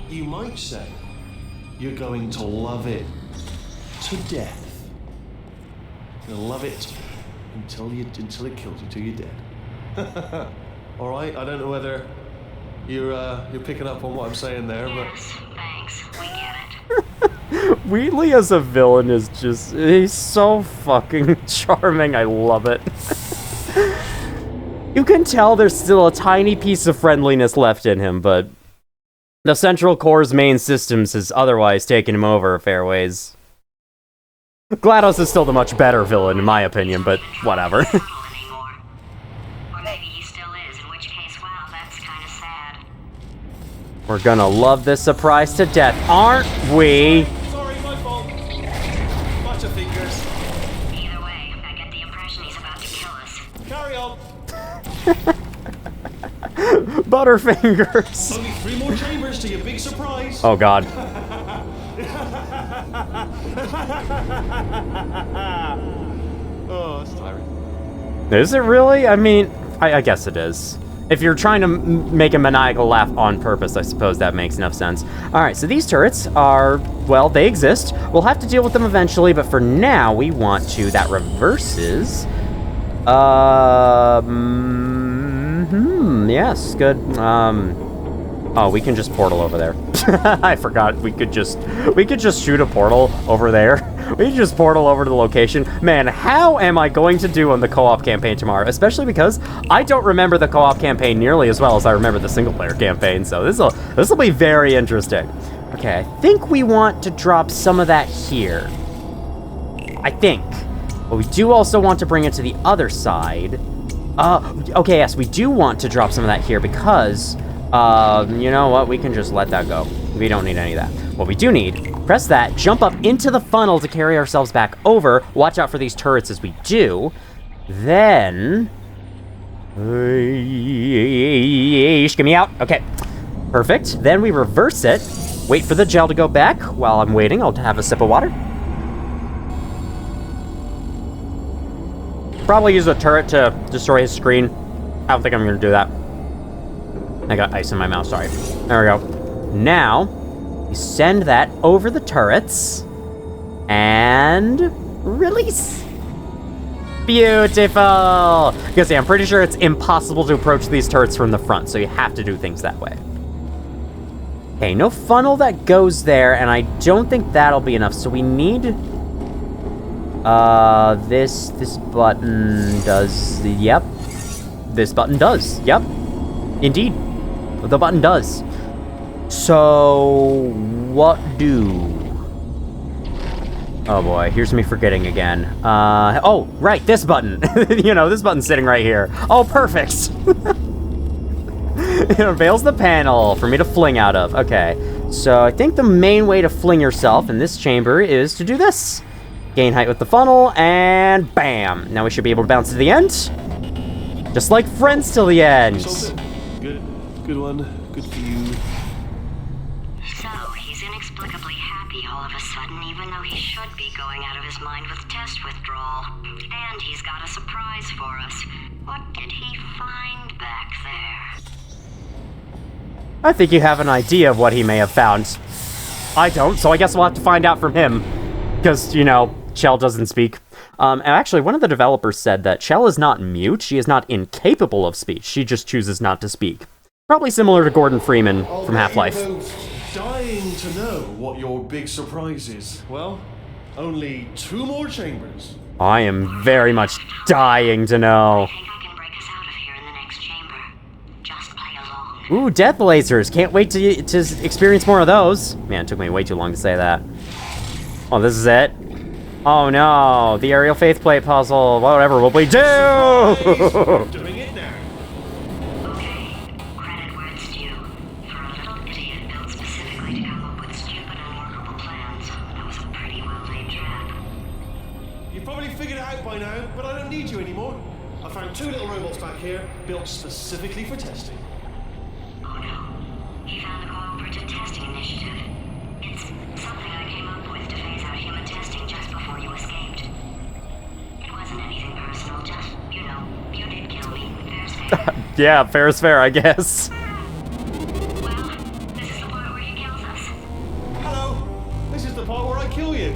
Speaker 5: you might say you're going to love it to death. You'll love it until it kills you till you're dead. All right. I don't know whether you're picking up on what I'm saying there,
Speaker 2: Yes, thanks. We get it.
Speaker 1: Wheatley as a villain is he's so fucking charming. I love it. You can tell there's still a tiny piece of friendliness left in him, but the Central Core's main systems has otherwise taken him over a fair ways. GLaDOS is still the much better villain, in my opinion, but whatever.
Speaker 2: Or maybe he still is, in which case, wow, that's kind of sad.
Speaker 1: We're gonna love this surprise to death, aren't we?
Speaker 5: Sorry, my fault. Bunch of fingers.
Speaker 2: Either way, I get the impression he's about to kill us.
Speaker 5: Carry on.
Speaker 1: Butterfingers.
Speaker 5: Only 3 more chambers to your big surprise.
Speaker 1: Oh god.
Speaker 5: Oh, that's tiring.
Speaker 1: Is it really? I mean, I guess it is. If you're trying to make a maniacal laugh on purpose, I suppose that makes enough sense. Alright, so these turrets are, well, they exist. We'll have to deal with them eventually, but for now, we want to. That reverses. Yes, good. Oh, we can just portal over there. I forgot we could just shoot a portal over there. We can just portal over to the location. Man, how am I going to do on the co-op campaign tomorrow? Especially because I don't remember the co-op campaign nearly as well as I remember the single-player campaign, so this will be very interesting. Okay, I think we want to drop some of that here. I think. But we do also want to bring it to the other side. Okay, yes, we do want to drop some of that here because, you know what? We can just let that go. We don't need any of that. What we do need, press that, jump up into the funnel to carry ourselves back over. Watch out for these turrets as we do. Then... Get me out. Okay, perfect. Then we reverse it. Wait for the gel to go back. While I'm waiting, I'll have a sip of water. Probably use a turret to destroy his screen. I don't think I'm going to do that. I got ice in my mouth, sorry. There we go. Now, we send that over the turrets. And... release! Beautiful! Because yeah, I'm pretty sure it's impossible to approach these turrets from the front, so you have to do things that way. Okay, no funnel that goes there, and I don't think that'll be enough. So we need... this button does... Yep. This button does. Yep. Indeed. The button does. So... what do... Oh boy, here's me forgetting again. Oh, right, this button. You know, this button's sitting right here. Oh, perfect. It unveils the panel for me to fling out of. Okay, so I think the main way to fling yourself in this chamber is to do this. Gain height with the funnel, and bam. Now we should be able to bounce to the end. Just like Friends till the end.
Speaker 5: Good one. Good for you.
Speaker 2: So, he's inexplicably happy all of a sudden, even though he should be going out of his mind with test withdrawal. And he's got a surprise for us. What did he find back there?
Speaker 1: I think you have an idea of what he may have found. I don't, so I guess we'll have to find out from him. Because, you know, Chell doesn't speak. Actually, one of the developers said that Chell is not mute, she is not incapable of speech, she just chooses not to speak. Probably similar to Gordon Freeman from Half-Life.
Speaker 5: Dying to know what your big surprise is. Well, only 2 more chambers.
Speaker 1: I am very much dying to know.
Speaker 2: I think I can break us out of here in the next chamber. Just play along.
Speaker 1: Ooh, death lasers. Can't wait to experience more of those. Man, it took me way too long to say that. Oh, this is it? Oh no, the aerial faith plate puzzle. Whatever will we do?
Speaker 5: Doing it now.
Speaker 2: Okay, credit where it's due. For a little idiot built specifically to come up with stupid and unworkable plans, that was a pretty well-laid trap.
Speaker 5: You've probably figured it out by now, but I don't need you anymore. I found 2 little robots back here, built specifically for testing.
Speaker 2: Oh no, he found the cooperative testing initiative. It's something I came up with to phase out human testing just before you escaped. It wasn't anything personal, just, you know, you did kill me. Fair's fair.
Speaker 1: Yeah, fair is fair, I guess.
Speaker 2: Well, this is the part where he kills us.
Speaker 5: Hello, this is the part where I kill you.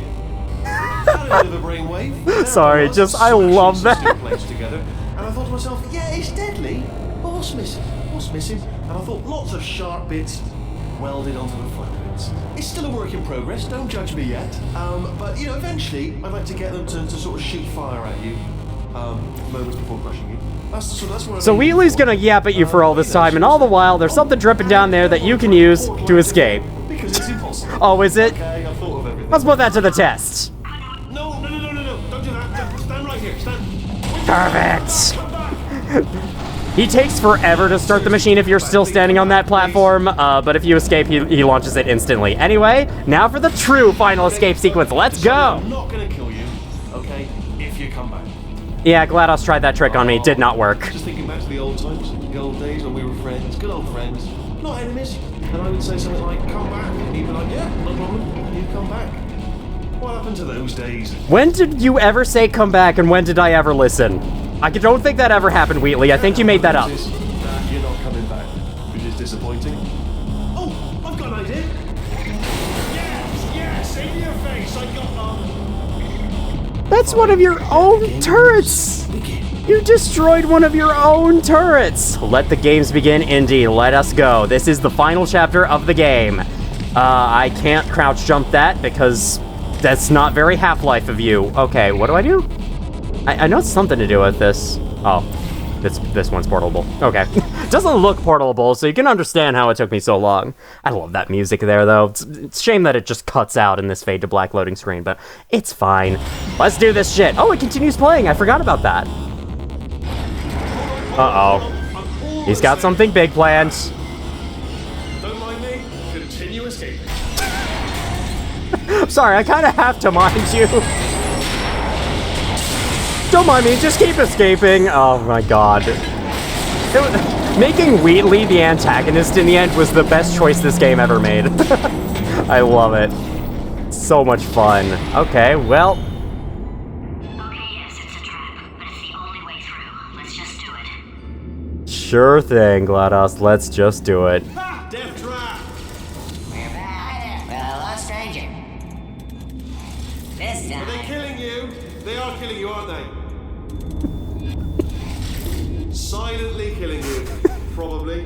Speaker 5: Had a bit of a brainwave. There
Speaker 1: Sorry,
Speaker 5: I was,
Speaker 1: just- I
Speaker 5: smashing
Speaker 1: love
Speaker 5: some
Speaker 1: that.
Speaker 5: steel plates together, and I thought to myself, yeah, it's deadly, but what's missing? What's missing? And I thought lots of sharp bits welded onto the flat bits. It's still a work in progress. Don't judge me yet. But you know, eventually, I'd like to get them to sort of shoot fire at you. Moments before crushing you. That's what
Speaker 1: So Wheatley's gonna yap at you for all this time, and all the while, there's something dripping down there that you can use to escape.
Speaker 5: Because it's impossible.
Speaker 1: Oh, is it?
Speaker 5: Okay, I've thought of everything.
Speaker 1: Let's put that to the test.
Speaker 5: No. Don't do that. Stand right here. Stand.
Speaker 1: Perfect.
Speaker 5: Come back.
Speaker 1: He takes forever to start the machine if you're still standing on that platform, but if you escape, he launches it instantly. Anyway, now for the true final escape sequence. Let's go!
Speaker 5: I'm not gonna kill you, okay, if you come back.
Speaker 1: Yeah, GLaDOS tried that trick on me. Did not work.
Speaker 5: Just thinking back to the old times, the old days when we were friends, good old friends, not enemies. And I would say something like, come back. And he'd be like, yeah, no problem, you come back. What happened to those days?
Speaker 1: When did you ever say come back, and when did I ever listen? I don't think that ever happened, Wheatley. I think you made that up.
Speaker 5: You're not coming back, which is disappointing. Oh, I've got an idea. Yes, in your face. I got
Speaker 1: That's one of your own turrets! You destroyed one of your own turrets! Let the games begin, indeed. Let us go. This is the final chapter of the game. I can't crouch jump that because that's not very Half-Life of you. Okay, what do I do? I know it's something to do with this. Oh, this one's portable. Okay. Doesn't look portable, so you can understand how it took me so long. I love that music there, though. It's a shame that it just cuts out in this fade to black loading screen, but it's fine. Let's do this shit. Oh, it continues playing. I forgot about that. Uh-oh. He's got something big planned.
Speaker 5: Don't mind me. Continue escaping.
Speaker 1: Sorry, I kind of have to mind you. Don't mind me, just keep escaping. Oh my god. Making Wheatley the antagonist in the end was the best choice this game ever made. I love it. So much fun. Okay, well.
Speaker 2: Okay, yes, it's a trap, but it's the only way through. Let's just do it.
Speaker 1: Sure thing, GLaDOS. Let's just do it.
Speaker 5: Ha! Death trap!
Speaker 7: We're back. Hello, stranger. This
Speaker 5: Are they
Speaker 7: time.
Speaker 5: killing you? They are killing you, aren't they? Silently killing you. Probably.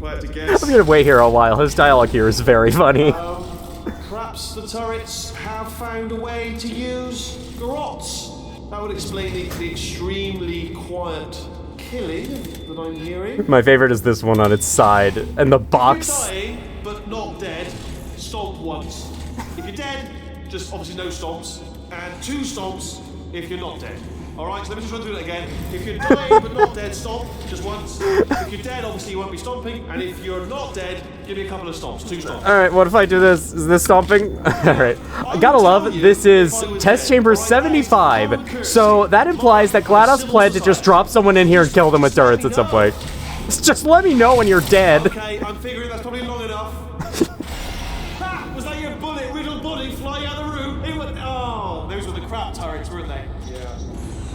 Speaker 5: if I had to guess.
Speaker 1: I'm gonna wait here a while. His dialogue here is very funny.
Speaker 5: Perhaps the turrets have found a way to use garrots. That would explain the extremely quiet killing that I'm hearing.
Speaker 1: My favorite is this one on its side, and the box.
Speaker 5: If you're dying, but not dead, stomp once. If you're dead, just obviously no stomps, and 2 stomps if you're not dead. Alright, so let me just run through that again. If you're dying but not dead, stomp, just once. If you're dead, obviously you won't be stomping, and if you're not dead, give me a couple of stomps, 2 stomps.
Speaker 1: Alright, what if I do this? Is this stomping? Alright. I gotta love, this is test chamber 75, so that implies that GLaDOS planned to just drop someone in here and kill them with turrets at some point. Just let me know when you're dead.
Speaker 5: Okay, I'm figuring that's probably long enough. Ha! Was that your bullet, riddled body flying out of the room? It went, oh, those were the crap turrets, weren't they? Yeah.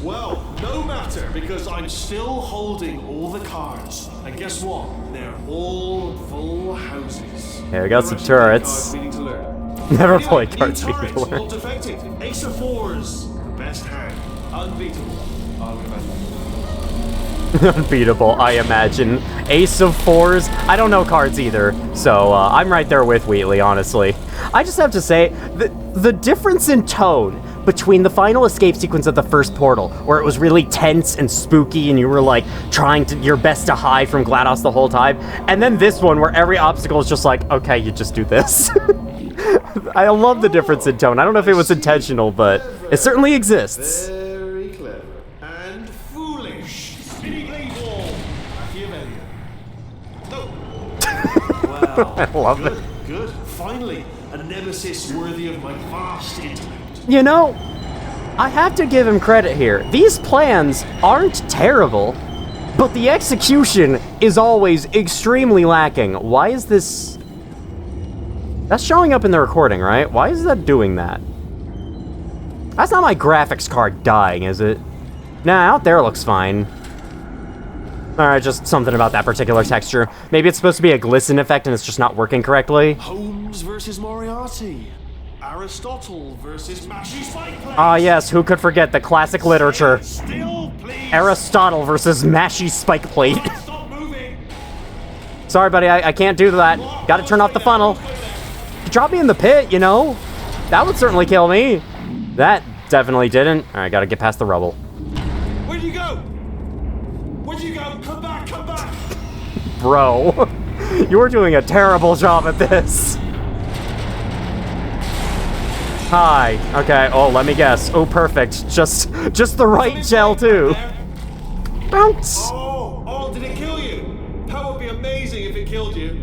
Speaker 5: Well, no matter, because I'm still holding all the cards. And guess what? They're all full houses.
Speaker 1: Here, we got some turrets. Never played cards meaning to learn.
Speaker 5: Defective. Ace of 4s. Best hand. Unbeatable. I would imagine.
Speaker 1: Unbeatable, I imagine. Ace of 4s. I don't know cards either, so I'm right there with Wheatley, honestly. I just have to say, the difference in tone between the final escape sequence of the first Portal, where it was really tense and spooky and you were like trying your best to hide from GLaDOS the whole time, and then this one where every obstacle is just like, okay, you just do this. I love the difference in tone. I don't know if it was intentional, but it certainly exists.
Speaker 5: Very clever. And foolish. Spinny blade wall. Machiavellian. No. Wow.
Speaker 1: I love it.
Speaker 5: Good. Finally, a nemesis worthy of my vast intellect.
Speaker 1: You know, I have to give him credit here. These plans aren't terrible, but the execution is always extremely lacking. Why is this... That's showing up in the recording, right? Why is that doing that? That's not my graphics card dying, is it? Nah, out there it looks fine. Alright, just something about that particular texture. Maybe it's supposed to be a glisten effect and it's just not working correctly.
Speaker 5: Holmes versus Moriarty. Aristotle versus Mashy Spike Plate.
Speaker 1: Ah yes, who could forget the classic literature.
Speaker 5: Still, please.
Speaker 1: Aristotle versus Mashy Spike Plate.
Speaker 5: Stop moving.
Speaker 1: Sorry, buddy, I can't do that. Gotta turn off the funnel. Drop me in the pit, you know? That would certainly kill me. That definitely didn't. Alright, gotta get past the rubble.
Speaker 5: Where'd you go? Where'd you go? Come back, come back.
Speaker 1: Bro, you're doing a terrible job at this. Hi. Okay, oh, let me guess. Oh, perfect. Just the right gel, too. Bounce.
Speaker 5: Oh, did it kill you? That would be amazing if it killed you.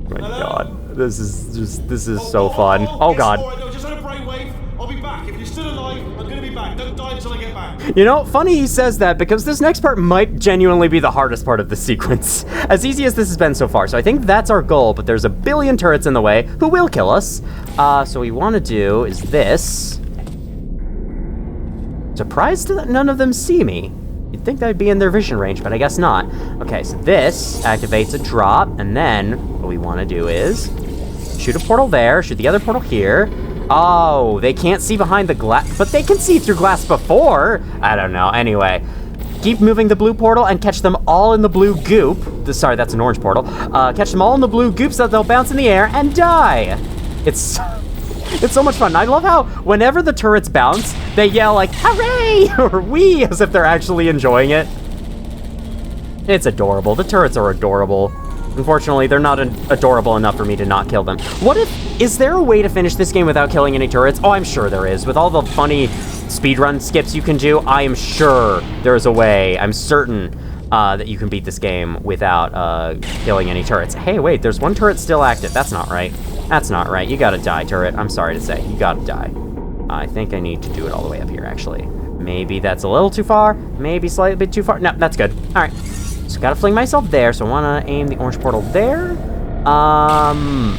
Speaker 1: My God, this is so fun. Oh God.
Speaker 5: No, just had a brainwave. I'll be back. If you're still alive, I'm gonna be back. Don't die until I get back.
Speaker 1: You know, funny he says that because this next part might genuinely be the hardest part of the sequence. As easy as this has been so far, so I think that's our goal, but there's a billion turrets in the way who will kill us. So what we want to do is this. Surprised that none of them see me. You'd think that'd be in their vision range, but I guess not. Okay, so this activates a drop, and then what we want to do is shoot a portal there, shoot the other portal here. Oh, they can't see behind the glass, but they can see through glass before. I don't know. Anyway, keep moving the blue portal and catch them all in the blue goop. Sorry, that's an orange portal. Catch them all in the blue goop so that they'll bounce in the air and die. It's so much fun. I love how whenever the turrets bounce, they yell like, hooray, or wee, as if they're actually enjoying it. It's adorable. The turrets are adorable. Unfortunately, they're not adorable enough for me to not kill them. Is there a way to finish this game without killing any turrets? Oh, I'm sure there is. With all the funny speedrun skips you can do, I am sure there's a way. I'm certain that you can beat this game without killing any turrets. Hey, wait, there's one turret still active. That's not right. That's not right. You gotta die, turret. I'm sorry to say. You gotta die. I think I need to do it all the way up here, actually. Maybe that's a little too far. Maybe slightly bit too far. No, that's good. All right. So gotta fling myself there. So I want to aim the orange portal there. Oh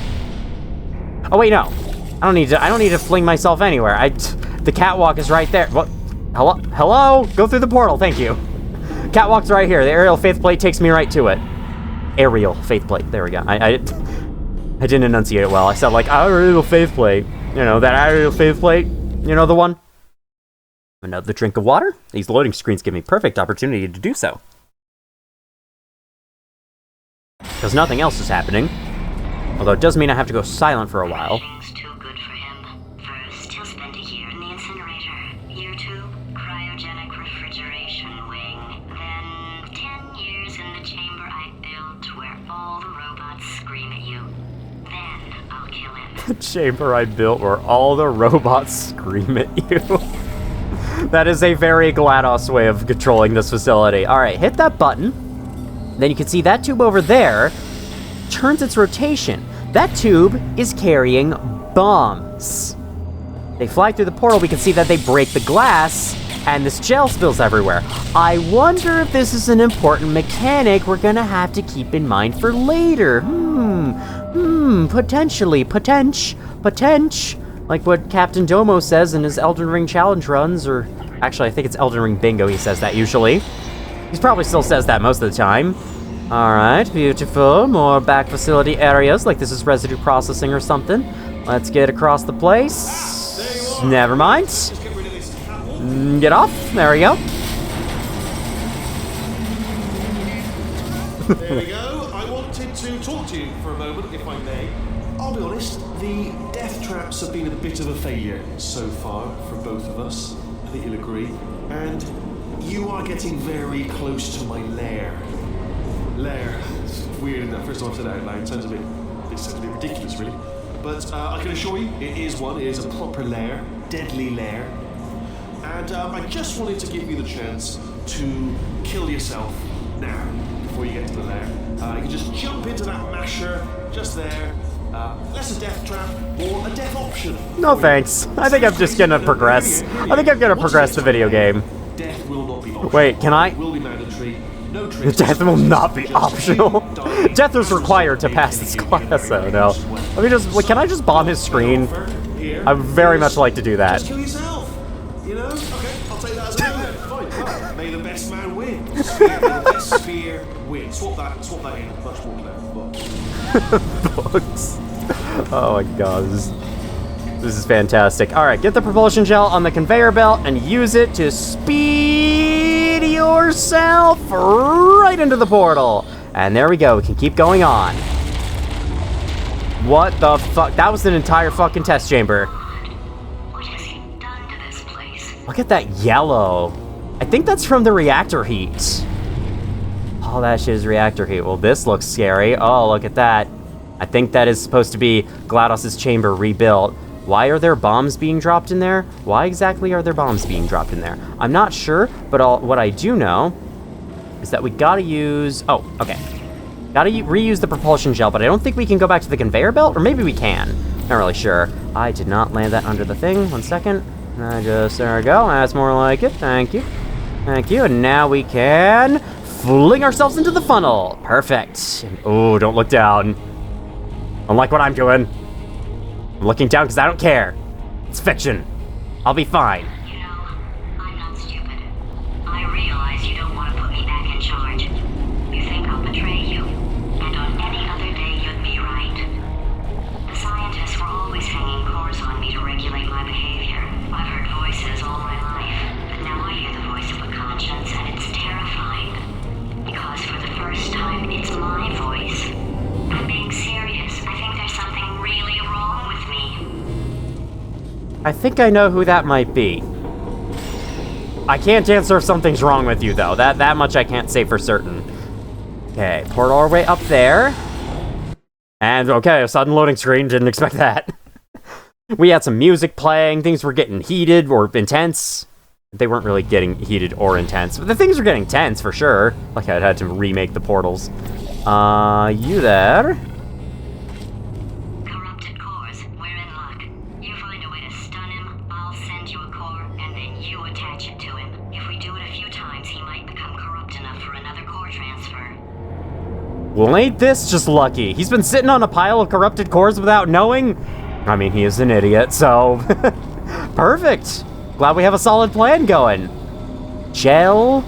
Speaker 1: wait, no. I don't need to fling myself anywhere. The catwalk is right there. What? Hello? Go through the portal. Thank you. Catwalk's right here. The aerial faith plate takes me right to it. Aerial faith plate. There we go. I didn't enunciate it well. I said like aerial faith plate. You know, that aerial faith plate. You know the one? Another drink of water. These loading screens give me perfect opportunity to do so. because nothing else is happening. Although it does mean I have to go silent for a while.
Speaker 2: Everything's too good for him. First, he'll spend a year in the incinerator. Year 2, cryogenic refrigeration wing. Then 10 years in the chamber I built where all the robots scream at you. Then I'll kill him.
Speaker 1: The chamber I built where all the robots scream at you. That is a very GLaDOS way of controlling this facility. Alright, hit that button. Then you can see that tube over there turns its rotation. That tube is carrying bombs. They fly through the portal, we can see that they break the glass, and this gel spills everywhere. I wonder if this is an important mechanic we're gonna have to keep in mind for later. Potentially. Like what Captain Domo says in his Elden Ring challenge runs, or actually I think it's Elden Ring Bingo he says that usually. He probably still says that most of the time. Alright, beautiful. More back facility areas, like this is residue processing or something. Let's get across the place. Never mind. Get off. There we go.
Speaker 5: There we go. I wanted to talk to you for a moment, if I may. I'll be honest, the death traps have been a bit of a failure so far for both of us. I think you'll agree. And you are getting very close to my lair. Lair. It's weird, isn't it? First time I've said that out loud. It sounds a bit ridiculous, really. But I can assure you, it is one. It is a proper lair. Deadly lair. And I just wanted to give you the chance to kill yourself now, before you get to the lair. You can just jump into that masher, just there. Less a death trap, or a death option.
Speaker 1: No thanks. I think I'm just gonna progress. I think I'm gonna progress the video game.
Speaker 5: Death will not be optional.
Speaker 1: Wait, can I?
Speaker 5: It will be mandatory. No tricks.
Speaker 1: Death will not be optional. Death is required to pass this class. Oh no. Let me just. Can I just bomb his screen? I would very much like to do that.
Speaker 5: Just kill yourself. You know? Okay, I'll take that as a no. Fine. Well, may the best man win. May the best spear win. Swap that in. Much more clever.
Speaker 1: Books. Oh my god, this is fantastic. Alright, get the propulsion gel on the conveyor belt and use it to speed yourself right into the portal. And there we go, we can keep going on. What the fuck? That was an entire fucking test chamber.
Speaker 2: What has he done to this place?
Speaker 1: Look at that yellow. I think that's from the reactor heat. Oh, that shit is reactor heat. Well, this looks scary. Oh, look at that. I think that is supposed to be GLaDOS's chamber rebuilt. Why are there bombs being dropped in there? Why exactly are there bombs being dropped in there? I'm not sure, but what I do know is that we gotta use... Oh, okay. Gotta reuse the propulsion gel, but I don't think we can go back to the conveyor belt, or maybe we can. Not really sure. I did not land that under the thing. 1 second. There we go. That's more like it. Thank you. Thank you. And now we can fling ourselves into the funnel. Perfect. Oh, don't look down. Unlike what I'm doing. I'm looking down because I don't care. It's fiction. I'll be fine.
Speaker 2: You know, I'm not stupid. I realize you don't want to put me back in charge. You think I'll betray you. And on any other day, you'd be right. The scientists were always hanging cores on me to regulate my behavior. I've heard voices all my life, but now I hear the voice of a conscience, and it's terrifying. Because for the first time, it's my voice. I'm being serious. I think there's something really wrong with me.
Speaker 1: I think I know who that might be. I can't answer if something's wrong with you, though. That much I can't say for certain. Okay, portal our way up there. And, okay, a sudden loading screen. Didn't expect that. We had some music playing. Things were getting heated or intense. They weren't really getting heated or intense, but the things were getting tense, for sure. Like I had to remake the portals. You there?
Speaker 2: Corrupted cores, we're in luck. You find a way to stun him, I'll send you a core, and then you attach it to him. If we do it a few times, he might become corrupt enough for another core transfer.
Speaker 1: Well, ain't this just lucky? He's been sitting on a pile of corrupted cores without knowing? I mean, he is an idiot, so... Perfect! Glad we have a solid plan going. Gel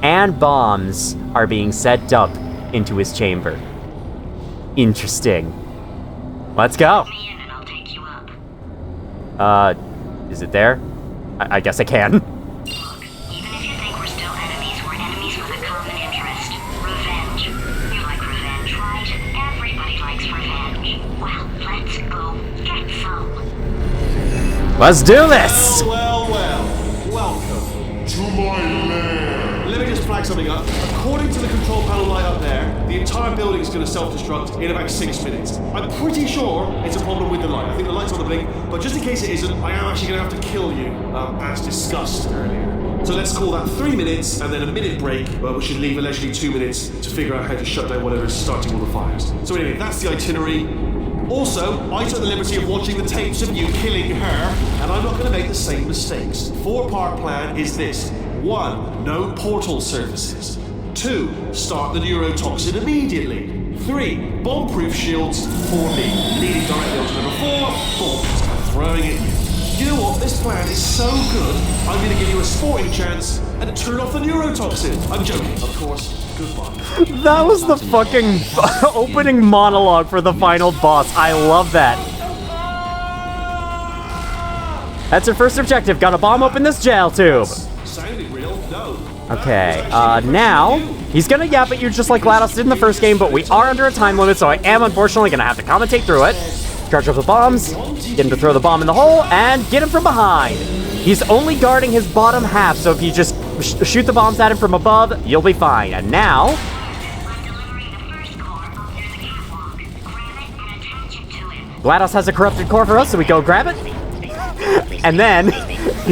Speaker 1: and bombs are being set up into his chamber. Interesting. Let's go.
Speaker 2: Let me in and I'll take you up.
Speaker 1: Is it there? I guess I can.
Speaker 2: Look, even if you think we're still enemies with a common interest. Revenge. You like revenge, right?
Speaker 1: Let's do this!
Speaker 5: Well, welcome to my lair. Let me just flag something up. According to the control panel light up there, the entire building is going to self-destruct in about 6 minutes. I'm pretty sure it's a problem with the light. I think the light's on the blink, but just in case it isn't, I am actually going to have to kill you, as discussed earlier. So let's call that 3 minutes and then a minute break, which should leave allegedly 2 minutes to figure out how to shut down whatever's starting all the fires. So anyway, that's the itinerary. Also, I took the liberty of watching the tapes of you killing her, and I'm not going to make the same mistakes. 4-part plan is this. 1. No portal services. 2. Start the neurotoxin immediately. 3. Bomb-proof shields for me. Leading directly on to number 4. Boom. Just kind of throwing it in. You know what? This plan is so good, I'm going to give you a sporting chance and turn off the neurotoxin. I'm joking, of course. Goodbye.
Speaker 1: That was the fucking opening monologue for the final boss. I love that. That's your first objective. Gotta bomb open this jail tube.
Speaker 5: Sounded real? No.
Speaker 1: Okay, now, he's gonna yap at you just like GLaDOS did in the first game, but we are under a time limit, so I am unfortunately gonna have to commentate through it. Charge up the bombs, get him to throw the bomb in the hole, and get him from behind. He's only guarding his bottom half, so if you just shoot the bombs at him from above, you'll be fine. And now... GLaDOS has a corrupted core for us, so we go grab it. And then,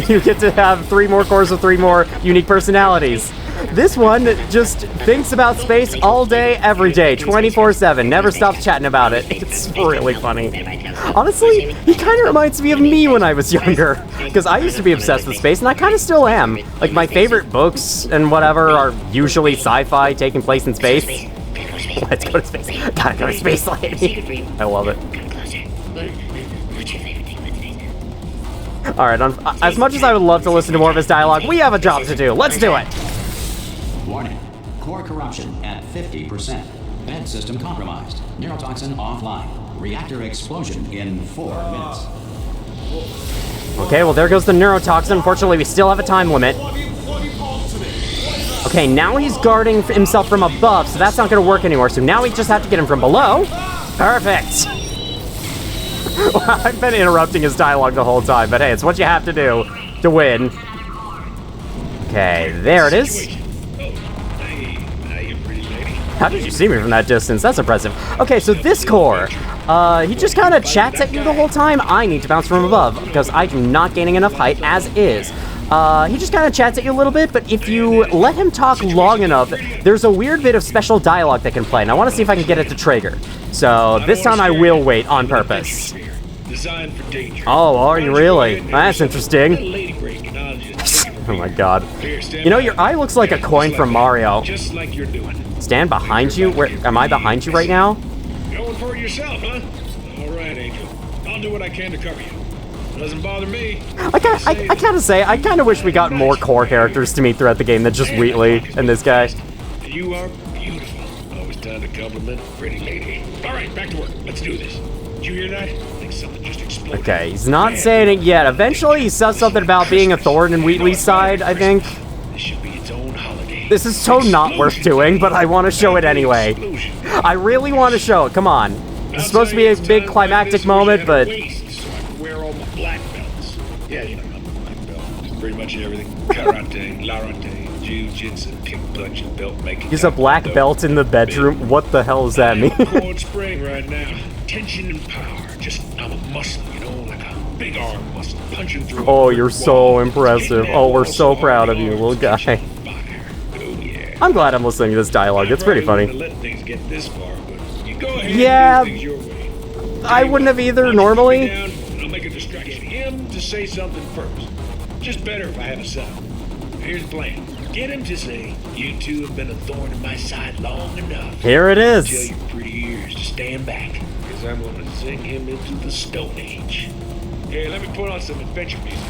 Speaker 1: you get to have 3 more cores with 3 more unique personalities. This one just thinks about space all day, every day, 24/7, never stops chatting about it. It's really funny. Honestly, he kind of reminds me of me when I was younger, because I used to be obsessed with space, and I kind of still am. Like, my favorite books and whatever are usually sci-fi taking place in space. Let's go to space. Gotta go to space, lady. I love it. Alright, as much as I would love to listen to more of his dialogue, we have a job to do. Let's do it!
Speaker 6: Warning. Core corruption at 50%. Vent system compromised. Neurotoxin offline. Reactor explosion in 4 minutes.
Speaker 1: Okay, well there goes the neurotoxin. Unfortunately, we still have a time limit. Okay, now he's guarding himself from above, so that's not going to work anymore. So now we just have to get him from below. Perfect! I've been interrupting his dialogue the whole time, but hey, it's what you have to do to win. Okay, there it is. How did you see me from that distance? That's impressive. Okay, so this core, he just kind of chats at you the whole time. I need to bounce from above because I'm not gaining enough height as is. He just kind of chats at you a little bit, but if you let him talk long enough, there's a weird bit of special dialogue that can play, and I want to see if I can get it to trigger. So this time I will wait on purpose. Oh, are you really? That's interesting. Oh my god. You know, your eye looks like a coin from Mario.
Speaker 8: Just like you're doing.
Speaker 1: Stand behind you? Where am I behind you right now?
Speaker 8: Going for it yourself, huh? All right, Angel. I'll do what I can to cover you. Doesn't bother me.
Speaker 1: I gotta say, I kind of wish we got more core characters to meet throughout the game than just Wheatley and this guy.
Speaker 8: You are beautiful. Always time to compliment a pretty lady. All right, back to work. Let's do this. Did you hear that? I think something just exploded.
Speaker 1: Okay, he's not saying it yet. Eventually, he says something about being a thorn in Wheatley's side, I think.
Speaker 8: This should be its own holiday.
Speaker 1: This is so not worth doing, but I want to show it anyway. I really want to show it. Come on. It's supposed to be a big climactic moment, but...
Speaker 8: Wear all my black belts. Yeah, you know, my black belt. Pretty much everything. Karate, larate, jiu-jitsu, kickpunching, belt making.
Speaker 1: He's a black belt in the bedroom. What the hell does that mean?
Speaker 8: Cold spring right now. Tension and power. Just, I'm a muscle, you know, like a big arm muscle punching through.
Speaker 1: Oh, you're so impressive. Oh, we're so proud of you, little guy. I'm glad I'm listening to this dialogue. It's pretty funny. Yeah, I wouldn't have either normally.
Speaker 8: I'll make a distraction. Him to say something first. Just better if I have a setup. Here's the plan. Get him to say, you two have been a thorn in my side long enough.
Speaker 1: Here it is.
Speaker 8: Tell your pretty ears to stand back, because I'm going to sing him into the Stone Age. Hey, let me put on some adventure music.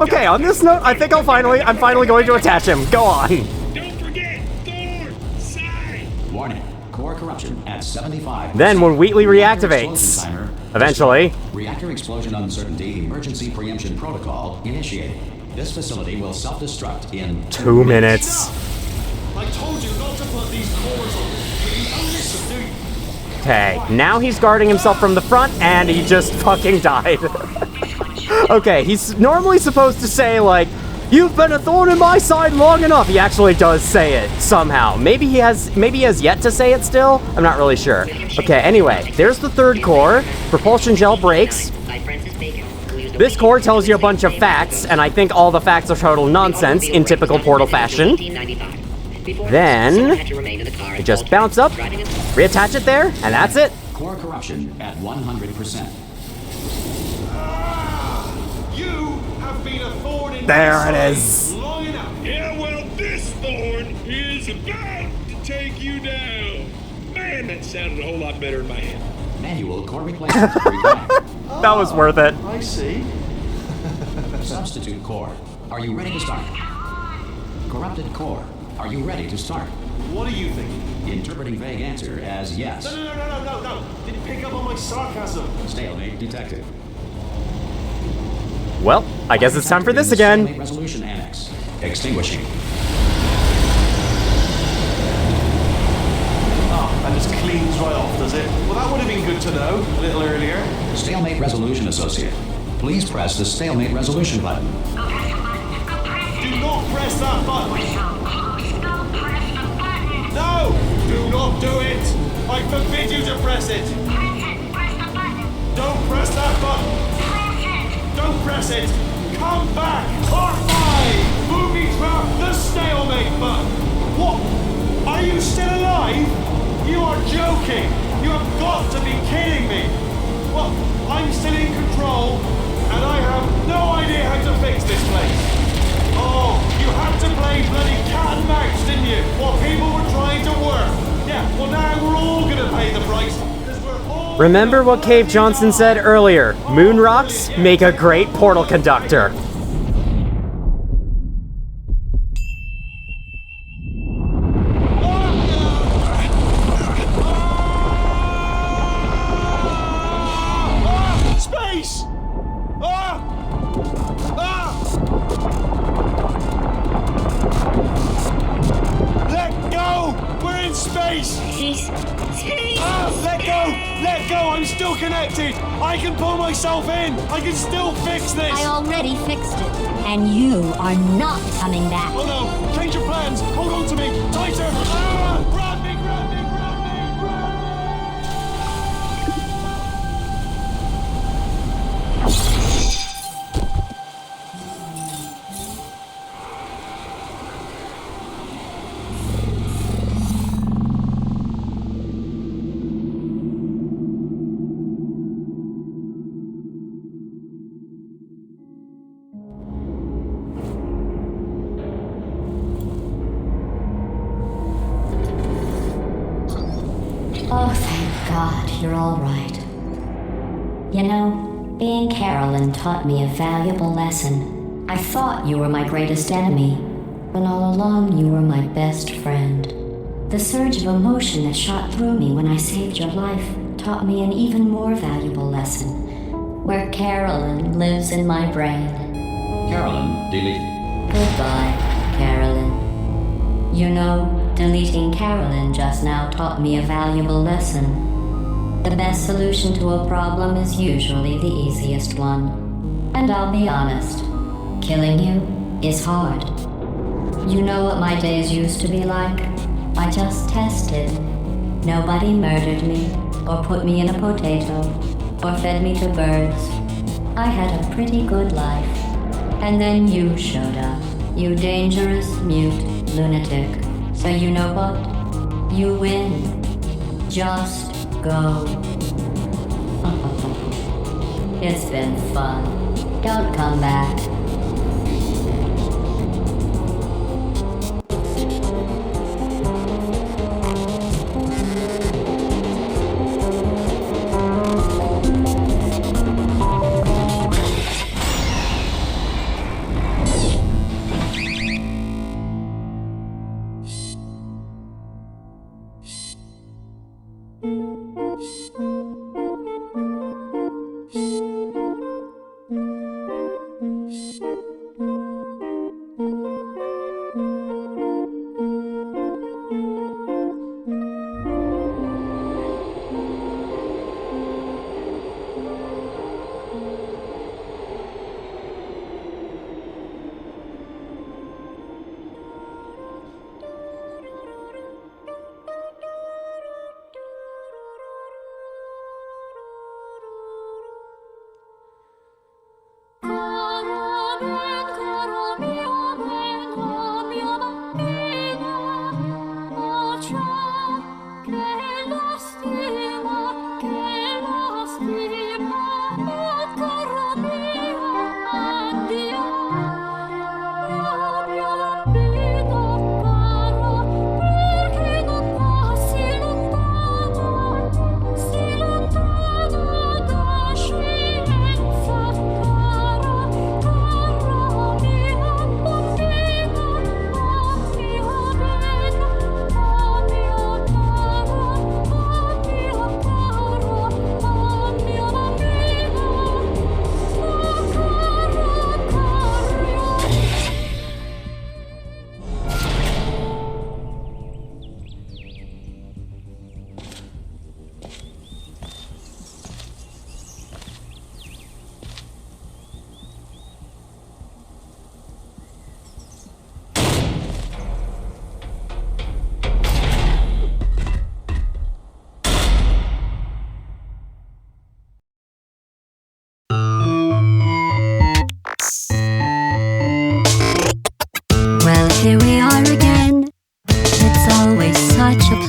Speaker 1: Okay, on this note, I think I'm finally going to attach him. Go on.
Speaker 8: Don't forget, thorn side.
Speaker 6: Warning. Core corruption at 75%.
Speaker 1: Then when Wheatley reactivates, eventually.
Speaker 6: Reactor explosion uncertainty emergency preemption protocol initiated. This facility will self-destruct in
Speaker 1: 2 minutes.
Speaker 5: I told you not to put these cores on. But you don't listen, do you?
Speaker 1: Okay, now he's guarding himself from the front, and he just fucking died. Okay, he's normally supposed to say, like, "You've been a thorn in my side long enough." He actually does say it, somehow. Maybe he has yet to say it still? I'm not really sure. Okay, anyway, there's the third core. Propulsion gel breaks. This core tells you a bunch of facts, and I think all the facts are total nonsense in typical Portal fashion. Then, you just bounce up, reattach it there, and that's it.
Speaker 6: Core corruption at 100%.
Speaker 5: You have been a thorn in
Speaker 1: There
Speaker 5: my
Speaker 1: it
Speaker 5: side
Speaker 1: is.
Speaker 5: long enough.
Speaker 8: Yeah, well, this thorn is about to take you down. Man, that sounded a whole lot better in my head.
Speaker 6: Manual core replacement required.
Speaker 1: That was worth it.
Speaker 5: I see.
Speaker 6: Substitute core. Are you ready to start? Corrupted core. Are you ready to start?
Speaker 5: What are you thinking?
Speaker 6: Interpreting vague answer as yes.
Speaker 5: No. Didn't pick up on my sarcasm.
Speaker 6: Stalemate detected.
Speaker 1: Well, I guess it's time for this again.
Speaker 6: Stalemate resolution annex. Extinguishing.
Speaker 5: Oh, and just cleans right off, does it? Well, that would have been good to know a little earlier.
Speaker 6: Stalemate resolution associate. Please press the stalemate resolution button.
Speaker 2: Go press the button. Go press it.
Speaker 5: Do not press that button.
Speaker 2: We're so close. Go press the button.
Speaker 5: No! Do not do it! I forbid you to press it!
Speaker 2: Press it. Press the button.
Speaker 5: Don't press that button!
Speaker 2: Press it.
Speaker 5: Don't press it! Come back! R5! Movie trap the stalemate button! What? Are you still alive? You are joking! You have got to be kidding me! Well, I'm still in control, and I have no idea how to fix this place. Oh, you had to play bloody cat and mouse, didn't you? While people were trying to work. Yeah, well now we're all gonna pay the price. 'Cause we're all
Speaker 1: Remember what Cave Johnson said earlier. Moon rocks make a great portal conductor.
Speaker 5: Space! Ah! Ah! Let go! We're in space! Ah! Let go! Let go! I'm still connected! I can pull myself in! I can still fix this!
Speaker 9: I already fixed it, and you are not coming back.
Speaker 5: Oh no! Change your plans! Hold on to me! Tighter! Ah! Grab me! Grab me! Grab me! Grab me!
Speaker 9: Oh, thank God, you're all right. You know, being Carolyn taught me a valuable lesson. I thought you were my greatest enemy, when all along you were my best friend. The surge of emotion that shot through me when I saved your life taught me an even more valuable lesson, where Carolyn lives in my brain.
Speaker 6: Carolyn deleted.
Speaker 9: Goodbye, Carolyn. You know, deleting Carolyn just now taught me a valuable lesson. The best solution to a problem is usually the easiest one. And I'll be honest, killing you is hard. You know what my days used to be like? I just tested. Nobody murdered me, or put me in a potato, or fed me to birds. I had a pretty good life. And then you showed up, you dangerous, mute lunatic. So you know what? You win. Just go. It's been fun. Don't come back.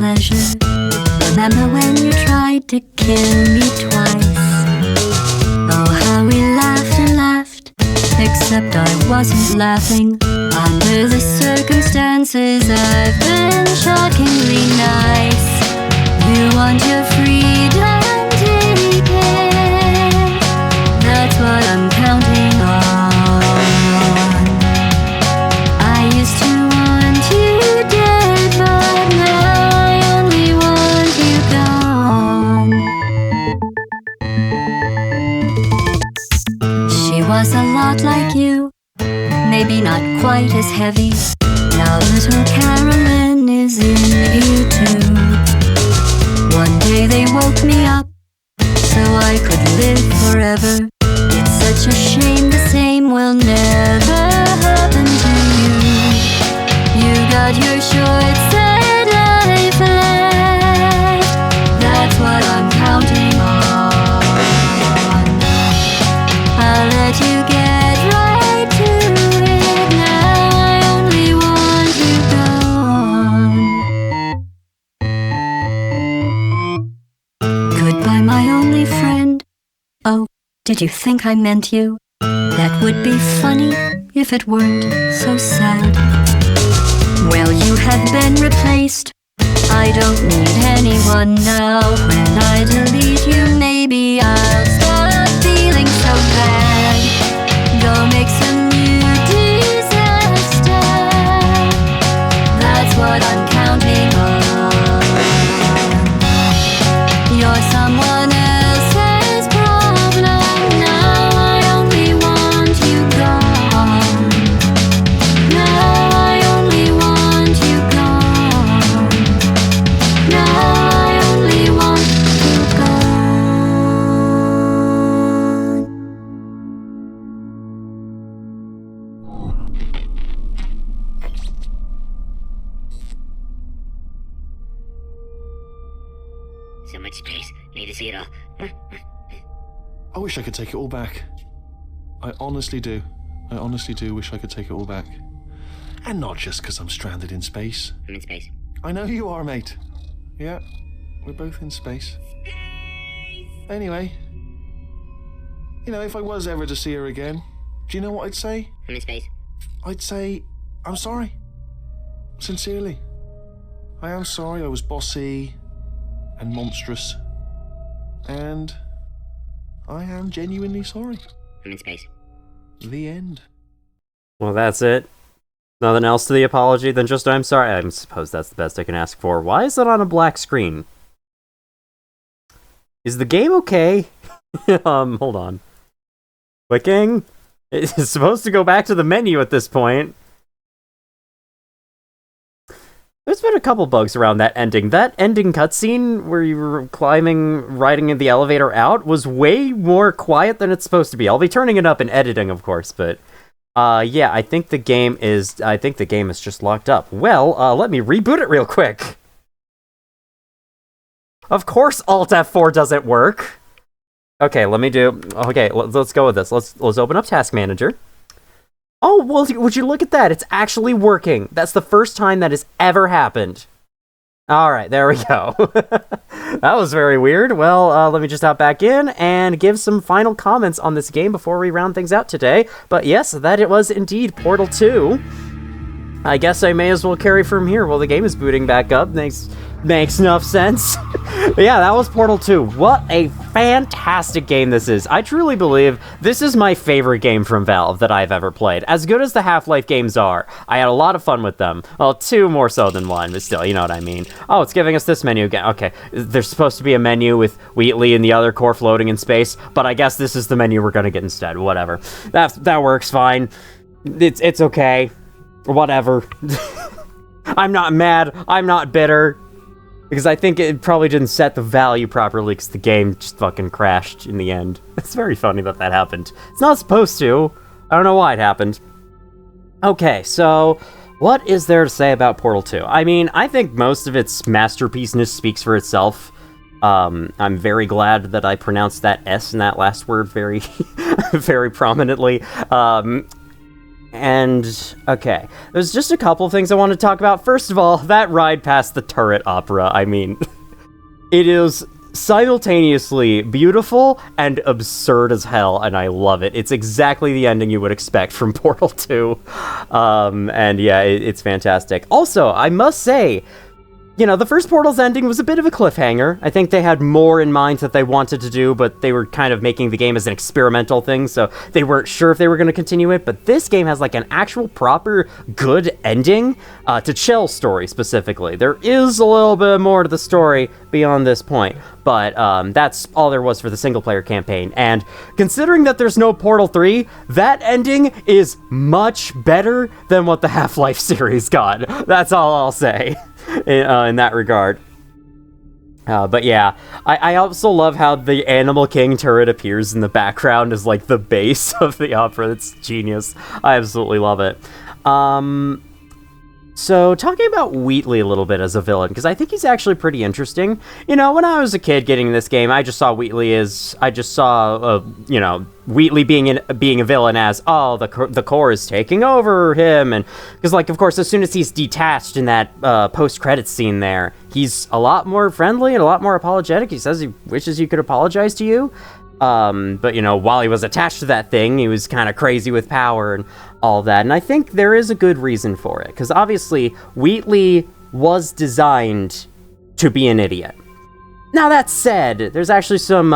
Speaker 9: pleasure. Remember when you tried to kill me twice? Oh, how we laughed and laughed, except I wasn't laughing. Under the circumstances, I've been shockingly nice. You want your freedom, take it. That's what I'm counting on. I used to want you dead, but now I only want you gone. She was a lot like you, maybe not quite as heavy. Now little Carolyn is in you too. One day they woke me up so I could live forever. It's such a shame the same will never happen to you. You got your shorts and life left. That's what I'm counting on. I'll let you get right to it. Now I only want you gone. Goodbye, my only friend. Oh, did you think I meant you? That would be funny if it weren't so sad. Well, you have been replaced. I don't need anyone now. When I delete you, maybe I'll stop feeling so bad. Go make some new disaster. That's what I'm counting on. You're someone else's problem. Now I only want you gone. Now I only want you gone. Now I only want you
Speaker 7: So much space. Need to see it all.
Speaker 5: I wish I could take it all back. I honestly do. I honestly do wish I could take it all back. And not just because I'm stranded in space.
Speaker 7: I'm in space.
Speaker 5: I know you are, mate. Yeah, we're both in space. Anyway, you know, if I was ever to see her again, do you know what I'd say?
Speaker 7: I'm in space.
Speaker 5: I'd say, I'm sorry. Sincerely. I am sorry I was bossy and monstrous. And I am genuinely sorry.
Speaker 7: I'm in space.
Speaker 5: The end.
Speaker 1: Well, that's it. Nothing else to the apology than just I'm sorry. I suppose that's the best I can ask for. Why is it on a black screen? Is the game okay? Hold on. Clicking? It's supposed to go back to the menu at this point. There's been a couple bugs around that ending. That ending cutscene where you were riding in the elevator out was way more quiet than it's supposed to be. I'll be turning it up in editing, of course, but yeah, I think the game is just locked up. Well, let me reboot it real quick. Of course Alt F4 doesn't work. Okay, let's go with this. Let's open up Task Manager. Oh, well, would you look at that? It's actually working. That's the first time that has ever happened. All right, there we go. That was very weird. Well, let me just hop back in and give some final comments on this game before we round things out today. But yes, that it was indeed Portal 2. I guess I may as well carry from here while the game is booting back up. Makes enough sense. Yeah, that was Portal 2. What a fantastic game this is. I truly believe this is my favorite game from Valve that I've ever played. As good as the Half-Life games are, I had a lot of fun with them. Well, 2 more so than 1, but still, you know what I mean. Oh, it's giving us this menu again. Okay, there's supposed to be a menu with Wheatley and the other core floating in space, but I guess this is the menu we're gonna get instead. Whatever. That works fine. It's okay. Whatever. I'm not mad. I'm not bitter. Because I think it probably didn't set the value properly because the game just fucking crashed in the end. It's very funny that happened. It's not supposed to. I don't know why it happened. Okay, so what is there to say about Portal 2? I mean, I think most of its masterpiece-ness speaks for itself. I'm very glad that I pronounced that S in that last word very, very prominently. And, okay, there's just a couple things I want to talk about. First of all, that ride past the turret opera, I mean, it is simultaneously beautiful and absurd as hell, and I love it. It's exactly the ending you would expect from Portal 2. And yeah, it's fantastic. Also, I must say, you know, the first Portal's ending was a bit of a cliffhanger. I think they had more in mind that they wanted to do, but they were kind of making the game as an experimental thing, so they weren't sure if they were going to continue it. But this game has like an actual proper good ending to Chell's story specifically. There is a little bit more to the story beyond this point, but that's all there was for the single-player campaign. And considering that there's no Portal 3, that ending is much better than what the Half-Life series got. That's all I'll say. In that regard. But yeah, I also love how the Animal King turret appears in the background as like the base of the opera. That's genius. I absolutely love it. So, talking about Wheatley a little bit as a villain, because I think he's actually pretty interesting. You know, when I was a kid getting this game, I just saw Wheatley as, you know, Wheatley being a villain as, oh, the core is taking over him, and, because, like, of course, as soon as he's detached in that post-credits scene there, he's a lot more friendly and a lot more apologetic. He says he wishes he could apologize to you. But, you know, while he was attached to that thing, he was kind of crazy with power and all that. And I think there is a good reason for it, because obviously Wheatley was designed to be an idiot. Now, that said, there's actually some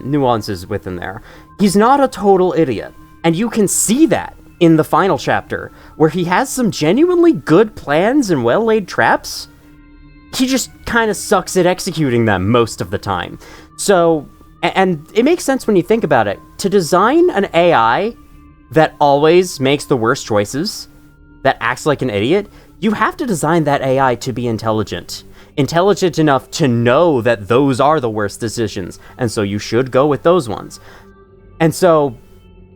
Speaker 1: nuances within there. He's not a total idiot, and you can see that in the final chapter, where he has some genuinely good plans and well-laid traps. He just kind of sucks at executing them most of the time. So, and it makes sense when you think about it. To design an AI that always makes the worst choices, that acts like an idiot, you have to design that AI to be intelligent. Intelligent enough to know that those are the worst decisions, and so you should go with those ones. And so,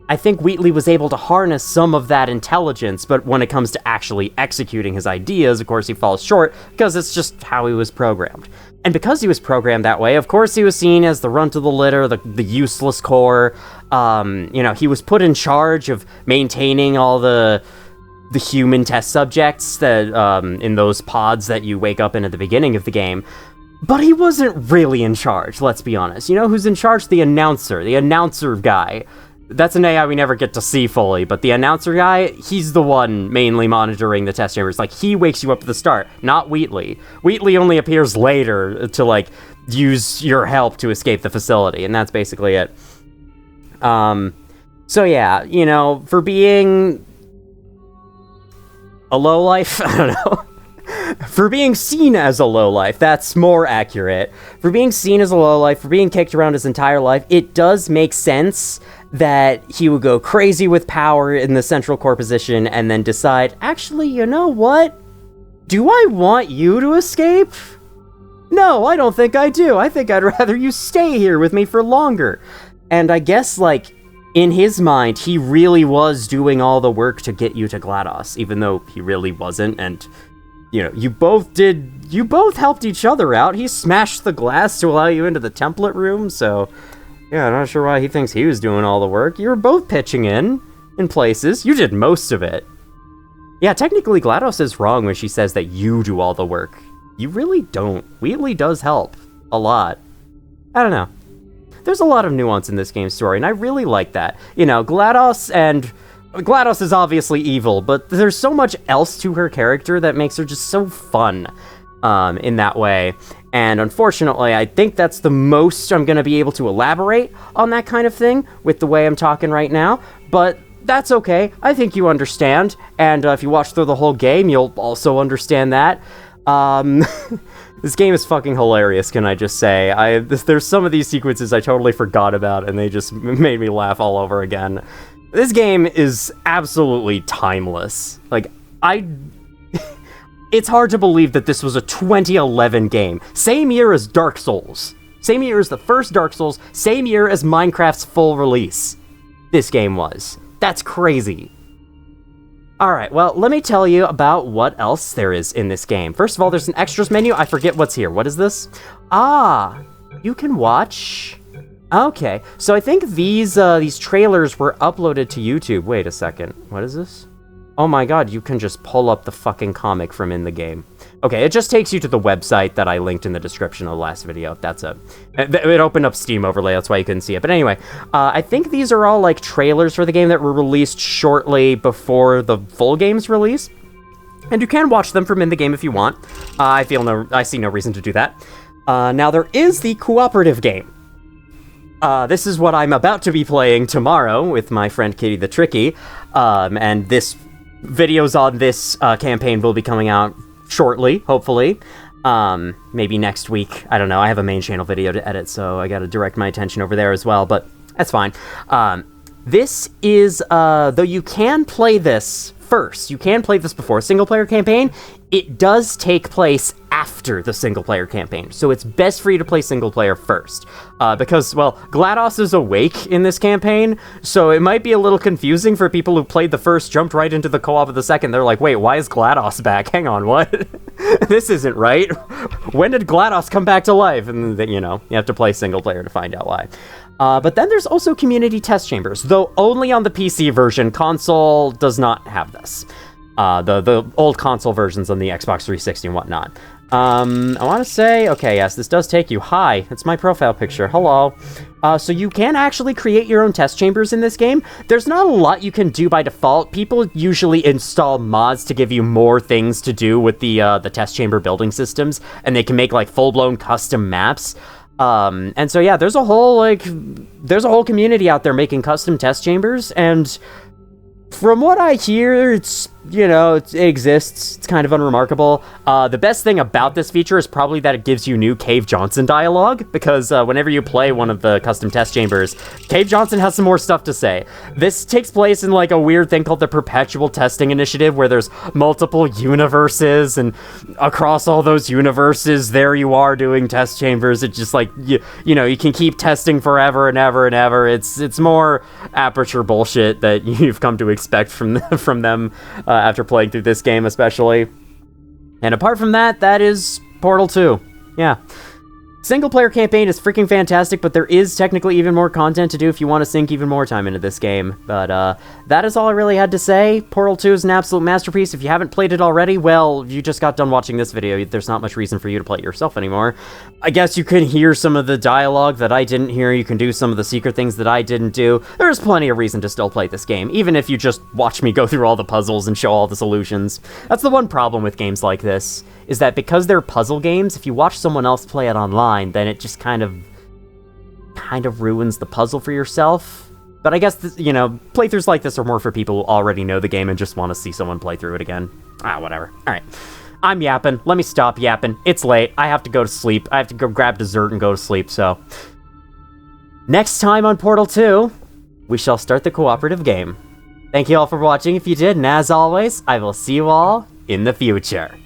Speaker 1: I think Wheatley was able to harness some of that intelligence, but when it comes to actually executing his ideas, of course he falls short, because it's just how he was programmed. And because he was programmed that way, of course he was seen as the runt of the litter, the useless core. You know, he was put in charge of maintaining all the human test subjects that in those pods that you wake up in at the beginning of the game. But he wasn't really in charge, let's be honest. You know who's in charge? The announcer guy. That's an AI we never get to see fully, but the announcer guy, he's the one mainly monitoring the test chambers. Like, he wakes you up at the start, not Wheatley. Wheatley only appears later to, like, use your help to escape the facility, and that's basically it. So yeah, you know, for being a lowlife, I don't know. For being seen as a lowlife, that's more accurate. For being seen as a lowlife, for being kicked around his entire life, it does make sense that he would go crazy with power in the central core position and then decide, actually, you know what? Do I want you to escape? No, I don't think I do. I think I'd rather you stay here with me for longer. And I guess, like, in his mind, he really was doing all the work to get you to GLaDOS, even though he really wasn't, and you know, you both helped each other out. He smashed the glass to allow you into the template room, so yeah, I'm not sure why he thinks he was doing all the work. You were both pitching in places. You did most of it. Yeah, technically GLaDOS is wrong when she says that you do all the work. You really don't. Wheatley does help. A lot. I don't know. There's a lot of nuance in this game's story, and I really like that. You know, GLaDOS is obviously evil, but there's so much else to her character that makes her just so fun in that way. And unfortunately, I think that's the most I'm going to be able to elaborate on that kind of thing with the way I'm talking right now. But that's okay. I think you understand. And if you watch through the whole game, you'll also understand that. This game is fucking hilarious, can I just say. There's some of these sequences I totally forgot about, and they just made me laugh all over again. This game is absolutely timeless. Like, it's hard to believe that this was a 2011 game. Same year as Dark Souls. Same year as the first Dark Souls. Same year as Minecraft's full release. This game was. That's crazy. Alright, well, let me tell you about what else there is in this game. First of all, there's an extras menu. I forget what's here. What is this? You can watch... Okay, so I think these trailers were uploaded to YouTube. Wait a second. What is this? Oh my god, you can just pull up the fucking comic from in the game. Okay, it just takes you to the website that I linked in the description of the last video. That's it. It opened up Steam overlay, that's why you couldn't see it. But anyway, I think these are all like trailers for the game that were released shortly before the full game's release. And you can watch them from in the game if you want. I see no reason to do that. Now there is the cooperative game. This is what I'm about to be playing tomorrow with my friend Kitty the Tricky. And this videos on this campaign will be coming out shortly, hopefully. Maybe next week. I don't know. I have a main channel video to edit, so I gotta direct my attention over there as well, but that's fine. This is, though you can play this first, you can play this before a single-player campaign, it does take place after the single-player campaign, so it's best for you to play single-player first. Because, well, GLaDOS is awake in this campaign, so it might be a little confusing for people who played the first, jumped right into the co-op of the second. They're like, wait, why is GLaDOS back? Hang on, what? This isn't right. When did GLaDOS come back to life? And, you know, you have to play single-player to find out why. But then there's also community test chambers, though only on the PC version. Console does not have this. The old console versions on the Xbox 360 and whatnot. I want to say, okay, yes, this does take you. Hi, it's my profile picture. Hello. So you can actually create your own test chambers in this game. There's not a lot you can do by default. People usually install mods to give you more things to do with the test chamber building systems, and they can make like full-blown custom maps. And so yeah, there's a whole community out there making custom test chambers, and from what I hear, it's, you know, it exists. It's kind of unremarkable. The best thing about this feature is probably that it gives you new Cave Johnson dialogue, because whenever you play one of the custom test chambers, Cave Johnson has some more stuff to say. This takes place in like a weird thing called the Perpetual Testing Initiative, where there's multiple universes, and across all those universes, there you are doing test chambers. It's just like, you know, you can keep testing forever and ever and ever. It's more aperture bullshit that you've come to expect from them after playing through this game, especially. And apart from that, that is Portal 2. Yeah. Single-player campaign is freaking fantastic, but there is technically even more content to do if you want to sink even more time into this game. But that is all I really had to say. Portal 2 is an absolute masterpiece. If you haven't played it already, well, you just got done watching this video. There's not much reason for you to play it yourself anymore. I guess you can hear some of the dialogue that I didn't hear. You can do some of the secret things that I didn't do. There's plenty of reason to still play this game, even if you just watch me go through all the puzzles and show all the solutions. That's the one problem with games like this, is that because they're puzzle games, if you watch someone else play it online, then it just kind of ruins the puzzle for yourself. But I guess, you know, playthroughs like this are more for people who already know the game and just want to see someone play through it again. Whatever. Alright. I'm yapping. Let me stop yapping. It's late. I have to go to sleep. I have to go grab dessert and go to sleep, so... Next time on Portal 2, we shall start the cooperative game. Thank you all for watching if you did, and as always, I will see you all in the future.